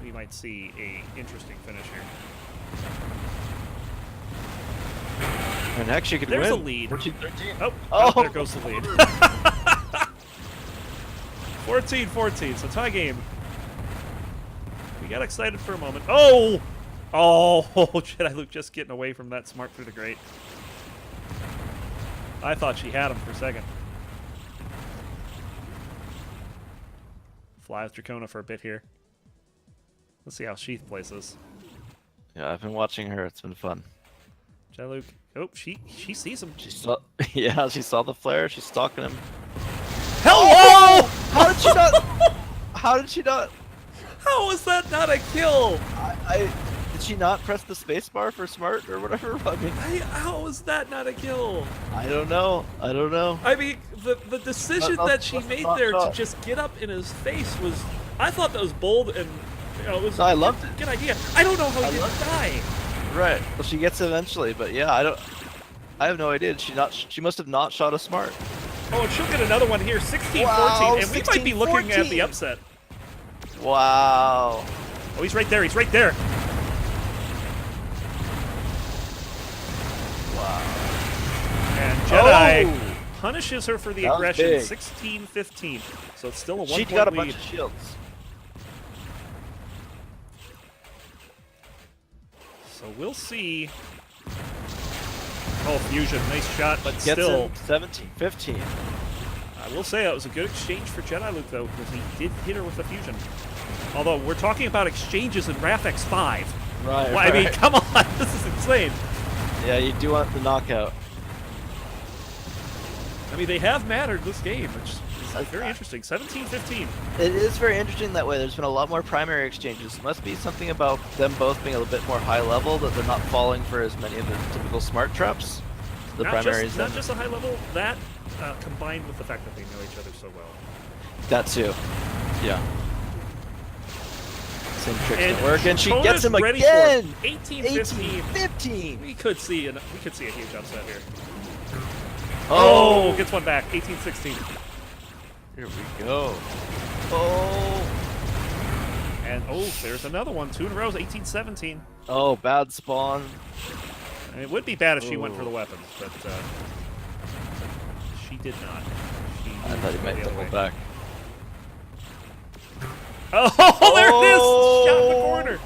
[SPEAKER 1] we might see a interesting finish here.
[SPEAKER 2] And actually, could
[SPEAKER 1] There's
[SPEAKER 2] win.
[SPEAKER 1] a lead.
[SPEAKER 2] 14-13.
[SPEAKER 1] Oh, there goes the lead. 14-14, so tie game. We got excited for a moment. Oh! Oh, Jediluke just getting away from that smart through the grate. I thought she had him for a second. Fly with Drakona for a bit here. Let's see how Sheath places.
[SPEAKER 2] Yeah, I've been watching her. It's been fun.
[SPEAKER 1] Jediluke. Oh, she sees him.
[SPEAKER 2] She saw. Yeah, she saw the flare. She's stalking him.
[SPEAKER 1] Hello!
[SPEAKER 2] How did she not? How did she not?
[SPEAKER 1] How was that not a kill?
[SPEAKER 2] Did she not press the spacebar for smart or whatever? I mean,
[SPEAKER 1] how was that not a kill?
[SPEAKER 2] I don't know. I don't know.
[SPEAKER 1] I mean, the decision that she made there to just get up in his face was, I thought that was bold and, you know, it was
[SPEAKER 2] I loved it.
[SPEAKER 1] Good idea. I don't know how he didn't die.
[SPEAKER 2] Right. Well, she gets it eventually, but yeah, I have no idea. She must have not shot a smart.
[SPEAKER 1] Oh, and she'll get another one here, 16-14,
[SPEAKER 2] Wow,
[SPEAKER 1] and we might be looking at the upset.
[SPEAKER 2] Wow.
[SPEAKER 1] Oh, he's right there. He's right there.
[SPEAKER 2] Wow.
[SPEAKER 1] Jedi
[SPEAKER 2] Oh!
[SPEAKER 1] punishes her for the
[SPEAKER 2] That was
[SPEAKER 1] aggression,
[SPEAKER 2] big.
[SPEAKER 1] 16-15. So it's still a 1
[SPEAKER 2] She
[SPEAKER 1] point
[SPEAKER 2] got a
[SPEAKER 1] lead.
[SPEAKER 2] bunch of shields.
[SPEAKER 1] So we'll see. Oh, fusion, nice shot, but
[SPEAKER 2] Gets
[SPEAKER 1] still.
[SPEAKER 2] him 17, 15.
[SPEAKER 1] I will say that was a good exchange for Jediluke, though, because he did hit her with the fusion. Although, we're talking about exchanges in Wrath X5.
[SPEAKER 2] Right,
[SPEAKER 1] Well, I mean, come on, this is insane.
[SPEAKER 2] Yeah, you do want the knockout.
[SPEAKER 1] I mean, they have mattered this game, which is very interesting. 17-15.
[SPEAKER 2] It is very interesting that way. There's been a lot more primary exchanges. It must be something about them both being a little bit more high level that they're not falling for as many of the typical smart traps. The primaries.
[SPEAKER 1] Not just a high level, that combined with the fact that they know each other so well.
[SPEAKER 2] That too. Yeah. Same tricks
[SPEAKER 1] And
[SPEAKER 2] don't work, and she
[SPEAKER 1] Dracona's
[SPEAKER 2] gets him
[SPEAKER 1] ready
[SPEAKER 2] again.
[SPEAKER 1] for it. 18-15.
[SPEAKER 2] 15.
[SPEAKER 1] We could see a huge upset here.
[SPEAKER 2] Oh,
[SPEAKER 1] Gets one back. 18-16.
[SPEAKER 2] here we go. Oh.
[SPEAKER 1] And there's another one. 2 in a row. 18-17.
[SPEAKER 2] Oh, bad spawn.
[SPEAKER 1] I mean, it would be bad if she went for the weapons, but she did not.
[SPEAKER 2] I thought he might double back.
[SPEAKER 1] Oh, there it is! Shot in the corner.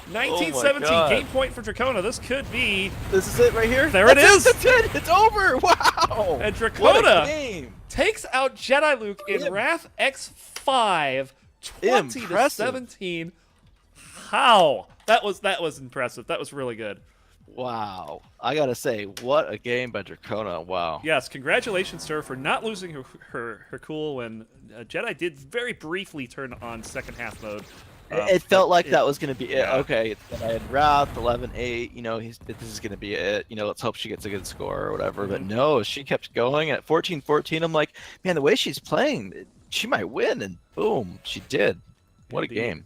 [SPEAKER 2] Oh my
[SPEAKER 1] 19-17.
[SPEAKER 2] God.
[SPEAKER 1] Game point for Drakona. This could be.
[SPEAKER 2] This is it right here?
[SPEAKER 1] There it is!
[SPEAKER 2] That's it! It's over! Wow!
[SPEAKER 1] And
[SPEAKER 2] What a
[SPEAKER 1] Drakona
[SPEAKER 2] game!
[SPEAKER 1] takes out Jediluke in Wrath X5, 20-17. How? That was impressive. That was really good.
[SPEAKER 2] Wow. I gotta say, what a game by Drakona. Wow.
[SPEAKER 1] Yes, congratulations to her for not losing her cool when Jedi did very briefly turn on second half mode.
[SPEAKER 2] It felt like that was going to be it.
[SPEAKER 1] yeah.
[SPEAKER 2] Okay, I had Wrath, 11-8, you know, this is going to be it. You know, let's hope she gets a good score or whatever. But no, she kept going. At 14-14, I'm like, man, the way she's playing, she might win. And boom, she did. What
[SPEAKER 1] Indeed.
[SPEAKER 2] a game.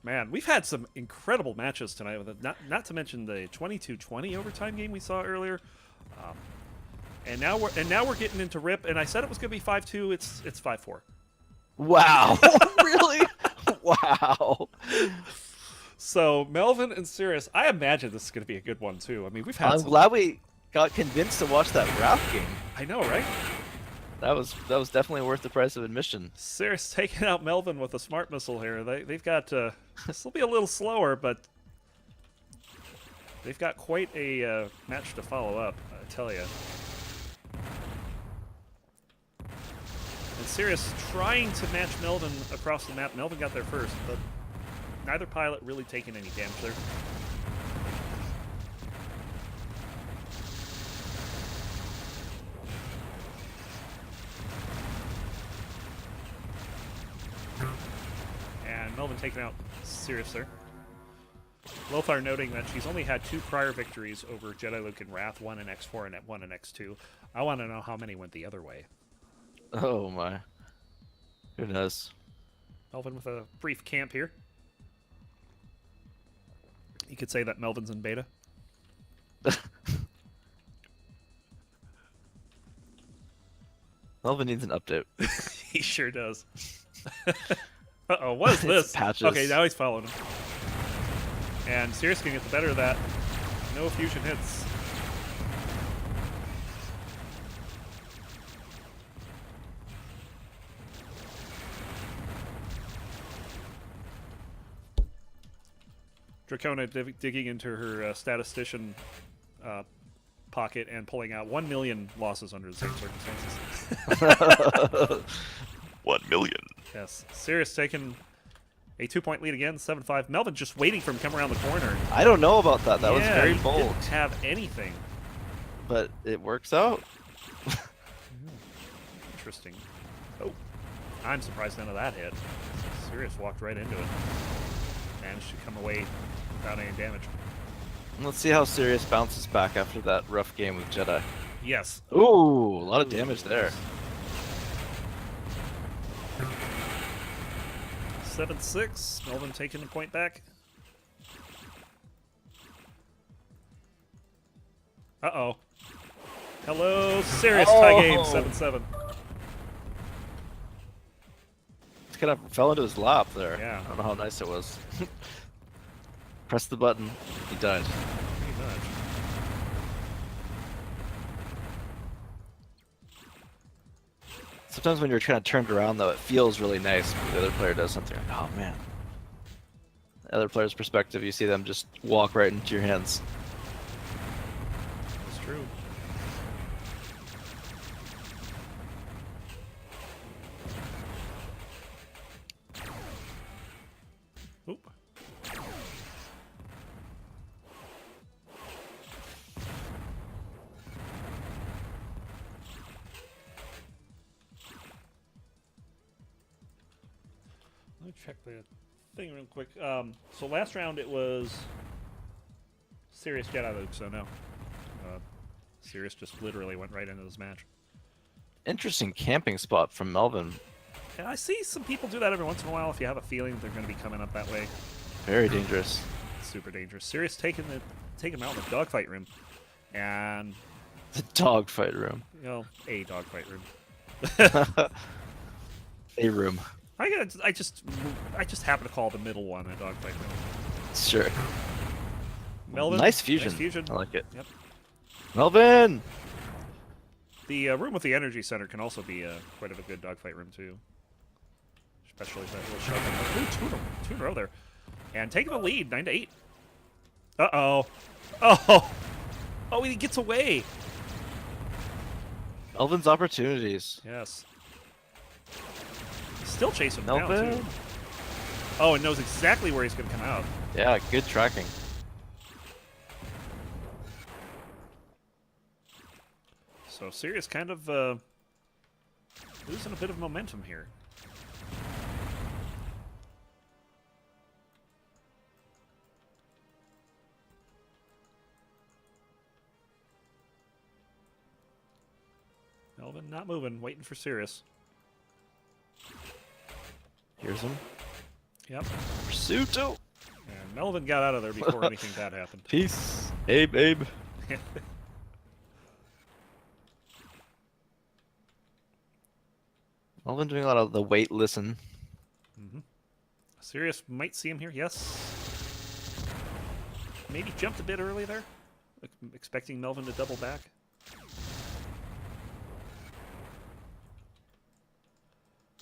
[SPEAKER 1] Man, we've had some incredible matches tonight. With it. Not to mention the 22-20 overtime game we saw earlier. And now we're getting into Rip. And I said it was going to be 5-2. It's 5-4.
[SPEAKER 2] Wow. Really? Wow.
[SPEAKER 1] So Melvin and Sirius, I imagine this is going to be a good one too. I mean, we've had.
[SPEAKER 2] I'm glad we got convinced to watch that Wrath game.
[SPEAKER 1] I know, right?
[SPEAKER 2] That was definitely worth the price of admission.
[SPEAKER 1] Sirius taking out Melvin with a smart missile here. They've got this will be a little slower, but they've got quite a match to follow up. I tell you. And Sirius trying to match Melvin across the map. Melvin got there first, but neither pilot really taking any damage there. And Melvin taking out Sirius there. Lothar noting that she's only had 2 prior victories over Jediluke and Wrath, 1 in X4 and 1 in X2. I want to know how many went the other way.
[SPEAKER 2] Oh my. Who knows?
[SPEAKER 1] Melvin with a brief camp here. You could say that Melvin's in beta.
[SPEAKER 2] Melvin needs an update.
[SPEAKER 1] He sure does. Uh-oh, what is this?
[SPEAKER 2] Patches.
[SPEAKER 1] Okay, now he's following him. And Sirius can get the better of that. No fusion hits. Drakona digging into her statistician pocket and pulling out 1 million losses under the same circumstances.
[SPEAKER 2] 1 million.
[SPEAKER 1] Yes. Sirius taking a 2-point lead again, 7-5. Melvin just waiting for him to come around the corner.
[SPEAKER 2] I don't know about that. That was
[SPEAKER 1] Yeah,
[SPEAKER 2] very
[SPEAKER 1] he
[SPEAKER 2] bold.
[SPEAKER 1] didn't have anything.
[SPEAKER 2] But it works out.
[SPEAKER 1] Interesting. Oh, I'm surprised none of that hit. Sirius walked right into it. Managed to come away without any damage.
[SPEAKER 2] Let's see how Sirius bounces back after that rough game with Jedi.
[SPEAKER 1] Yes.
[SPEAKER 2] Ooh, a lot of damage there.
[SPEAKER 1] 7-6. Melvin taking the point back. Uh-oh. Hello, Sirius. Tie game, 7-7.
[SPEAKER 2] It kind of fell into his lap there.
[SPEAKER 1] Yeah.
[SPEAKER 2] I don't know how nice it was. Press the button. He died.
[SPEAKER 1] Pretty much.
[SPEAKER 2] Sometimes when you're kind of turned around, though, it feels really nice when the other player does something. Like, oh man. The other player's perspective, you see them just walk right into your hands.
[SPEAKER 1] That's true. Oop. Let me check the thing real quick. So last round it was Sirius Jediluke, so no. Sirius just literally went right into this match.
[SPEAKER 2] Interesting camping spot from Melvin.
[SPEAKER 1] And I see some people do that every once in a while if you have a feeling they're going to be coming up that way.
[SPEAKER 2] Very dangerous.
[SPEAKER 1] Super dangerous. Sirius taking him out in the dogfight room. And,
[SPEAKER 2] The dogfight room.
[SPEAKER 1] you know, a dogfight room.
[SPEAKER 2] A room.
[SPEAKER 1] I just happen to call the middle one a dogfight room.
[SPEAKER 2] Sure.
[SPEAKER 1] Melvin,
[SPEAKER 2] Nice fusion.
[SPEAKER 1] Nice fusion.
[SPEAKER 2] I like it.
[SPEAKER 1] Yep.
[SPEAKER 2] Melvin!
[SPEAKER 1] The room with the energy center can also be quite a good dogfight room too. Especially that little shove. Ooh, two in a row there. And taking the lead, 9-8. Uh-oh. Oh! Oh, he gets away.
[SPEAKER 2] Melvin's opportunities.
[SPEAKER 1] Yes. He's still chasing him down,
[SPEAKER 2] Melvin.
[SPEAKER 1] too. Oh, and knows exactly where he's going to come out.
[SPEAKER 2] Yeah, good tracking.
[SPEAKER 1] So Sirius kind of losing a bit of momentum here. Melvin not moving, waiting for Sirius.
[SPEAKER 2] Here's him.
[SPEAKER 1] Yep.
[SPEAKER 2] Pursuito!
[SPEAKER 1] And Melvin got out of there before anything bad happened.
[SPEAKER 2] Peace. Abe. Melvin doing a lot of the wait, listen.
[SPEAKER 1] Sirius might see him here, yes. Maybe jumped a bit early there. Expecting Melvin to double back.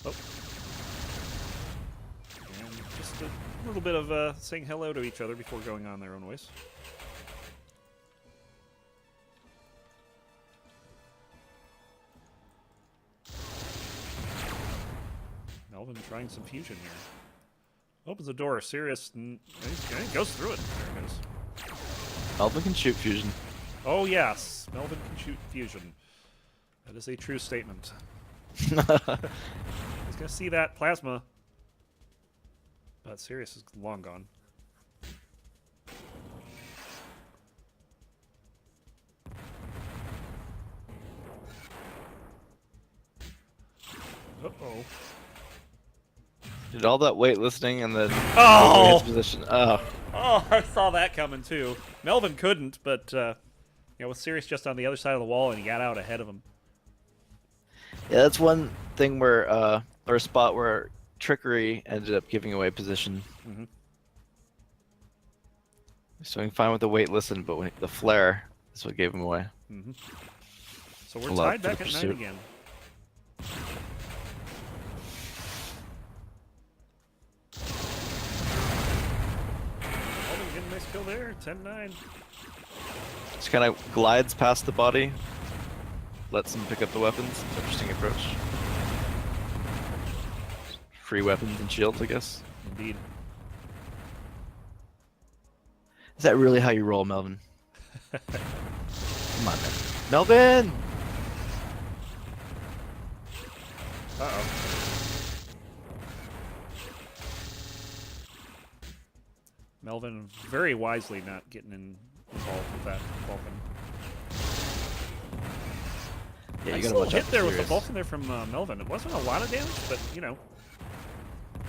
[SPEAKER 1] Oh. And just a little bit of saying hello to each other before going on their own ways. Melvin trying some fusion here. Opens the door, Sirius, and he goes through it. There it goes.
[SPEAKER 2] Melvin can shoot fusion.
[SPEAKER 1] Oh yes, Melvin can shoot fusion. That is a true statement. He's gonna see that plasma, but Sirius is long gone. Uh-oh.
[SPEAKER 2] Did all that wait, listening, and then
[SPEAKER 1] Oh!
[SPEAKER 2] his position. Oh.
[SPEAKER 1] Oh, I saw that coming too. Melvin couldn't, but you know, with Sirius just on the other side of the wall, and he got out ahead of him.
[SPEAKER 2] Yeah, that's one thing where, or a spot where trickery ended up giving away position.
[SPEAKER 1] Mm-hmm.
[SPEAKER 2] He's doing fine with the wait, listen, but when the flare is what gave him away.
[SPEAKER 1] Mm-hmm. So we're
[SPEAKER 2] Allowed
[SPEAKER 1] tied
[SPEAKER 2] for the
[SPEAKER 1] back at 9
[SPEAKER 2] pursuit.
[SPEAKER 1] again. Melvin getting a nice kill there, 10-9.
[SPEAKER 2] Just kind of glides past the body, lets him pick up the weapons. Interesting approach. Free weapons and shields, I guess.
[SPEAKER 1] Indeed.
[SPEAKER 2] Is that really how you roll, Melvin? Come on, man. Melvin!
[SPEAKER 1] Uh-oh. Melvin very wisely not getting involved with that Vulcan.
[SPEAKER 2] Yeah, you
[SPEAKER 1] Nice
[SPEAKER 2] gotta
[SPEAKER 1] little
[SPEAKER 2] watch out
[SPEAKER 1] hit
[SPEAKER 2] for
[SPEAKER 1] there with the
[SPEAKER 2] Sirius.
[SPEAKER 1] Vulcan there from Melvin. It wasn't a lot of damage, but, you know,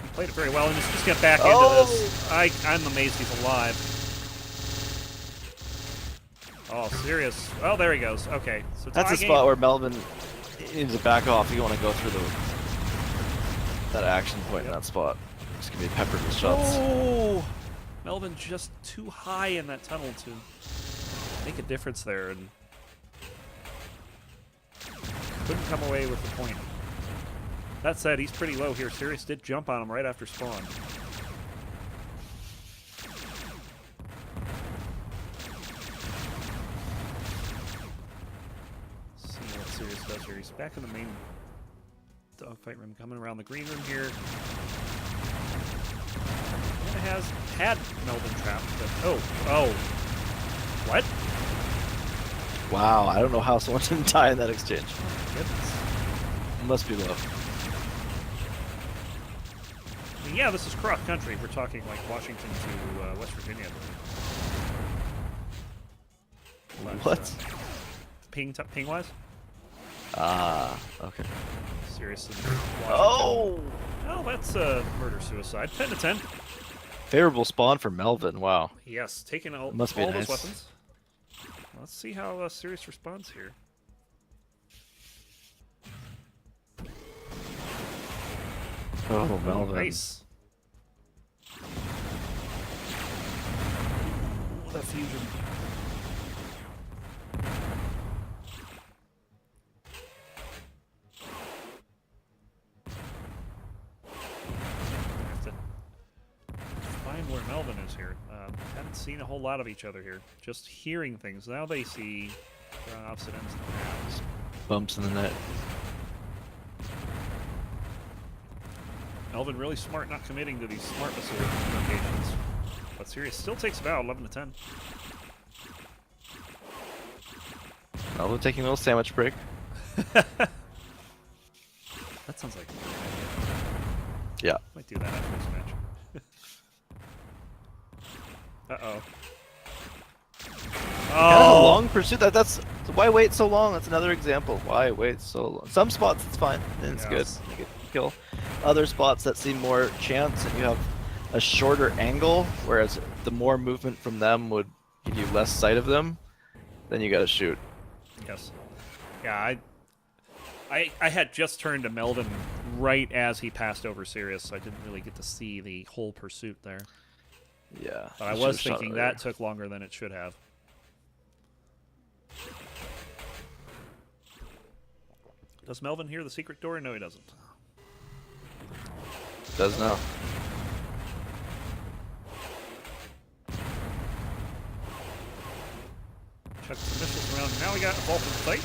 [SPEAKER 1] he played it very well, and just get back into this. I'm amazed he's alive. Oh, Sirius. Oh, there he goes. Okay. So
[SPEAKER 2] That's
[SPEAKER 1] tie
[SPEAKER 2] a
[SPEAKER 1] game.
[SPEAKER 2] spot where Melvin needs to back off. You don't want to go through that action point in that spot. It's going to be peppered with shots.
[SPEAKER 1] Oh! Melvin just too high in that tunnel to make a difference there, and couldn't come away with the point. That said, he's pretty low here. Sirius did jump on him right after spawn. Let's see what Sirius does here. He's back in the main dogfight room, coming around the green room here. And has had Melvin trapped, but oh. What?
[SPEAKER 2] Wow, I don't know how someone didn't die in that exchange.
[SPEAKER 1] Oh, my goodness.
[SPEAKER 2] Must be low.
[SPEAKER 1] I mean, yeah, this is cross country. We're talking like Washington to West Virginia. But,
[SPEAKER 2] What?
[SPEAKER 1] Ping wise?
[SPEAKER 2] Ah, okay.
[SPEAKER 1] Seriously.
[SPEAKER 2] Oh!
[SPEAKER 1] Oh, that's murder suicide. 10 to 10.
[SPEAKER 2] Favorable spawn for Melvin. Wow.
[SPEAKER 1] Yes, taking all
[SPEAKER 2] Must be
[SPEAKER 1] those
[SPEAKER 2] nice.
[SPEAKER 1] weapons. Let's see how Sirius responds here.
[SPEAKER 2] Oh, Melvin.
[SPEAKER 1] Nice. Ooh, that fusion. I have to find where Melvin is here. Haven't seen a whole lot of each other here. Just hearing things. Now they see they're on opposite ends of the map.
[SPEAKER 2] Bumps in the net.
[SPEAKER 1] Melvin really smart not committing to these smart missile locations. But Sirius still takes about 11 to 10.
[SPEAKER 2] Melvin taking a little sandwich break.
[SPEAKER 1] That sounds like a good idea.
[SPEAKER 2] Yeah.
[SPEAKER 1] Might do that after this match. Uh-oh.
[SPEAKER 2] Kind of a long pursuit. That's why wait so long. That's another example. Why wait so long? Some spots it's fine and it's
[SPEAKER 1] Yes.
[SPEAKER 2] good. You get the kill. Other spots that seem more chance and you have a shorter angle, whereas the more movement from them would give you less sight of them. Then you got to shoot.
[SPEAKER 1] Yes. Yeah, I had just turned to Melvin right as he passed over Sirius, so I didn't really get to see the whole pursuit there.
[SPEAKER 2] Yeah.
[SPEAKER 1] But I
[SPEAKER 2] you
[SPEAKER 1] was
[SPEAKER 2] should've shot
[SPEAKER 1] thinking
[SPEAKER 2] earlier.
[SPEAKER 1] that took longer than it should have. Does Melvin hear the secret door? No, he doesn't.
[SPEAKER 2] Does now.
[SPEAKER 1] Chuck some missiles around. Now we got a vault in sight.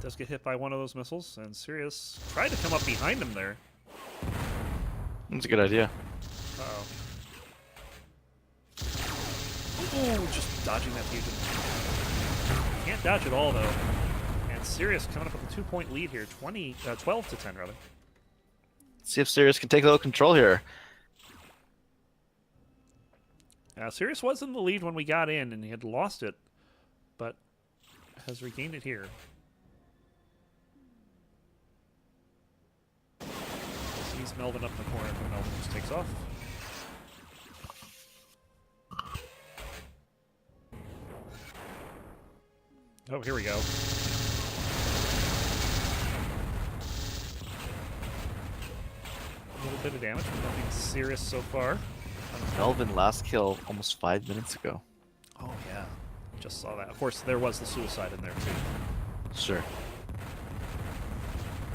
[SPEAKER 1] Does get hit by one of those missiles, and Sirius tried to come up behind him there.
[SPEAKER 2] That's a good idea.
[SPEAKER 1] Uh-oh. Ooh, just dodging that fusion. Can't dodge it all, though. And Sirius coming up with a 2-point lead here. 12 to 10, rather.
[SPEAKER 2] See if Sirius can take a little control here.
[SPEAKER 1] Sirius was in the lead when we got in, and he had lost it, but has regained it here. Sees Melvin up in the corner, but Melvin just takes off. Oh, here we go. A little bit of damage, but nothing serious so far.
[SPEAKER 2] Melvin last kill almost 5 minutes ago.
[SPEAKER 1] Oh, yeah. Just saw that. Of course, there was the suicide in there, too.
[SPEAKER 2] Sure.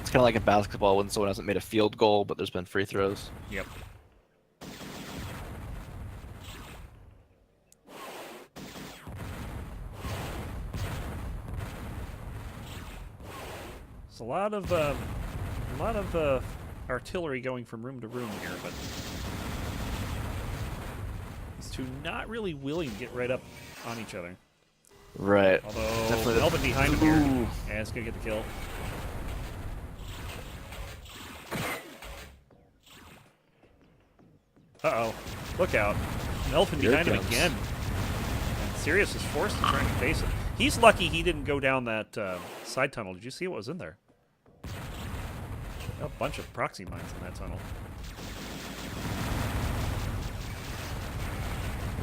[SPEAKER 2] It's kind of like in basketball when someone hasn't made a field goal, but there's been free throws.
[SPEAKER 1] Yep. It's a lot of artillery going from room to room here, but these two not really willing to get right up on each other.
[SPEAKER 2] Right.
[SPEAKER 1] Although
[SPEAKER 2] Definitely the-
[SPEAKER 1] Melvin behind him here,
[SPEAKER 2] Ooh.
[SPEAKER 1] and it's gonna get the kill. Uh-oh. Look out. Melvin
[SPEAKER 2] Here it
[SPEAKER 1] behind him
[SPEAKER 2] comes.
[SPEAKER 1] again. And Sirius is forced to try and face it. He's lucky he didn't go down that side tunnel. Did you see what was in there? A bunch of proxy mines in that tunnel.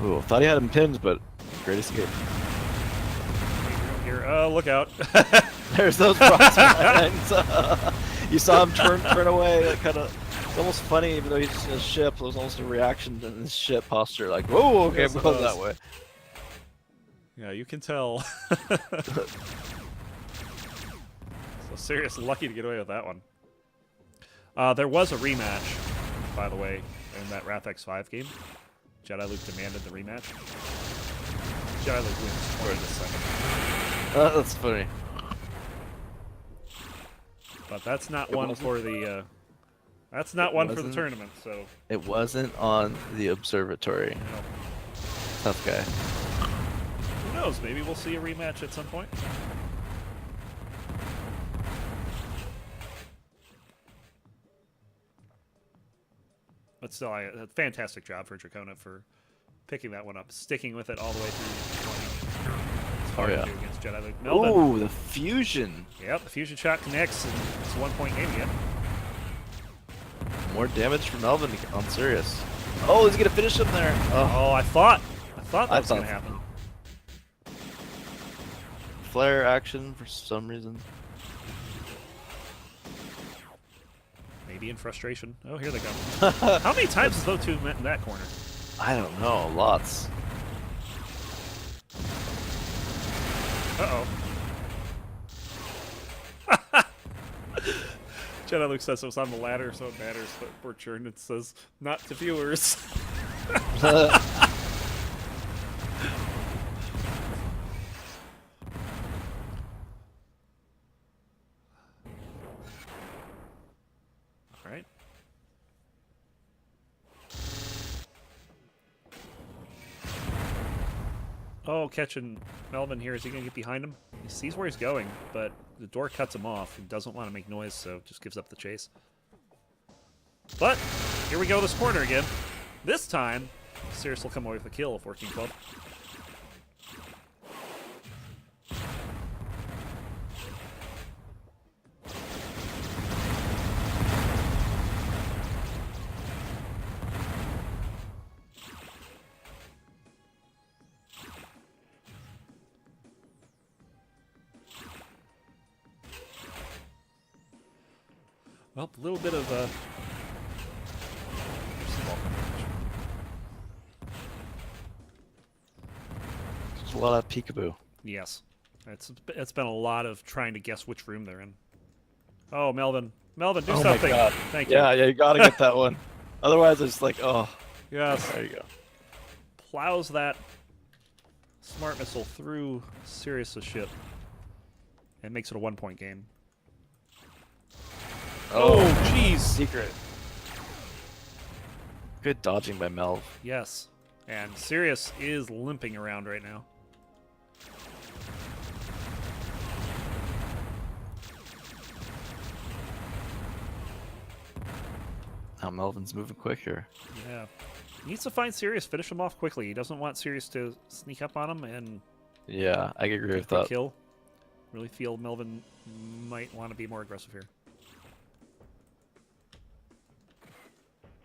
[SPEAKER 2] Ooh, thought he had him pinned, but great escape.
[SPEAKER 1] Here, look out.
[SPEAKER 2] There's those proxy mines. You saw him turn away. Like kind of, it's almost funny, even though he's just in his ship. There was almost a reaction to his ship posture, like, "Whoa, okay,
[SPEAKER 1] Yes,
[SPEAKER 2] I'm
[SPEAKER 1] it
[SPEAKER 2] going
[SPEAKER 1] was.
[SPEAKER 2] that way."
[SPEAKER 1] Yeah, you can tell. So Sirius lucky to get away with that one. There was a rematch, by the way, in that Wrath X5 game. Jediluke demanded the rematch. Jediluke wins 20 to 7.
[SPEAKER 2] That's funny.
[SPEAKER 1] But that's not one for the. That's not one for the tournament. So
[SPEAKER 2] it wasn't on the Observatory.
[SPEAKER 1] No.
[SPEAKER 2] Tough guy.
[SPEAKER 1] Who knows? Maybe we'll see a rematch at some point. But still, a fantastic job for Drakona for picking that one up, sticking with it all the way through 20. It's hard to do against Jediluke. Melvin.
[SPEAKER 2] Ooh, the fusion.
[SPEAKER 1] Yep, the fusion shot connects, and it's a 1-point game again.
[SPEAKER 2] More damage from Melvin on Sirius. Oh, he's gonna finish him there.
[SPEAKER 1] Oh, I thought that was gonna happen.
[SPEAKER 2] Flare action for some reason.
[SPEAKER 1] Maybe in frustration. Oh, here they go. How many times has those two met in that corner?
[SPEAKER 2] I don't know. Lots.
[SPEAKER 1] Uh-oh. Jediluke says it was on the ladder, so it matters, but poor Churn, it says, not to viewers. Alright. Oh, catching Melvin here. Is he going to get behind him? He sees where he's going, but the door cuts him off. He doesn't want to make noise, so just gives up the chase. But here we go, this corner again. This time, Sirius will come away with a kill, 14-12. Well, a little bit of
[SPEAKER 2] There's a lot of peekaboo.
[SPEAKER 1] yes, it's been a lot of trying to guess which room they're in. Oh, Melvin, do something!
[SPEAKER 2] My God.
[SPEAKER 1] Thank you.
[SPEAKER 2] Yeah, you gotta get that one. Otherwise, it's like, oh.
[SPEAKER 1] Yes.
[SPEAKER 2] There you go.
[SPEAKER 1] Plows that smart missile through Sirius's ship and makes it a 1-point game. Oh, jeez.
[SPEAKER 2] Secret. Good dodging by Melv.
[SPEAKER 1] Yes. And Sirius is limping around right now.
[SPEAKER 2] Now Melvin's moving quick here.
[SPEAKER 1] Yeah. He needs to find Sirius, finish him off quickly. He doesn't want Sirius to sneak up on him and
[SPEAKER 2] Yeah, I agree with
[SPEAKER 1] get the
[SPEAKER 2] that.
[SPEAKER 1] kill. Really feel Melvin might want to be more aggressive here.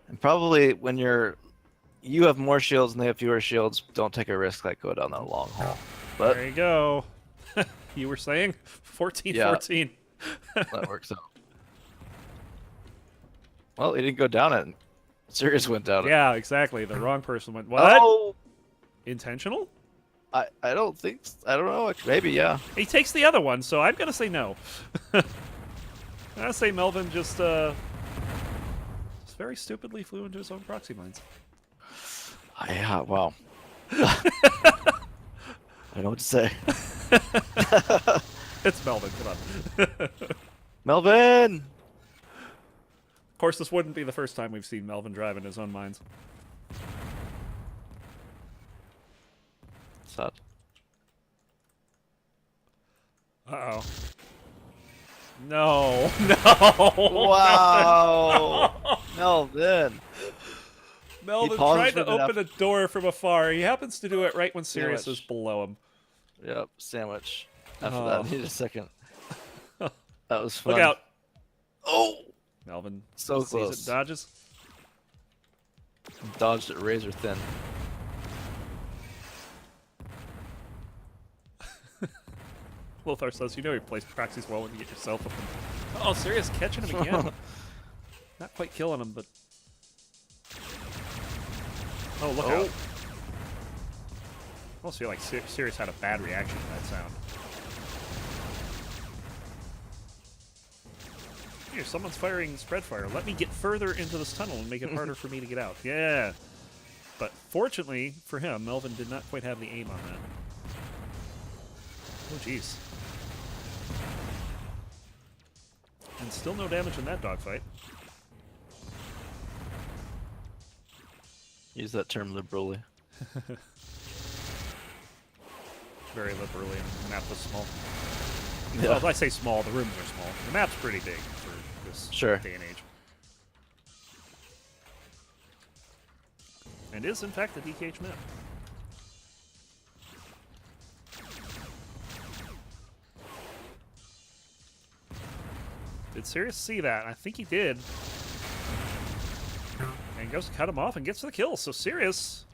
[SPEAKER 2] And probably when you have more shields and they have fewer shields, don't take a risk like go down that long haul. But
[SPEAKER 1] There you go. You were saying 14-14.
[SPEAKER 2] that works out. Well, he didn't go down it. Sirius went down it.
[SPEAKER 1] Yeah, exactly. The wrong person went. What?
[SPEAKER 2] Oh,
[SPEAKER 1] Intentional?
[SPEAKER 2] I don't think. I don't know. Maybe, yeah.
[SPEAKER 1] He takes the other one, so I'm gonna say no. I say Melvin just very stupidly flew into his own proxy mines.
[SPEAKER 2] Yeah. Wow. I don't know what to say.
[SPEAKER 1] It's Melvin. Come on.
[SPEAKER 2] Melvin.
[SPEAKER 1] Of course, this wouldn't be the first time we've seen Melvin drive in his own mines.
[SPEAKER 2] Sad.
[SPEAKER 1] Uh-oh. No. No.
[SPEAKER 2] Wow. Melvin.
[SPEAKER 1] Melvin tried to open a door from afar. He happens to do it right when Sirius is below him.
[SPEAKER 2] Yep, sandwich. After that, I need a second. That was fun.
[SPEAKER 1] Look out.
[SPEAKER 2] Oh!
[SPEAKER 1] Melvin
[SPEAKER 2] So
[SPEAKER 1] sees
[SPEAKER 2] close.
[SPEAKER 1] it, dodges.
[SPEAKER 2] Dodged it razor thin.
[SPEAKER 1] Lothar says, you know you place proxies well when you get yourself with them. Oh, Sirius catching him again. Not quite killing him, but... Oh, look out. I almost feel like Sirius had a bad reaction to that sound. Here, someone's firing spread fire. Let me get further into this tunnel and make it harder for me to get out. Yeah. But fortunately for him, Melvin did not quite have the aim on that. Oh, jeez. And still no damage in that dogfight.
[SPEAKER 2] Use that term liberally.
[SPEAKER 1] Very liberally, and the map was small.
[SPEAKER 2] Yeah.
[SPEAKER 1] Well, if I say small, the rooms are small. The map's pretty big for this day and age. And is, in fact, the DKH map. Did Sirius see that? I think he did. And goes to cut him off and gets to the kill. So Sirius,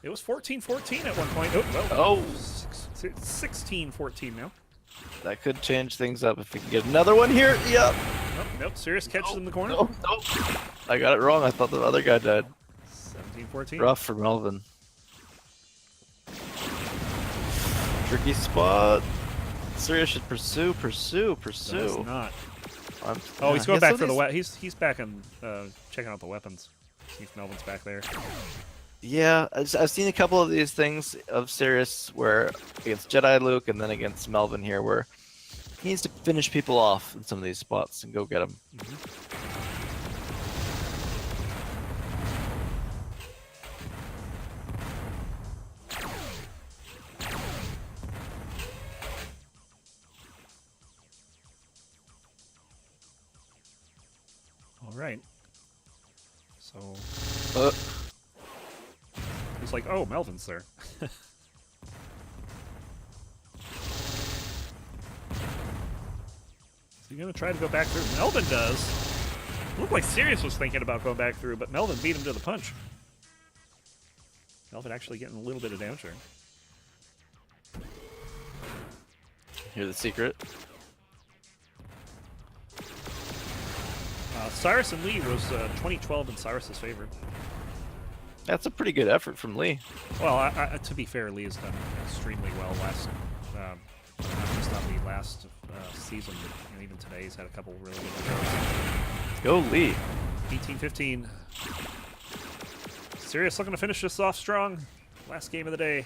[SPEAKER 1] it was 14-14 at one point. Oh, well, 16-14 now.
[SPEAKER 2] That could change things up if we can get another one here. Yep.
[SPEAKER 1] Nope. Sirius catches in the corner.
[SPEAKER 2] Nope. I got it wrong. I thought the other guy died.
[SPEAKER 1] 17-14.
[SPEAKER 2] Rough for Melvin. Tricky spot. Sirius should pursue.
[SPEAKER 1] Does not.
[SPEAKER 2] Oh,
[SPEAKER 1] he's going back for the he's back and checking out the weapons. See if Melvin's back there.
[SPEAKER 2] Yeah, I've seen a couple of these things of Sirius where against Jediluke and then against Melvin here where he needs to finish people off in some of these spots and go get them.
[SPEAKER 1] All right. So he's like, oh, Melvin's there. Is he going to try to go back through? Melvin does. Looked like Sirius was thinking about going back through, but Melvin beat him to the punch. Melvin actually getting a little bit of damage there.
[SPEAKER 2] Hear the secret?
[SPEAKER 1] Cyrus and Lee was 2012 in Cyrus's favor.
[SPEAKER 2] That's a pretty good effort from Lee.
[SPEAKER 1] Well, to be fair, Lee has done extremely well last, not just on the last season, but even today he's had a couple really good results.
[SPEAKER 2] Go Lee.
[SPEAKER 1] 18-15. Sirius looking to finish this off strong. Last game of the day.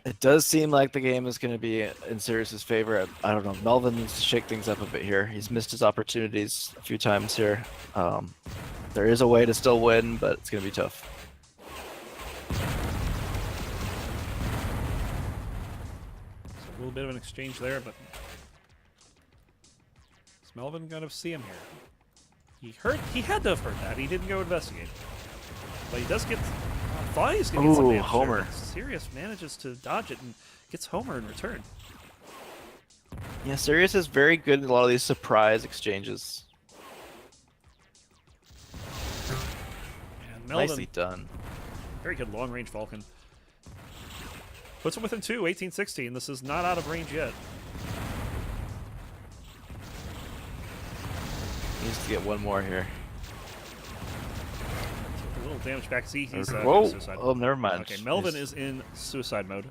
[SPEAKER 2] It does seem like the game is going to be in Sirius's favor. I don't know. Melvin needs to shake things up a bit here. He's missed his opportunities a few times here. There is a way to still win, but it's going to be tough.
[SPEAKER 1] So a little bit of an exchange there, but is Melvin going to see him here? He had to have heard that. He didn't go investigate. But he does get... I thought he was going to get some damage
[SPEAKER 2] Homer.
[SPEAKER 1] there. Sirius manages to dodge it and gets Homer in return.
[SPEAKER 2] Yeah, Sirius is very good at a lot of these surprise exchanges.
[SPEAKER 1] And Melvin,
[SPEAKER 2] Nicely done.
[SPEAKER 1] very good long-range Falcon. Puts him within 2, 18-16. This is not out of range yet.
[SPEAKER 2] Needs to get one more here.
[SPEAKER 1] A little damage back. See, he's
[SPEAKER 2] Whoa!
[SPEAKER 1] suicide.
[SPEAKER 2] Oh, never mind.
[SPEAKER 1] Okay, Melvin is in suicide mode.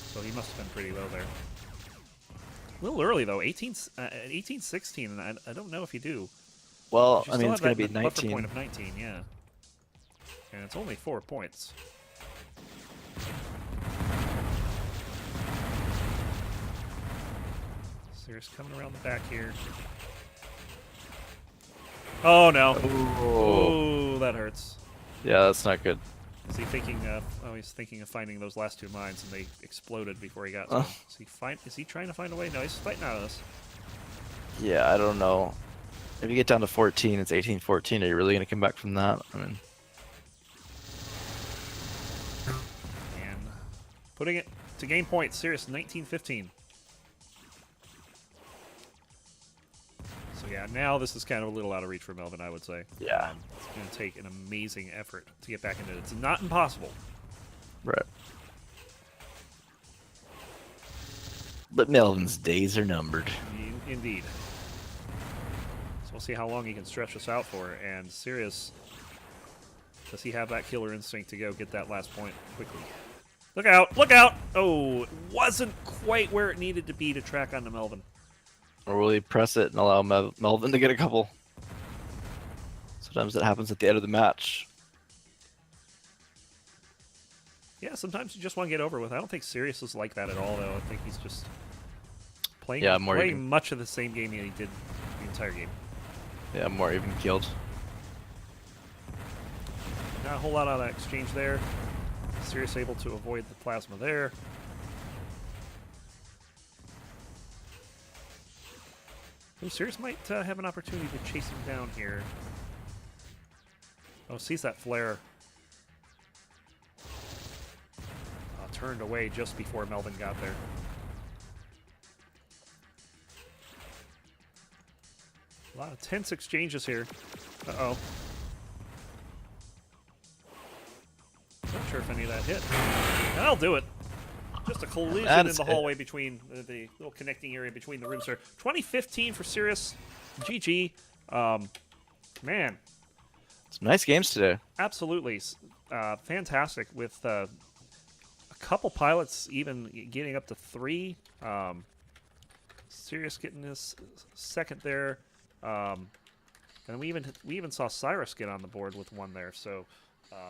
[SPEAKER 1] So he must have been pretty low there. A little early, though. 18-16, and I don't know if you do.
[SPEAKER 2] Well,
[SPEAKER 1] You
[SPEAKER 2] I
[SPEAKER 1] still
[SPEAKER 2] mean,
[SPEAKER 1] have
[SPEAKER 2] it's going to
[SPEAKER 1] that
[SPEAKER 2] be
[SPEAKER 1] buffer
[SPEAKER 2] 19.
[SPEAKER 1] point of 19, yeah. And it's only 4 points. Sirius coming around the back here. Oh, no. Oh, that hurts.
[SPEAKER 2] Yeah, that's not good.
[SPEAKER 1] Is he thinking of? Oh, he's thinking of finding those last 2 mines, and they exploded before he got to them. Is he trying to find a way? No, he's fighting out of this.
[SPEAKER 2] Yeah, I don't know. If you get down to 14, it's 18-14. Are you really going to come back from that? I mean,
[SPEAKER 1] And putting it to game point, Sirius 19-15. So yeah, now this is kind of a little out of reach for Melvin, I would say.
[SPEAKER 2] Yeah.
[SPEAKER 1] It's going to take an amazing effort to get back into it. It's not impossible.
[SPEAKER 2] right. But Melvin's days are numbered.
[SPEAKER 1] Indeed. So we'll see how long he can stretch this out for. And Sirius, does he have that killer instinct to go get that last point quickly? Look out! Look out! Oh, it wasn't quite where it needed to be to track onto Melvin.
[SPEAKER 2] Or will he press it and allow Melvin to get a couple? Sometimes that happens at the end of the match.
[SPEAKER 1] Yeah, sometimes you just want to get over with. I don't think Sirius is like that at all, though. I think he's just playing, playing much of the same game that he did the entire game.
[SPEAKER 2] Yeah, more even keeled.
[SPEAKER 1] Not a whole lot of that exchange there. Sirius able to avoid the plasma there. Oh, Sirius might have an opportunity to chase him down here. Oh, sees that flare. Turned away just before Melvin got there. A lot of tense exchanges here. Uh-oh. Not sure if any of that hit. That'll do it. Just a collision in the hallway between the little connecting area between the rooms there. 2015 for Sirius. GG. Man.
[SPEAKER 2] Some nice games today.
[SPEAKER 1] Absolutely. Fantastic with a couple pilots even getting up to 3. Sirius getting his second there. And we even saw Cyrus get on the board with 1 there. So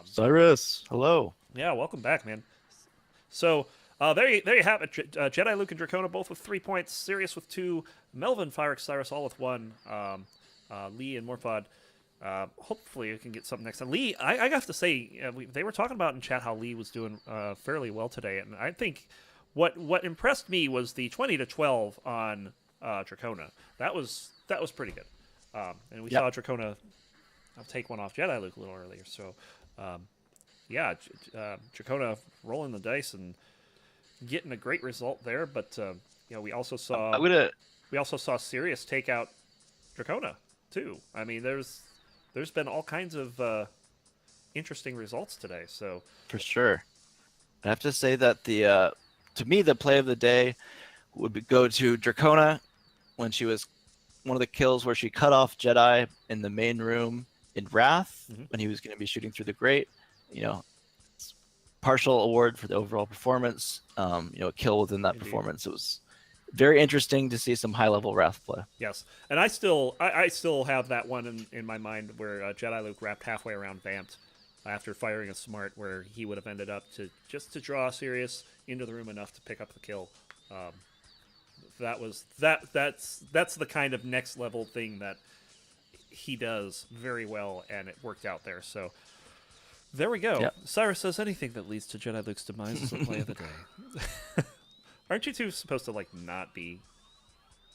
[SPEAKER 2] Cyrus, hello.
[SPEAKER 1] Yeah, welcome back, man. So there you have it. Jediluke and Drakona both with 3 points. Sirius with 2. Melvin, Fire, Cyrus all with 1. Lee and Morfod. Hopefully we can get something next time. Lee, I have to say, they were talking about in chat how Lee was doing fairly well today, and I think what impressed me was the 20-12 on Drakona. That was pretty good. And we saw Drakona take one off Jediluke a little earlier. So, yeah, Drakona rolling the dice and getting a great result there. But we also saw Sirius take out Drakona too. I mean, there's been all kinds of interesting results today. So
[SPEAKER 2] for sure, I have to say that to me the play of the day would go to Drakona when she was one of the kills where she cut off Jedi in the main room in Wrath when he was going to be shooting through the grate. Partial award for the overall performance. A kill within that performance. It was very interesting to see some high-level Wrath play.
[SPEAKER 1] Yes, and I still have that one in my mind where Jediluke wrapped halfway around Vamped after firing a smart, where he would have ended up just to draw Sirius into the room enough to pick up the kill. That's the kind of next level thing that he does very well, and it worked out there. So there we go. Yep. Cyrus says anything that leads to Jediluke's demise is the play of the day. Aren't you two supposed to not be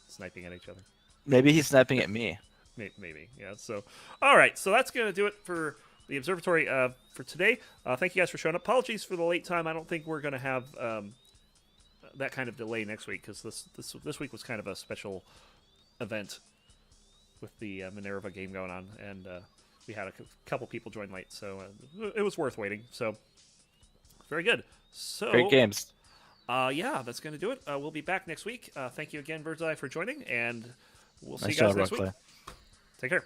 [SPEAKER 1] sniping at each other?
[SPEAKER 2] Maybe he's sniping at me.
[SPEAKER 1] Maybe, yeah. So, all right. So that's gonna do it for the Observatory for today. Thank you guys for showing up. Apologies for the late time. I don't think we're gonna have that kind of delay next week because this week was kind of a special event with the Minerva game going on, and we had a couple people join late, so it was worth waiting. So very good. So
[SPEAKER 2] great games.
[SPEAKER 1] Yeah, that's going to do it. We'll be back next week. Thank you again, Birdseye, for joining, and we'll see you guys next week. Take care.